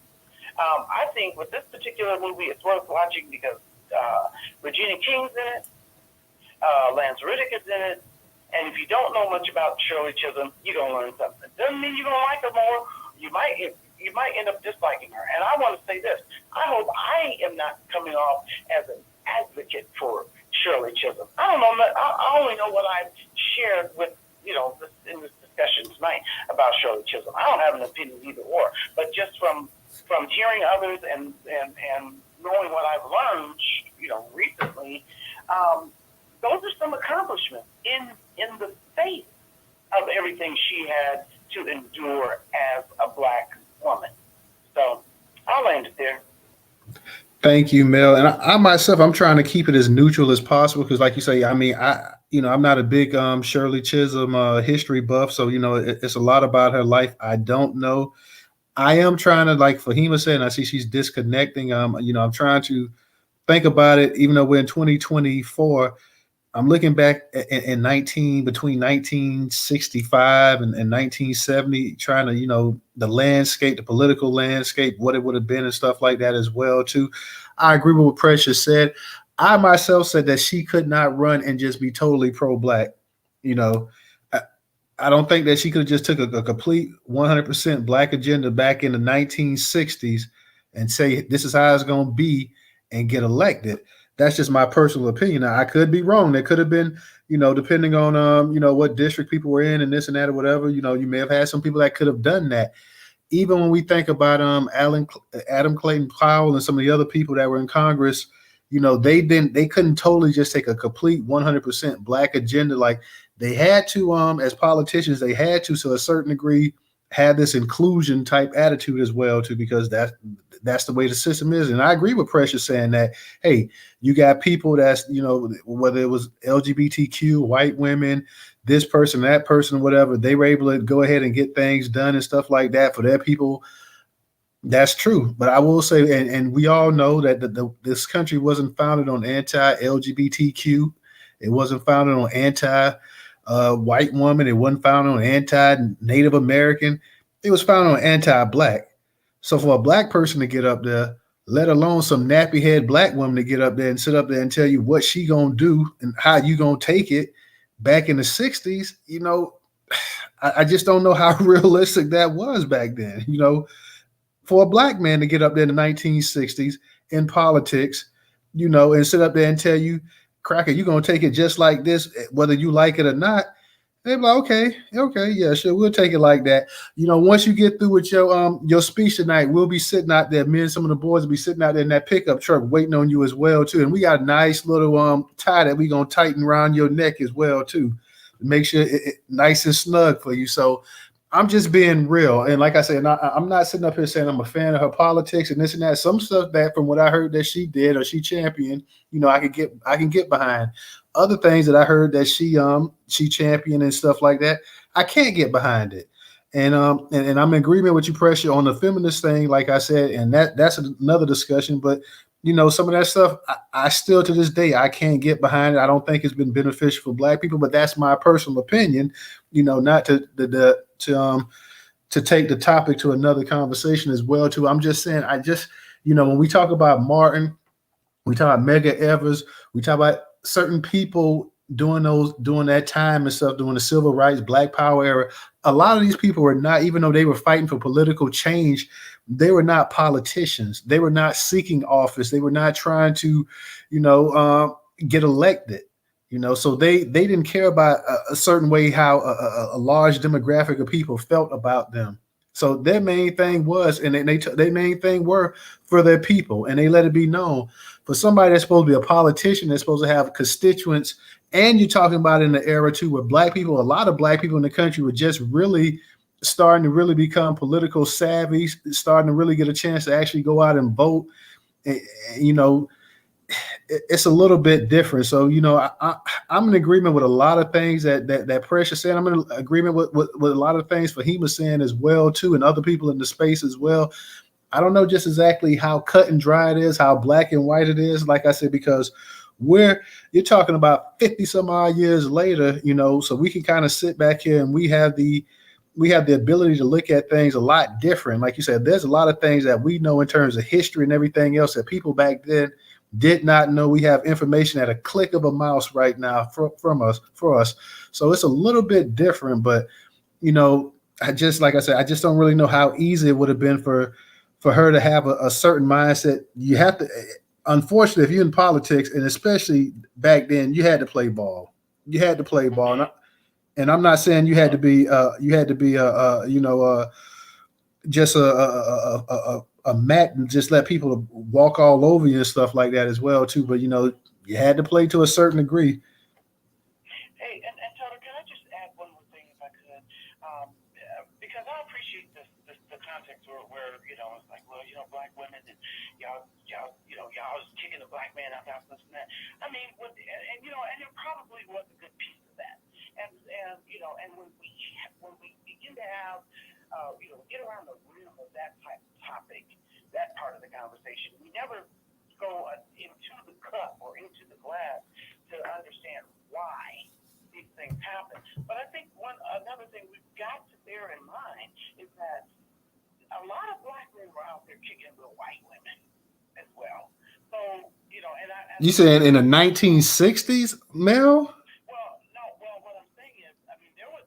I think with this particular movie, it's worth watching because Regina King's in it, Lance Riddick is in it, and if you don't know much about Shirley Chisholm, you're going to learn something. It doesn't mean you're going to like her more. You might end up disliking her. And I want to say this. I hope I am not coming off as an advocate for Shirley Chisholm. I don't know. I only know what I've shared with, you know, in this discussion tonight about Shirley Chisholm. I don't have an opinion either or. But just from hearing others and knowing what I've learned, you know, recently, those are some accomplishments in the face of everything she had to endure as a black woman. So I'll land it there. Thank you, Mel. And I myself, I'm trying to keep it as neutral as possible because, like you say, I mean, I'm not a big Shirley Chisholm history buff, so you know, it's a lot about her life I don't know. I am trying to, like Fahima said, and I see she's disconnecting. You know, I'm trying to think about it, even though we're in 2024, I'm looking back in between 1965 and 1970, trying to, the landscape, the political landscape, what it would have been and stuff like that as well too. I agree with what Precious said. I myself said that she could not run and just be totally pro-black. You know, I, I don't think that she could have just took a complete 100% black agenda back in the 1960s and say this is how it's going to be and get elected. That's just my personal opinion. Now, I could be wrong. There could have been, depending on what district people were in and this and that or whatever. You may have had some people that could have done that. Even when we think about Adam Clayton Powell and some of the other people that were in Congress, they couldn't totally just take a complete 100% black agenda. Like they had to, as politicians, they had to a certain degree, have this inclusion type attitude as well too, because that's the way the system is. And I agree with Precious saying that, hey, you got people that's, whether it was LGBTQ, white women, this person, that person, whatever, they were able to go ahead and get things done and stuff like that for their people. That's true. But I will say, and we all know that this country wasn't founded on anti-LGBTQ. It wasn't founded on anti-white woman. It wasn't founded on anti-Native American. It was founded on anti-black. So for a black person to get up there, let alone some nappy head black woman to get up there and sit up there and tell you what she gonna do and how you gonna take it back in the 60s, I just don't know how realistic that was back then. For a black man to get up there in the 1960s in politics, and sit up there and tell you, cracker, you're gonna take it just like this, whether you like it or not. They're like, okay, yeah, sure, we'll take it like that. Once you get through with your speech tonight, we'll be sitting out there. Me and some of the boys will be sitting out there in that pickup truck waiting on you as well too. And we got a nice little tie that we're gonna tighten around your neck as well too, to make sure it nice and snug for you. So I'm just being real. And like I said, I'm not sitting up here saying I'm a fan of her politics and this and that. Some stuff that from what I heard that she did or she championed, I can get behind. Other things that I heard that she championed and stuff like that, I can't get behind it. And I'm in agreement with you, Pressure, on the feminist thing, like I said, and that's another discussion. But some of that stuff, I still to this day I can't get behind it. I don't think it's been beneficial for black people, but that's my personal opinion. Not to take the topic to another conversation as well too. I'm just saying, when we talk about Martin, we talk about Medgar Evers, we talk about certain people during that time and stuff, during the civil rights, Black Power era. A lot of these people were not, even though they were fighting for political change, they were not politicians. They were not seeking office. They were not trying to, get elected. So they didn't care about a certain way how a large demographic of people felt about them. So their main thing was, and their main thing were for their people, and they let it be known. For somebody that's supposed to be a politician, that's supposed to have constituents, and you're talking about in the era too, where a lot of black people in the country were just really starting to really become political savvy, starting to really get a chance to actually go out and vote. It's a little bit different. So, I'm in agreement with a lot of things that Precious said. I'm in agreement with a lot of things Fahima's saying as well too, and other people in the space as well. I don't know just exactly how cut and dry it is, how black and white it is, like I said, because you're talking about 50 some odd years later, so we can kind of sit back here and we have the ability to look at things a lot different. Like you said, there's a lot of things that we know in terms of history and everything else that people back then did not know. We have information at a click of a mouse right now for us. So it's a little bit different, but like I said, I just don't really know how easy it would have been for her to have a certain mindset. You have to, unfortunately, if you're in politics, and especially back then, you had to play ball. You had to play ball. And I'm not saying you had to be just a mat and just let people walk all over you and stuff like that as well too. But you had to play to a certain degree. Hey, and Toto, can I just add one more thing if I could? Because I appreciate the context where it's like, well, black women and y'all is kicking the black man out the house and this and that. I mean, and there probably was a good piece of that. And when we begin to have get around the rim of that type of topic, that part of the conversation, we never go into cup or into the glass to understand why these things happen. But I think another thing we've got to bear in mind is that a lot of black men were out there kicking with white women as well. So, you know, You saying in the 1960s, Mel? Well, no. Well, what I'm saying is, I mean, there was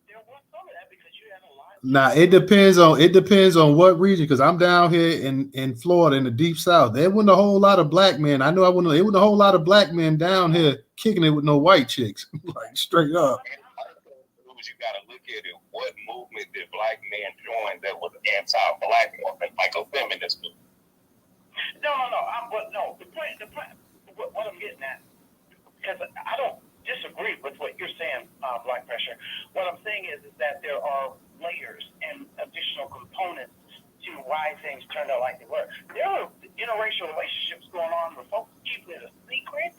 some of that because you had a lot. Nah, it depends on what region. Because I'm down here in Florida in the deep south. There wasn't a whole lot of black men. I know it wasn't a whole lot of black men down here kicking it with no white chicks, like straight up. You got to look at it. What movement did black men join that was anti-black movement, like a feminist movement? No. The point. What I'm getting at, because I don't disagree with what you're saying, Black Pressure. What I'm saying is that there are layers and additional components to why things turned out like they were. There were interracial relationships going on where folks keeping it a secret,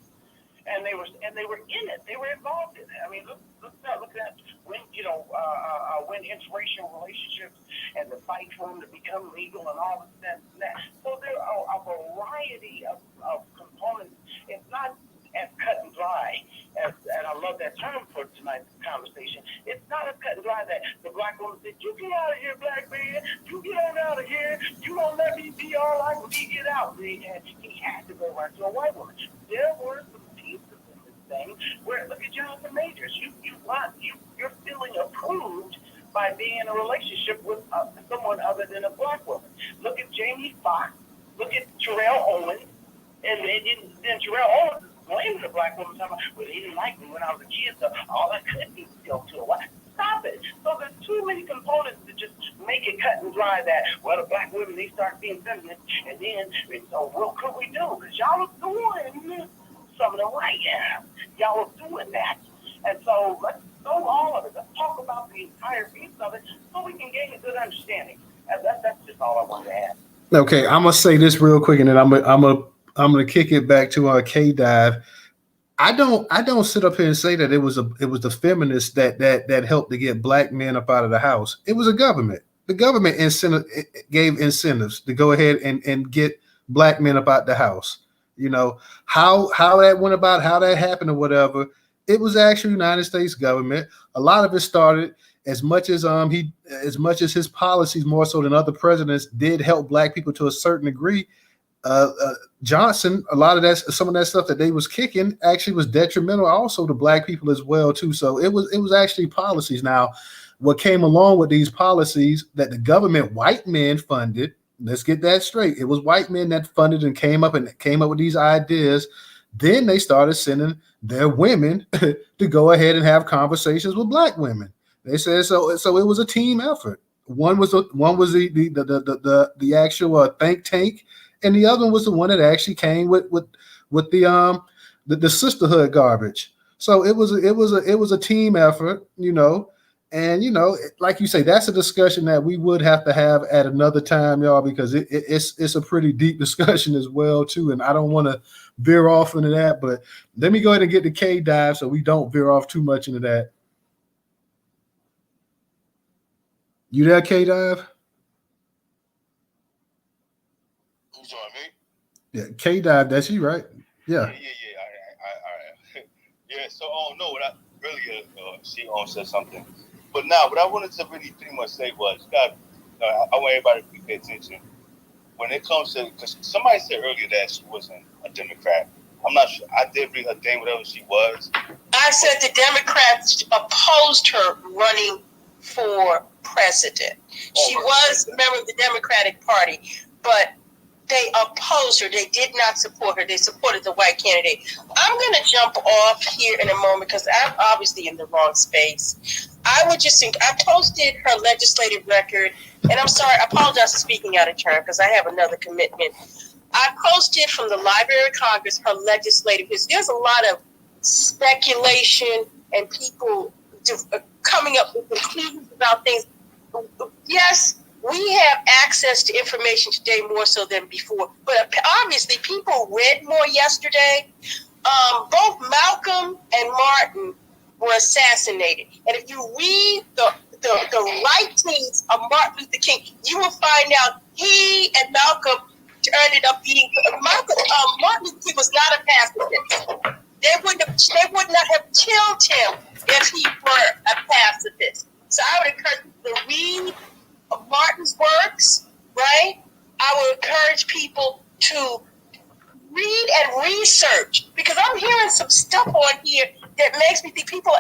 and they were in it. They were involved in it. I mean, look at when when interracial relationships and the fight for them to become legal and all of that. So there are a variety of components. It's not as cut and dry as, and I love that term for tonight's conversation. It's not as cut and dry that the black woman said, "You get out of here, black man. You get on out of here. You don't let me be all right when he get out." And he had to go right to a white woman. There were some pieces in this thing where, look at Jonathan Majors. You're feeling approved by being in a relationship with someone other than a black woman. Look at Jamie Foxx. Look at Terrell Owens. And then Terrell Owens is blaming the black woman, talking about, well, they didn't like me when I was a kid, so all I could do was go to a white. Stop it. So there's too many components to just make it cut and dry that, well, the black women, they start being feminist, and then, so what could we do? Because y'all are doing some of the right, y'all are doing that. And so let's throw all of it. Let's talk about the entire piece of it so we can gain a good understanding. That's just all I wanted to add. Okay, I'm gonna say this real quick, and then I'm gonna kick it back to our K-Dive. I don't sit up here and say that it was the feminists that helped to get black men up out of the house. It was a government. The government gave incentives to go ahead and get black men up out the house. You know how that went about, how that happened, or whatever. It was actually United States government. A lot of it started as much as his policies, more so than other presidents, did help black people to a certain degree. Johnson, some of that stuff that they was kicking actually was detrimental also to black people as well too. So it was actually policies. Now, what came along with these policies that the government, white men funded. Let's get that straight. It was white men that funded and came up with these ideas. Then they started sending their women to go ahead and have conversations with black women. They said so it was a team effort. One was the actual think tank, and the other one was the one that actually came with the sisterhood garbage. So it was a team effort, you know. And, you know, like you say, that's a discussion that we would have to have at another time, y'all, because it's a pretty deep discussion as well, too. And I don't want to veer off into that. But let me go ahead and get the K-Dive so we don't veer off too much into that. You there, K-Dive? Who's on me? Yeah, K-Dive, that's you, right? Yeah. Yeah. Yeah, so, no, what I really, she said something. But now, what I wanted to really pretty much say was, God, I want everybody to pay attention. When it comes to, because somebody said earlier that she wasn't a Democrat. I'm not sure. I did read her thing, whatever she was. I said the Democrats opposed her running for president. She was a member of the Democratic Party, but they opposed her. They did not support her. They supported the white candidate. I'm going to jump off here in a moment because I'm obviously in the wrong space. I would just think, I posted her legislative record, and I'm sorry, I apologize for speaking out of turn because I have another commitment. I posted from the Library of Congress her legislative history. There's a lot of speculation and people coming up with conclusions about things. Yes, we have access to information today more so than before, but obviously people read more yesterday. Both Malcolm and Martin were assassinated, and if you read the writings of Martin Luther King, you will find out he and Malcolm ended up being Martin Luther King was not a pacifist. They would not have killed him if he were a pacifist. So I would encourage people to read Martin's works, right? I would encourage people to read and research, because I'm hearing some stuff on here that makes me think people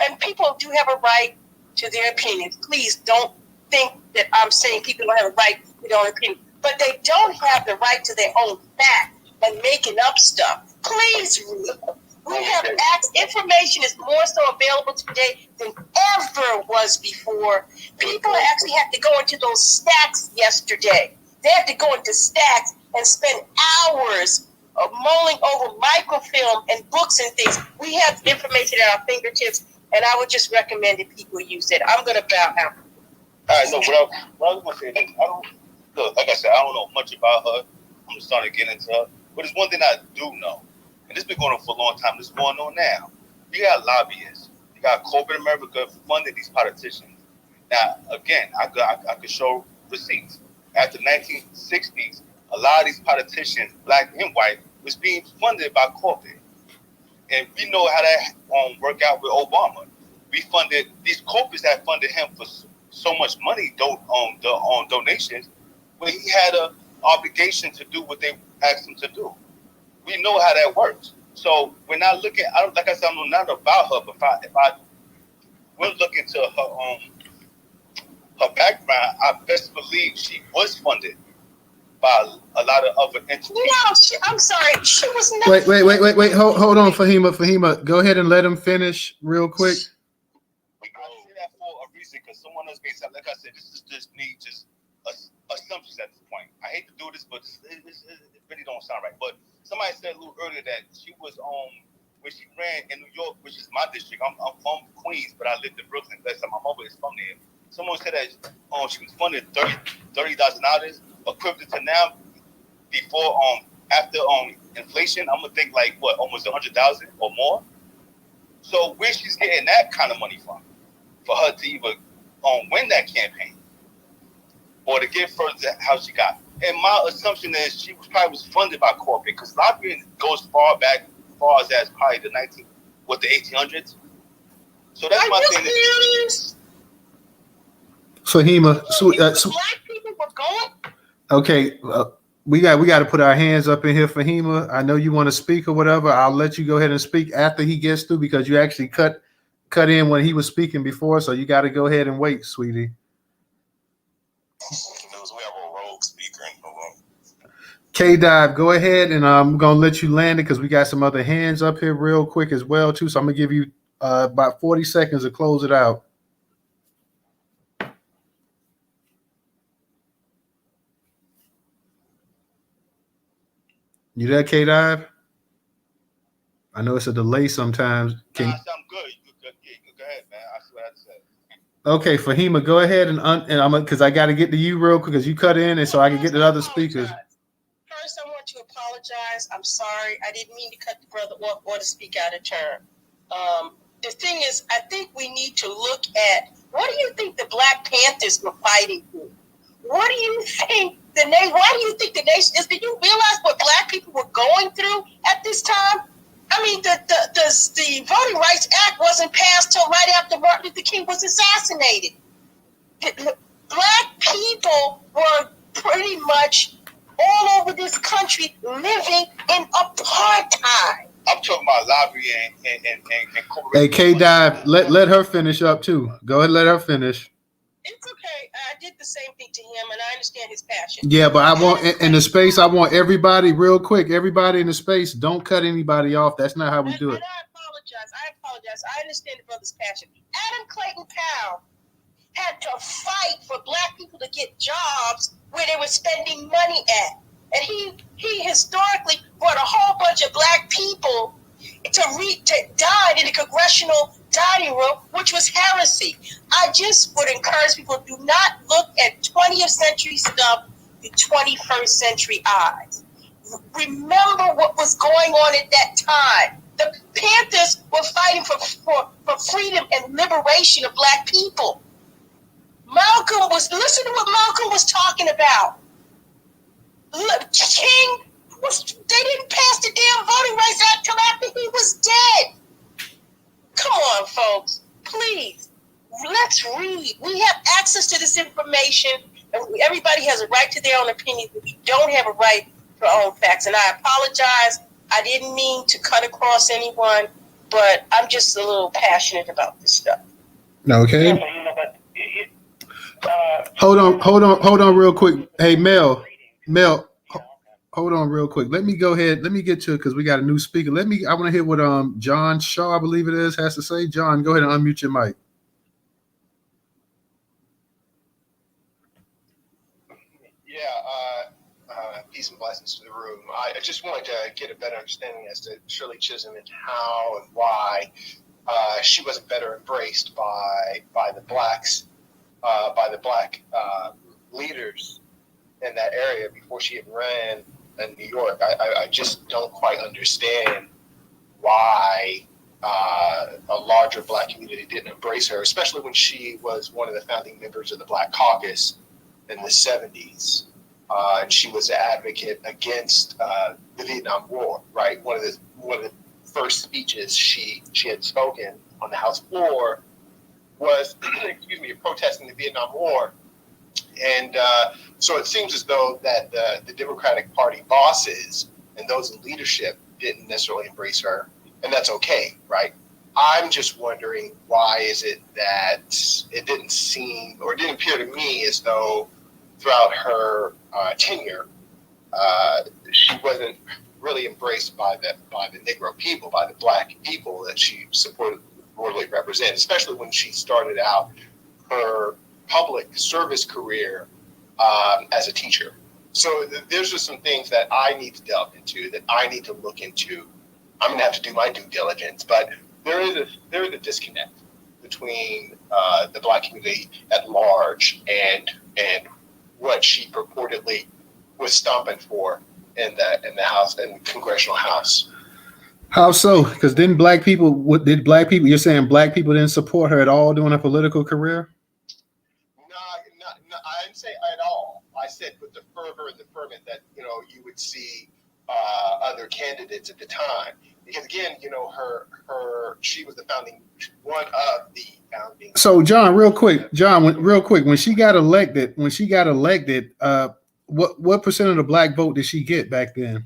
do have a right to their opinions. Please don't think that I'm saying people don't have a right to their own opinion, but they don't have the right to their own fact and making up stuff. Please read. We have information is more so available today than ever was before. People actually had to go into those stacks yesterday. They had to go into stacks and spend hours mulling over microfilm and books and things. We have information at our fingertips, and I would just recommend that people use it. I'm going to bow out. All right, no, what I was going to say is, like I said, I don't know much about her. I'm just starting to get into her. But there's one thing I do know, and this has been going on for a long time. This is going on now. You got lobbyists. You got corporate America funding these politicians. Now, again, I could show receipts. After the 1960s, a lot of these politicians, black and white, was being funded by corporate. And we know how that worked out with Obama. We funded, these corporates that funded him for so much money on donations, when he had an obligation to do what they asked him to do. We know how that works. So we're not looking, like I said, I know not about her, but if I will look into her background, I best believe she was funded by a lot of other entities. No, I'm sorry. She was not. Wait. Hold on, Fahima. Go ahead and let him finish real quick. I say that for a reason, because someone else may say, like I said, this is just me, just assumptions at this point. I hate to do this, but it really don't sound right. But somebody said a little earlier that she was when she ran in New York, which is my district. I'm from Queens, but I lived in Brooklyn. That's my mother is from there. Someone said that she was funded $30,000, equivalent to now, before after inflation, I'm gonna think like what, almost 100,000 or more. So where she's getting that kind of money from, for her to even win that campaign, or to get further how she got? And my assumption is she was funded by corporate, because lobbying goes far as probably the 1800s. So that's my thing. Fahima, black people were going. Okay, we got to put our hands up in here, Fahima. I know you want to speak or whatever. I'll let you go ahead and speak after he gets through, because you actually cut in when he was speaking before, so you got to go ahead and wait, sweetie. We have a rogue speaker in the room. K-Dive, go ahead, and I'm gonna let you land it because we got some other hands up here real quick as well too. So I'm gonna give you about 40 seconds to close it out. You there, K-Dive? I know it's a delay sometimes. I'm good. Go ahead, man. I see what I had to say. Okay, Fahima, go ahead and I'm because I got to get to you real quick because you cut in, and so I can get to the other speakers. First, I want to apologize. I'm sorry. I didn't mean to cut the brother off or to speak out of turn. The thing is, I think we need to look at, what do you think the Black Panthers were fighting for? What do you think why do you think the nation is? Do you realize what black people were going through at this time? I mean, the Voting Rights Act wasn't passed till right after Martin Luther King was assassinated. Black people were pretty much all over this country living in apartheid. I'm talking about lobbying and corporate. Hey, K-Dive, let her finish up too. Go ahead, let her finish. It's okay. I did the same thing to him, and I understand his passion. Yeah, but I want in the space. I want everybody real quick. Everybody in the space. Don't cut anybody off. That's not how we do it. And I apologize. I understand the brother's passion. Adam Clayton Powell had to fight for black people to get jobs where they were spending money at, and he historically brought a whole bunch of black people to die in the congressional dining room, which was heresy. I just would encourage people, do not look at 20th century stuff through 21st century eyes. Remember what was going on at that time. The Panthers were fighting for freedom and liberation of black people. Listen to what Malcolm was talking about. Look, King they didn't pass the damn Voting Rights Act till after he was dead. Come on, folks. Please. Let's read. We have access to this information, and everybody has a right to their own opinion, but we don't have a right to our own facts. And I apologize. I didn't mean to cut across anyone, but I'm just a little passionate about this stuff. Okay. Yeah, you know, but Hold on real quick. Hey, Mel, hold on real quick. Let me go ahead. Let me get to it because we got a new speaker. I want to hear what John Shaw, I believe it is, has to say. John, go ahead and unmute your mic. Peace and blessings to the room. I just wanted to get a better understanding as to Shirley Chisholm and how and why she wasn't better embraced by the blacks, by the black leaders in that area before she had ran in New York. I just don't quite understand why a larger black community didn't embrace her, especially when she was one of the founding members of the Black Caucus in the 70s. And she was an advocate against the Vietnam War, right? One of the first speeches she had spoken on the House floor was, protesting the Vietnam War. And so it seems as though that the Democratic Party bosses and those in leadership didn't necessarily embrace her, and that's okay, right? I'm just wondering, why is it that it didn't seem, or it didn't appear to me as though throughout her tenure, she wasn't really embraced by the Negro people, by the black people that she supportedly represented, especially when she started out her public service career as a teacher. So there's just some things that I need to delve into, that I need to look into. I'm gonna have to do my due diligence, but there is a disconnect between the black community at large and what she purportedly was stomping for in the House, in the Congressional House. How so? Because you're saying black people didn't support her at all during her political career? No, I didn't say at all. I said with the fervor and the ferment that, you would see other candidates at the time. Because again, she was one of the founding. So John, real quick, when she got elected, what percent of the black vote did she get back then?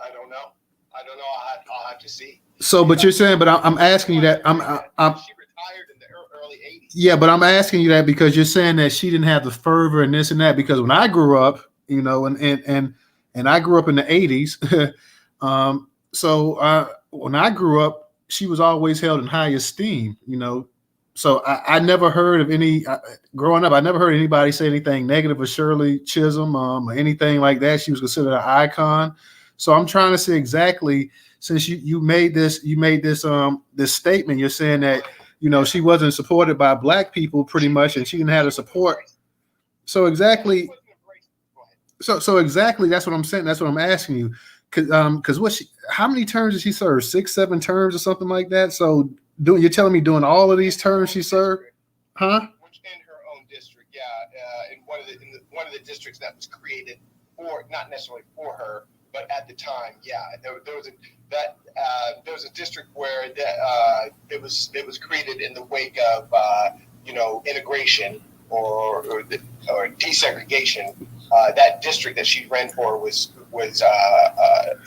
I don't know. I'll have to see. So, but you're saying, but I'm asking you that. I'm she retired in the early 80s. Yeah, but I'm asking you that because you're saying that she didn't have the fervor and this and that. Because when I grew up, and I grew up in the 80s. When I grew up, she was always held in high esteem, So I never heard of growing up, I never heard anybody say anything negative of Shirley Chisholm or anything like that. She was considered an icon. So I'm trying to say exactly, since you made this statement, you're saying that, she wasn't supported by black people pretty much, and she didn't have the support. So exactly. So exactly, that's what I'm saying. That's what I'm asking you. Because how many terms did she serve? 6, 7 terms or something like that. So you're telling me doing all of these terms she served, huh? In her own district, yeah, in one of the districts that was created for, not necessarily for her, but at the time, yeah, there was a district where it was created in the wake of integration or desegregation. That district that she ran for was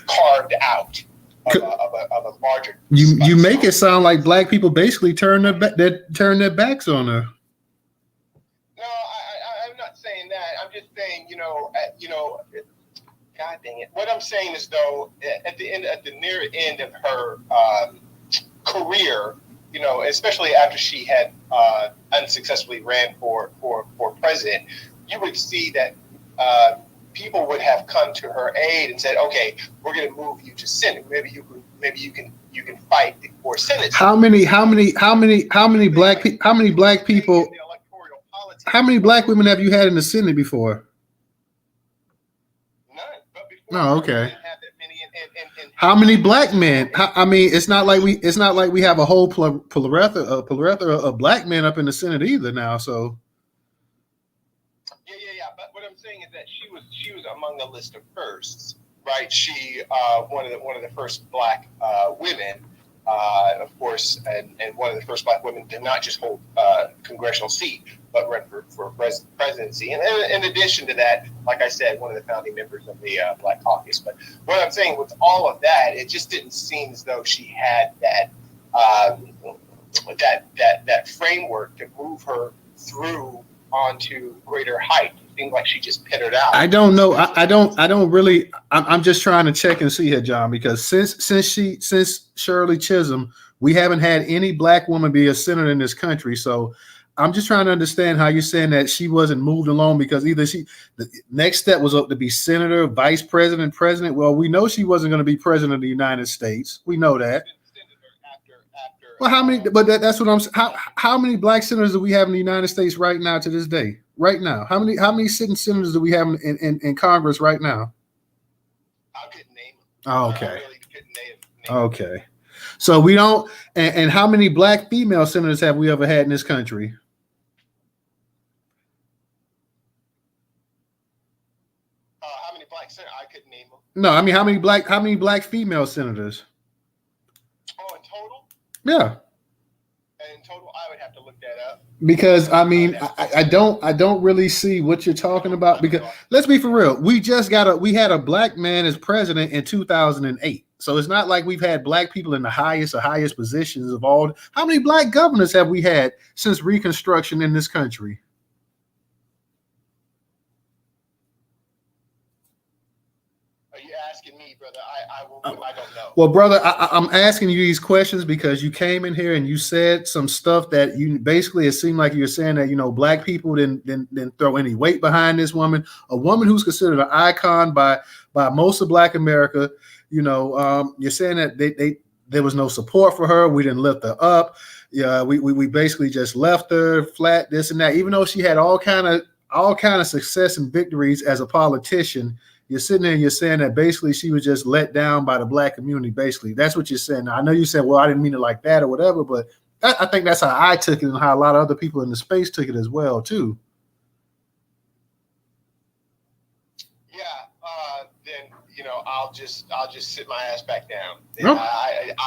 carved out of a larger. You make it sound like black people basically turn their backs on her. No, I'm not saying that. I'm just saying, God dang it. What I'm saying is, though, at the near end of her career, especially after she had unsuccessfully ran for president, you would see that people would have come to her aid and said, "Okay, we're going to move you to Senate. Maybe you can fight for Senate." How many black people? How many black women have you had in the Senate before? None. But before, oh, okay. And how many black men? It's not like we have a whole plethora of black men up in the Senate either now. So. Yeah. But what I'm saying is that she was among the list of firsts, right? She one of the first black women, of course, and one of the first black women to not just hold a congressional seat, but run for presidency. And in addition to that, like I said, one of the founding members of the Black Caucus. But what I'm saying with all of that, it just didn't seem as though she had that that framework to move her through onto greater height. It seemed like she just pittered out. I don't know. I don't really. I'm just trying to check and see here, John, because since Shirley Chisholm, we haven't had any black woman be a senator in this country. So I'm just trying to understand how you're saying that she wasn't moved along, because either the next step was up to be senator, vice president, president. Well, we know she wasn't going to be president of the United States. We know that. Well, how many? But that's what I'm. How many black senators do we have in the United States right now to this day? Right now, how many sitting senators do we have in Congress right now? I couldn't name them. Oh, okay. I really couldn't name Okay. So we don't. And how many black female senators have we ever had in this country? How many black senators? I couldn't name them. No, I mean how many black female senators? Oh, in total? Yeah. In total, I would have to look that up. Because I mean, I don't really see what you're talking about. Because let's be for real, we had a black man as president in 2008. So it's not like we've had black people in the highest positions of all. How many black governors have we had since Reconstruction in this country? Asking me, brother. I don't know. Well, brother, I'm asking you these questions because you came in here and you said some stuff that you basically, it seemed like you're saying that, black people didn't throw any weight behind this woman, a woman who's considered an icon by most of Black America. You're saying that there was no support for her. We didn't lift her up. Yeah, we basically just left her flat, this and that, even though she had all kind of success and victories as a politician. You're sitting there and you're saying that basically she was just let down by the black community. Basically, that's what you're saying. Now, I know you said, well, I didn't mean it like that or whatever, but I think that's how I took it and how a lot of other people in the space took it as well, too. Yeah. Then, I'll just sit my ass back down. Nope.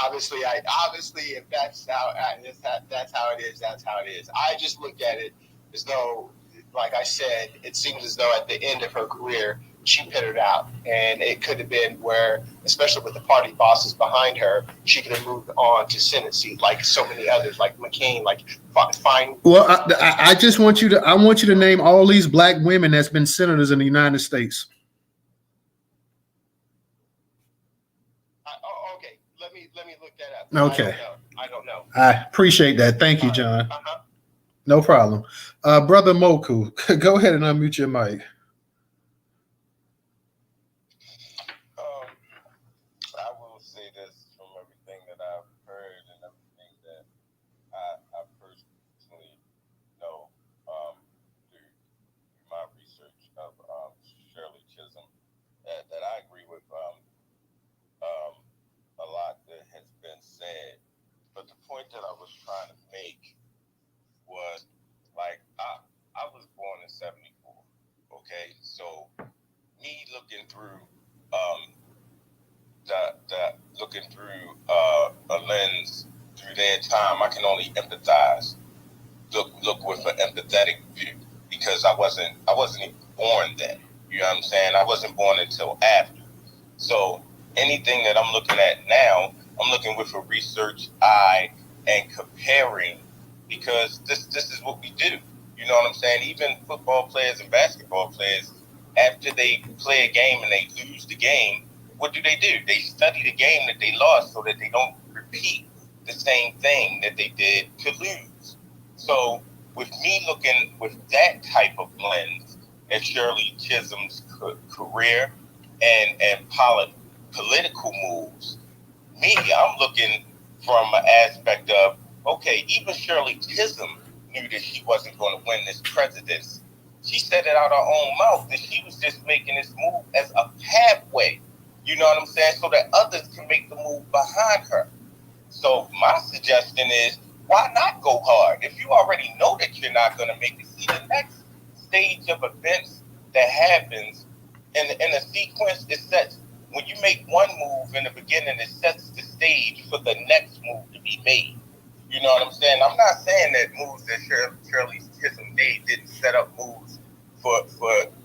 Obviously, if that's how it is, that's how it is. I just look at it as though, like I said, it seems as though at the end of her career, she pittered out, and it could have been where, especially with the party bosses behind her, she could have moved on to Senate seat like so many others, like McCain, like fine. Well, I just want you to name all these black women that's been senators in the United States. Okay, let me look that up. Okay, I don't know. I appreciate that. Thank you, John. No problem, brother Moku. Go ahead and unmute your mic. But the point that I was trying to make was, like, I was born in 74. Okay, so me looking through a lens through their time, I can only empathize. Look with an empathetic view, because I wasn't even born then. You know what I'm saying? I wasn't born until after. So anything that I'm looking at now, I'm looking with a research eye and comparing, because this is what we do. You know what I'm saying? Even football players and basketball players, after they play a game and they lose the game, what do? They study the game that they lost so that they don't repeat the same thing that they did to lose. So with me looking with that type of lens at Shirley Chisholm's career and political moves, I'm looking from an aspect of, okay, even Shirley Chisholm knew that she wasn't going to win this presidency. She said it out her own mouth that she was just making this move as a pathway, you know what I'm saying, so that others can make the move behind her. So my suggestion is, why not go hard? If you already know that you're not going to make it, see the next stage of events that happens in a sequence, it sets, when you make one move in the beginning, it sets the stage for the next move to be made. You know what I'm saying? I'm not saying that moves that Shirley Chisholm made didn't set up moves for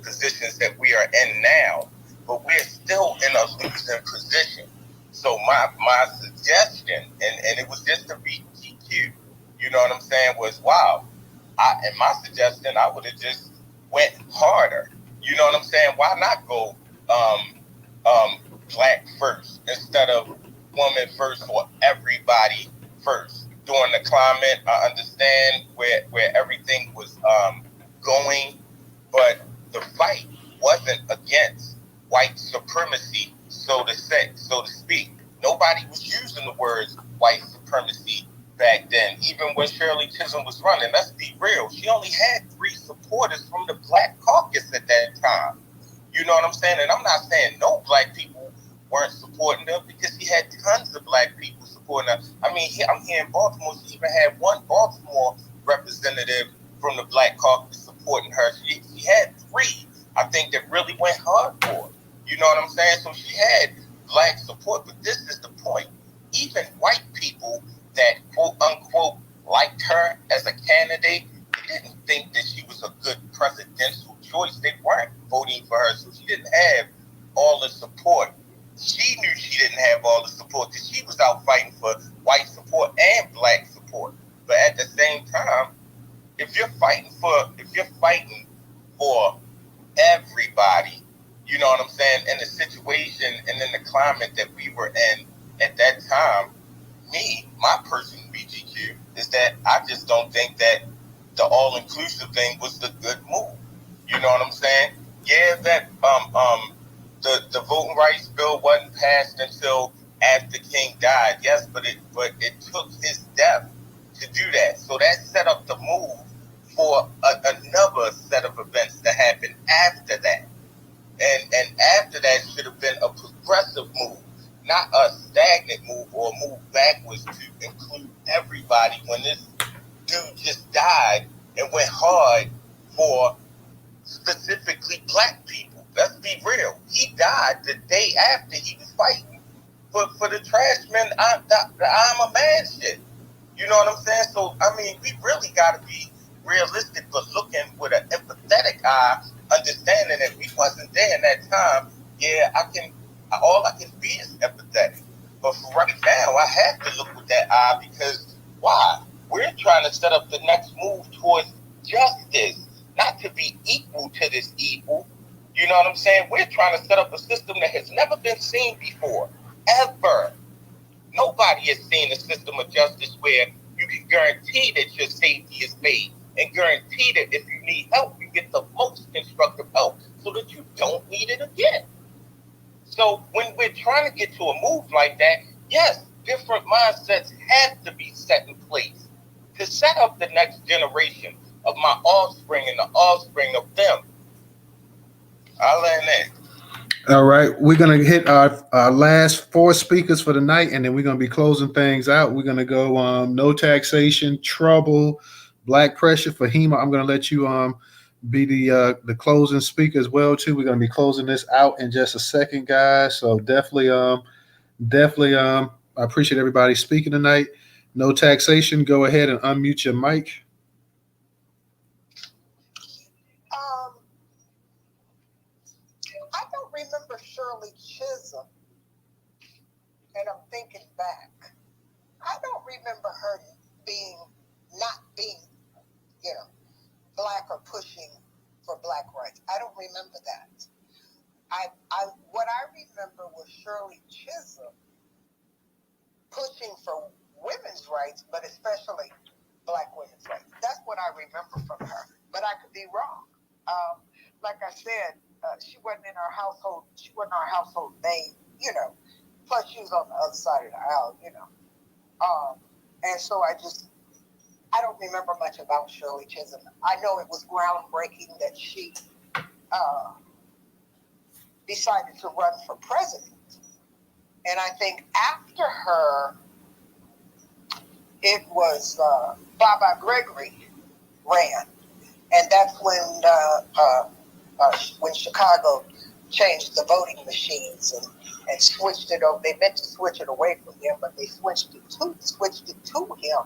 positions that we are in now, but we're still in a losing position. So my suggestion, and it was just a BTQ, you know what I'm saying, was wow. And my suggestion, I would have just went harder. You know what I'm saying? Why not go black first instead of woman first or everybody first? During the climate, I understand where everything was going, but the fight wasn't against white supremacy, so to speak. Nobody was using the words white supremacy back then. Even when Shirley Chisholm was running, let's be real, she only had 3 supporters from the Black Caucus at that time. You know what I'm saying? And I'm not saying no black people weren't supporting her, because she had tons of black people supporting her. I mean, I'm here in Baltimore. She even had one Baltimore representative from the Black Caucus supporting her. She had 3, I think, that really went hard for her. You know what I'm saying? So she had black support, but this is the point. Even white people that quote unquote liked her as a candidate, they didn't think that she was a good presidential choice. They weren't voting for her, so she didn't have all the support. She knew she didn't have all the support because she was out fighting for white support and black support. But at the same time, if you're fighting for everybody, you know what I'm saying, in the situation and in the climate that we were in at that time, my personal BGQ is that I just don't think that the all-inclusive thing was the good move. You know what I'm saying? Yeah, that the voting rights bill wasn't passed until after King died. Yes, but it took his death to do that. So that set up the move for another set of events to happen after that. And after that should have been a progressive move, not a stagnant move or a move backwards to include everybody when this dude just died and went hard for specifically black people. Let's be real. He died the day after he was fighting for the trash men, the I'm a man shit. You know what I'm saying? So, I mean, we really got to be realistic, but looking with an empathetic eye, understanding that we wasn't there in that time. Yeah, all I can be is empathetic. But for right now, I have to look with that eye, because why? We're trying to set up the next move towards justice, not to be equal to this evil. You know what I'm saying? We're trying to set up a system that has never been seen before, ever. Nobody has seen a system of justice where you can guarantee that your safety is made and guarantee that if you need help, you get the most constructive help so that you don't need it again. So when we're trying to get to a move like that, yes, different mindsets have to be set in place to set up the next generation of my offspring and the offspring of them. I'll end there. All right, we're gonna hit our last 4 speakers for the night, and then we're gonna be closing things out. We're gonna go no taxation, trouble, black pressure. Fahima, I'm gonna let you be the closing speaker as well too. We're gonna be closing this out in just a second, guys. So definitely I appreciate everybody speaking tonight. No taxation. Go ahead and unmute your mic. I don't remember Shirley Chisholm, and I'm thinking back. I don't remember her not being, black or pushing for black rights. I don't remember that. What I remember was Shirley Chisholm pushing for women's rights, but especially black women's rights. That's what I remember from her. But I could be wrong. Like I said, she wasn't in our household. She wasn't our household name, Plus, she was on the other side of the aisle, And so I don't remember much about Shirley Chisholm. I know it was groundbreaking that she decided to run for president. And I think after her, it was Baba Gregory ran. And that's when Chicago changed the voting machines and switched it over. They meant to switch it away from him, but they switched it to him.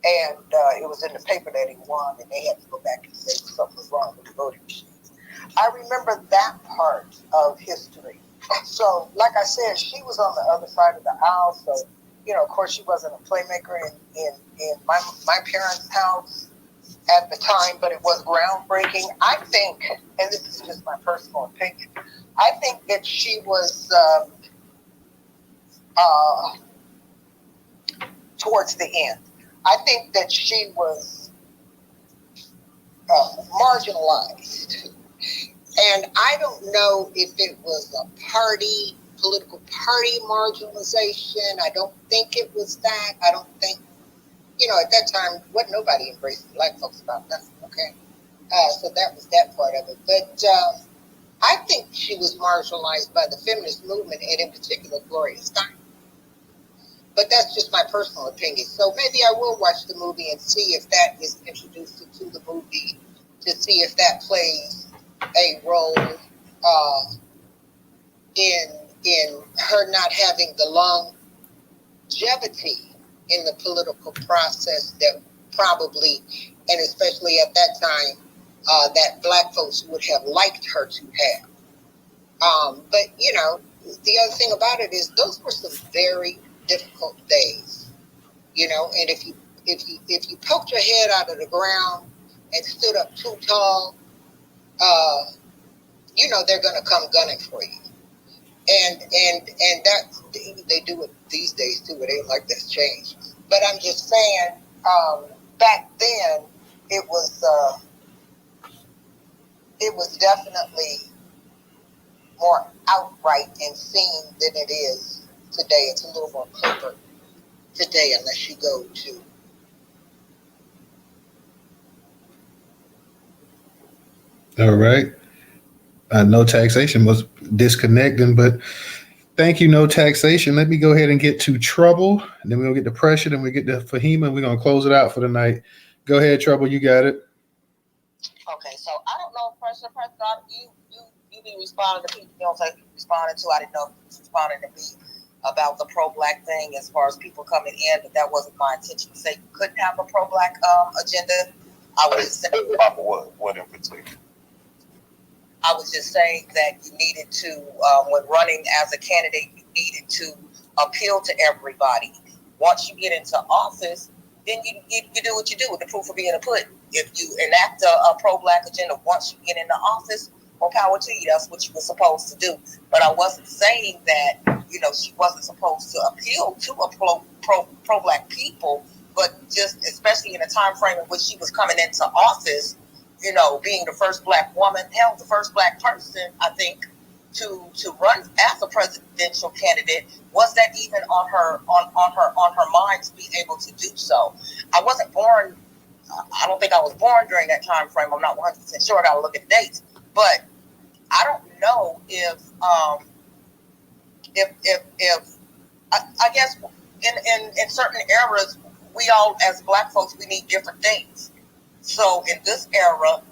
And it was in the paper that he won, and they had to go back and say something was wrong with the voting machines. I remember that part of history. So, like I said, she was on the other side of the aisle. So, you know, of course, she wasn't a playmaker in my parents' house at the time, but it was groundbreaking. I think, and this is just my personal opinion, I think that she was towards the end. I think that she was marginalized. And I don't know if it was a political party marginalization. I don't think it was that. I don't think, you know, at that time, wasn't nobody embracing black folks about nothing, okay? So that was that part of it. But I think she was marginalized by the feminist movement, and in particular, Gloria Steinem. But that's just my personal opinion. So maybe I will watch the movie and see if that is introduced into the movie, to see if that plays a role in her not having the longevity in the political process that probably, and especially at that time, that black folks would have liked her to have. But you know, the other thing about it is those were some very difficult days, you know. And if you poked your head out of the ground and stood up too tall, you know they're gonna come gunning for you. And that they do it these days too. It ain't like that's changed. But I'm just saying, back then it was definitely more outright and seen than it is today. It's a little more covert today, unless you go to. All right. No taxation was disconnecting, but thank you, no taxation. Let me go ahead and get to Trouble, and then we'll get to Pressure, then we get to Fahima, and we're going to close it out for the night. Go ahead, Trouble. You got it. Okay, so I don't know if Pressure, you be responding to people. You don't say responding to. I didn't know if you was responding to me about the pro-black thing as far as people coming in, but that wasn't my intention to say you couldn't have a pro-black agenda. I was just saying, what in particular? I was just saying that you needed to, when running as a candidate, you needed to appeal to everybody. Once you get into office, then you do what you do with the proof of being a pudding. If you enact a pro-black agenda once you get into office, more power to you. That's what you were supposed to do. But I wasn't saying that, you know, she wasn't supposed to appeal to a pro-black people, but just especially in a time frame in which she was coming into office, you know, being the first black woman, hell, the first black person, I think, to run as a presidential candidate. Was that even on her mind to be able to do so? I wasn't born. I don't think I was born during that time frame. I'm not 100% sure. I got to look at the dates, but I don't know if I guess in certain eras, we all as black folks, we need different things. So in this era,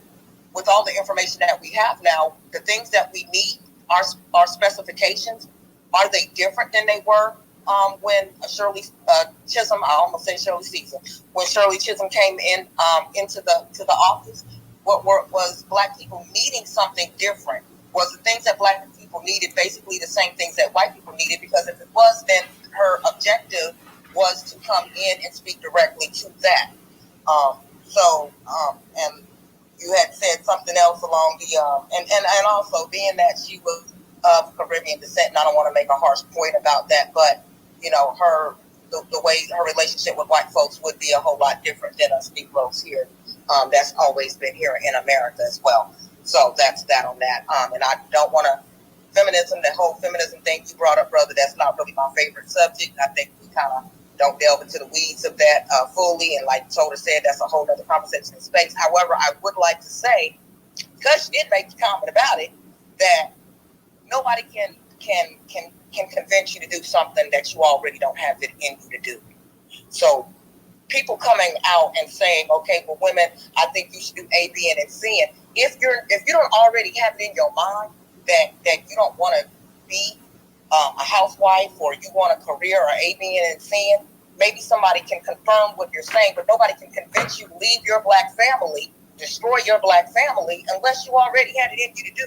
with all the information that we have now, the things that we need, our specifications, are they different than they were when Shirley Chisholm, I almost say Shirley Chisholm, when Shirley Chisholm came in into the office? Was black people needing something different? Was the things that black people needed basically the same things that white people needed? Because if it was, then her objective was to come in and speak directly to that. And you had said something else along the and also being that she was of Caribbean descent, and I don't want to make a harsh point about that, but you know, the way her relationship with white folks would be a whole lot different than us Negroes here. That's always been here in America as well. So that's that on that. And I don't want to feminism, that whole feminism thing you brought up, brother. That's not really my favorite subject. I think we kind of don't delve into the weeds of that fully. And like Toda said, that's a whole other conversation in space. However, I would like to say, because she did make the comment about it, that nobody can convince you to do something that you already don't have it in you to do. So people coming out and saying, okay, well, women, I think you should do A, B, and C. And if you don't already have it in your mind that you don't want to be a housewife, or you want a career, or A, B, and C, maybe somebody can confirm what you're saying, but nobody can convince you to leave your black family, destroy your black family, unless you already had it in you to do.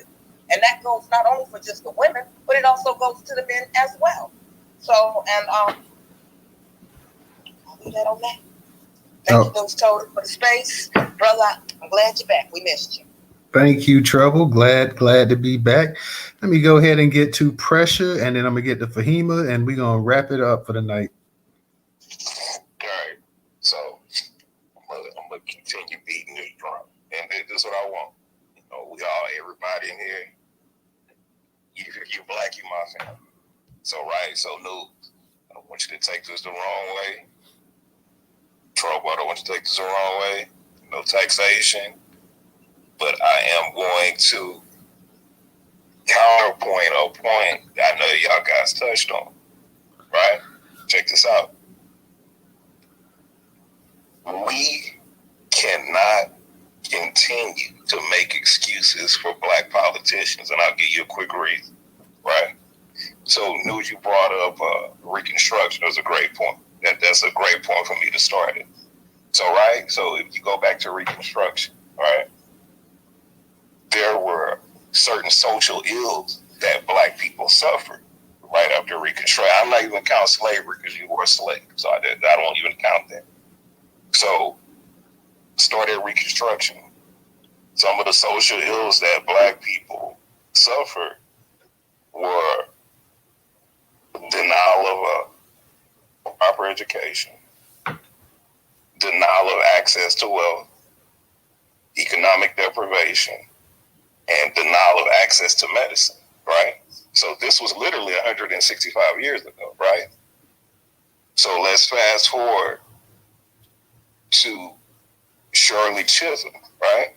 And that goes not only for just the women, but it also goes to the men as well. So, and I'll leave that on that. Thank you, Newstoter, for the space. Brother, I'm glad you're back. We missed you. Thank you, Trouble. Glad to be back. Let me go ahead and get to Pressure, and then I'm going to get to Fahima, and we're going to wrap it up for the night. All right. So I'm going to continue beating this drum. And this is what I want. You know, everybody in here, you're black, you're my family. So, right. So, no, I don't want you to take this the wrong way. Trouble, I don't want you to take this the wrong way. No taxation. But I am going to counterpoint a point I know y'all guys touched on. Right? Check this out. We cannot continue to make excuses for black politicians, and I'll give you a quick reason. Right? So, news you brought up Reconstruction was a great point. That's a great point for me to start it. So, right? So, if you go back to Reconstruction, right? There were certain social ills that black people suffered right after Reconstruction. I'm not even counting slavery because you were a slave, so I don't even count that. So, started Reconstruction. Some of the social ills that black people suffered were denial of a proper education, denial of access to wealth, economic deprivation, and denial of access to medicine, right? So this was literally 165 years ago, right? So let's fast forward to Shirley Chisholm, right?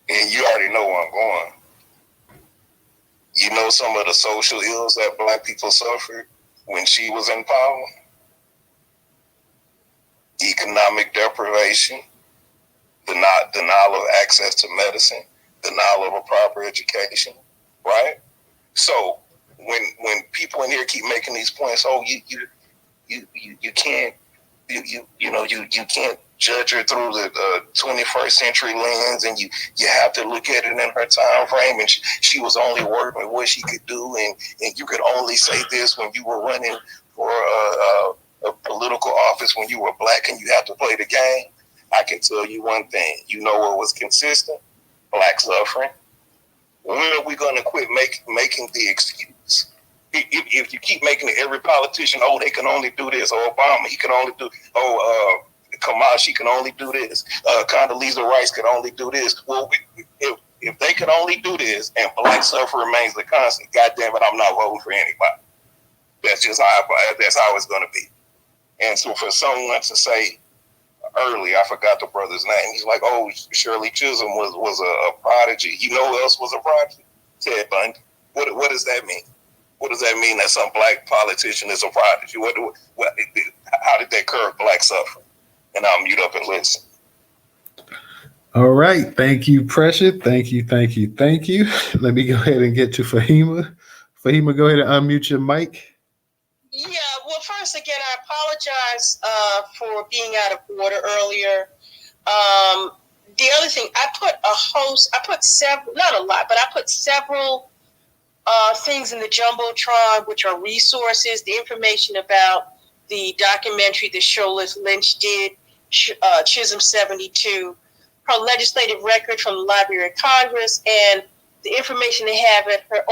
And you already know where I'm going. You know some of the social ills that black people suffered when she was in power? Economic deprivation, denial of access to medicine, denial of a proper education, right? So when people in here keep making these points, oh, you can't you can't judge her through the 21st century lens, and you have to look at it in her time frame, and she was only working with what she could do, and you could only say this when you were running for a political office when you were black, and you have to play the game. I can tell you one thing. You know what was consistent? Black suffering. When are we going to quit making the excuse? If you keep making it, every politician, oh, they can only do this. Or Obama, he can only do, Kamal, she can only do this. Condoleezza Rice can only do this. Well, if they can only do this and black suffering remains the constant, goddamn it, I'm not voting for anybody. That's just that's how it's going to be. And so for someone to say, early, I forgot the brother's name. He's like, oh, Shirley Chisholm was a prodigy. You know who else was a prodigy? Ted Bundy. What does that mean? What does that mean that some black politician is a prodigy? How did that curb black suffering? And I'll mute up and listen. All right. Thank you, Pressure. Thank you. Let me go ahead and get to Fahima. Fahima, go ahead and unmute your mic. Yeah, well, first, again, I apologize for being out of order earlier. The other thing, I put several, not a lot, but I put several things in the Jumbotron, which are resources, the information about the documentary that Shirley Lynch did, Chisholm 72, her legislative record from the Library of Congress, and the information they have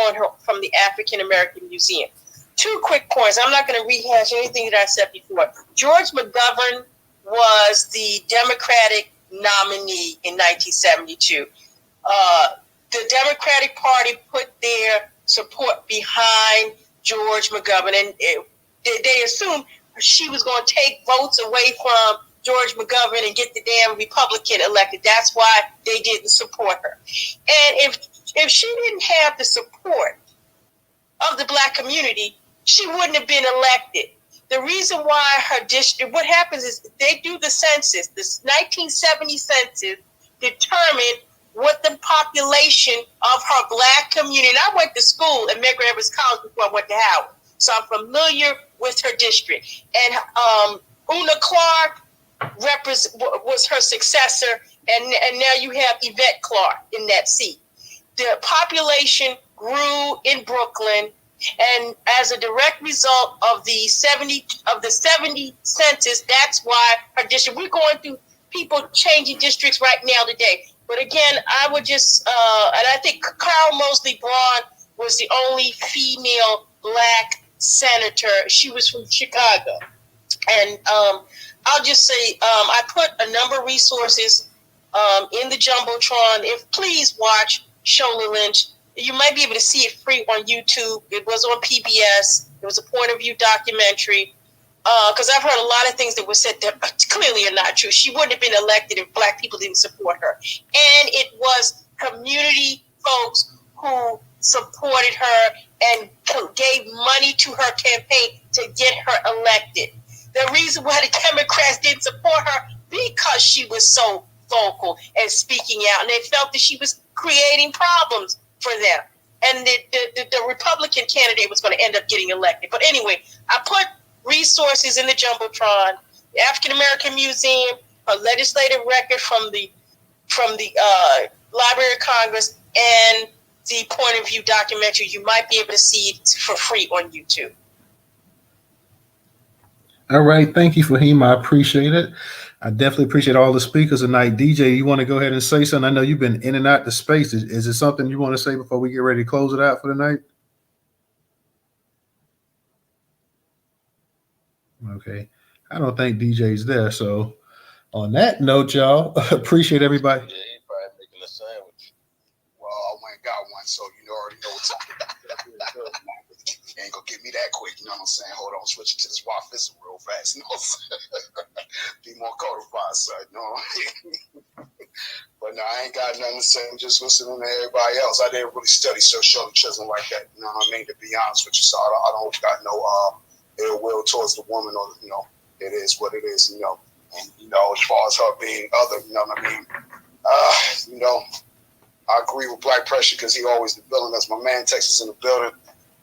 on her from the African American Museum. 2 quick points. I'm not going to rehash anything that I said before. George McGovern was the Democratic nominee in 1972. The Democratic Party put their support behind George McGovern, and they assumed she was going to take votes away from George McGovern and get the damn Republican elected. That's why they didn't support her. And if she didn't have the support of the black community, she wouldn't have been elected. The reason why her district, what happens is they do the census. This 1970 census determined what the population of her black community, and I went to school at Medgar Evers College before I went to Howard, so I'm familiar with her district. And Una Clark was her successor, and now you have Yvette Clark in that seat. The population grew in Brooklyn, and as a direct result of the 70 census, that's why her district. We're going through people changing districts right now today. But again, I would just, and I think Carl Mosley Braun was the only female black senator. She was from Chicago. And I'll just say, I put a number of resources in the Jumbotron. Please watch Shola Lynch. You might be able to see it free on YouTube. It was on PBS. It was a point of view documentary. Because I've heard a lot of things that were said that clearly are not true. She wouldn't have been elected if black people didn't support her. And it was community folks who supported her and gave money to her campaign to get her elected. The reason why the Democrats didn't support her, because she was so vocal and speaking out, and they felt that she was creating problems for them. And the Republican candidate was going to end up getting elected. But anyway, I put resources in the Jumbotron, the African American Museum, a legislative record from the Library of Congress, and the point of view documentary. You might be able to see it for free on YouTube. All right. Thank you, Fahim. I appreciate it. I definitely appreciate all the speakers tonight. DJ, you want to go ahead and say something? I know you've been in and out the space. Is it something you want to say before we get ready to close it out for the night? Okay. I don't think DJ's there. So on that note, y'all, appreciate everybody. Yeah, he's probably making a sandwich. Well, I went and got one, so you already know what's up. You ain't gonna get me that quick, you know what I'm saying? Hold on, switch it to this waffle real fast. You know what I'm saying? Be more codified, son. You know? But no, I ain't got nothing to say. I'm just listening to everybody else. I didn't really study Shirley Chisholm like that. You know what I mean? To be honest with you, so I don't got no ill will towards the woman, or you know, it is what it is. You know, and you know, as far as her being other, you know what I mean? You know, I agree with Black Pressure because he always the villain. That's my man, Texas in the building.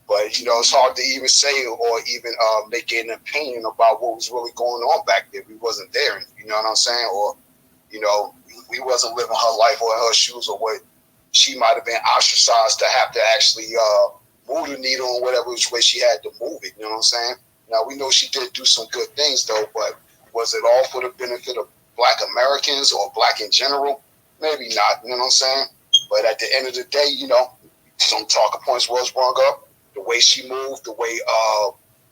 But, you know, it's hard to even say or even make an opinion about what was really going on back there. We wasn't there, you know what I'm saying? Or, you know, we wasn't living her life or in her shoes, or what she might have been ostracized to have to actually move the needle or whatever which way she had to move it, you know what I'm saying? Now, we know she did do some good things, though, but was it all for the benefit of Black Americans or Black in general? Maybe not, you know what I'm saying? But at the end of the day, you know, some talking points was brought up. The way she moved, the way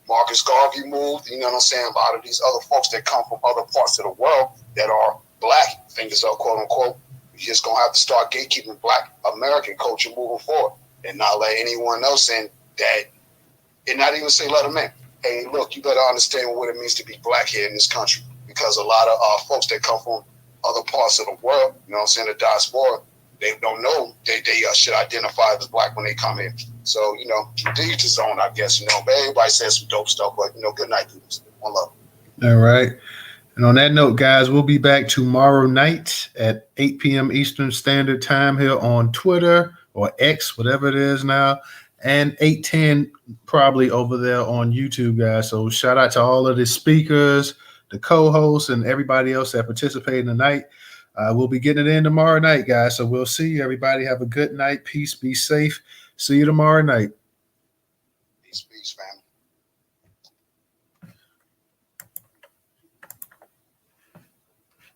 Marcus Garvey moved, you know what I'm saying? A lot of these other folks that come from other parts of the world that are Black, fingers up, quote unquote, you're just going to have to start gatekeeping Black American culture moving forward and not let anyone else in that, and not even say let them in. Hey, look, you better understand what it means to be Black here in this country, because a lot of folks that come from other parts of the world, you know what I'm saying, the diaspora, they don't know they should identify as Black when they come in. So, you know, to each his own, I guess, you know, but everybody says some dope stuff, but, you know, good night, dudes. One love. All right. And on that note, guys, we'll be back tomorrow night at 8 p.m. Eastern Standard Time here on Twitter or X, whatever it is now, and 8:10 probably over there on YouTube, guys. So shout out to all of the speakers, the co-hosts, and everybody else that participated tonight. We'll be getting it in tomorrow night, guys. So we'll see you, everybody. Have a good night. Peace. Be safe. See you tomorrow night. Peace, family.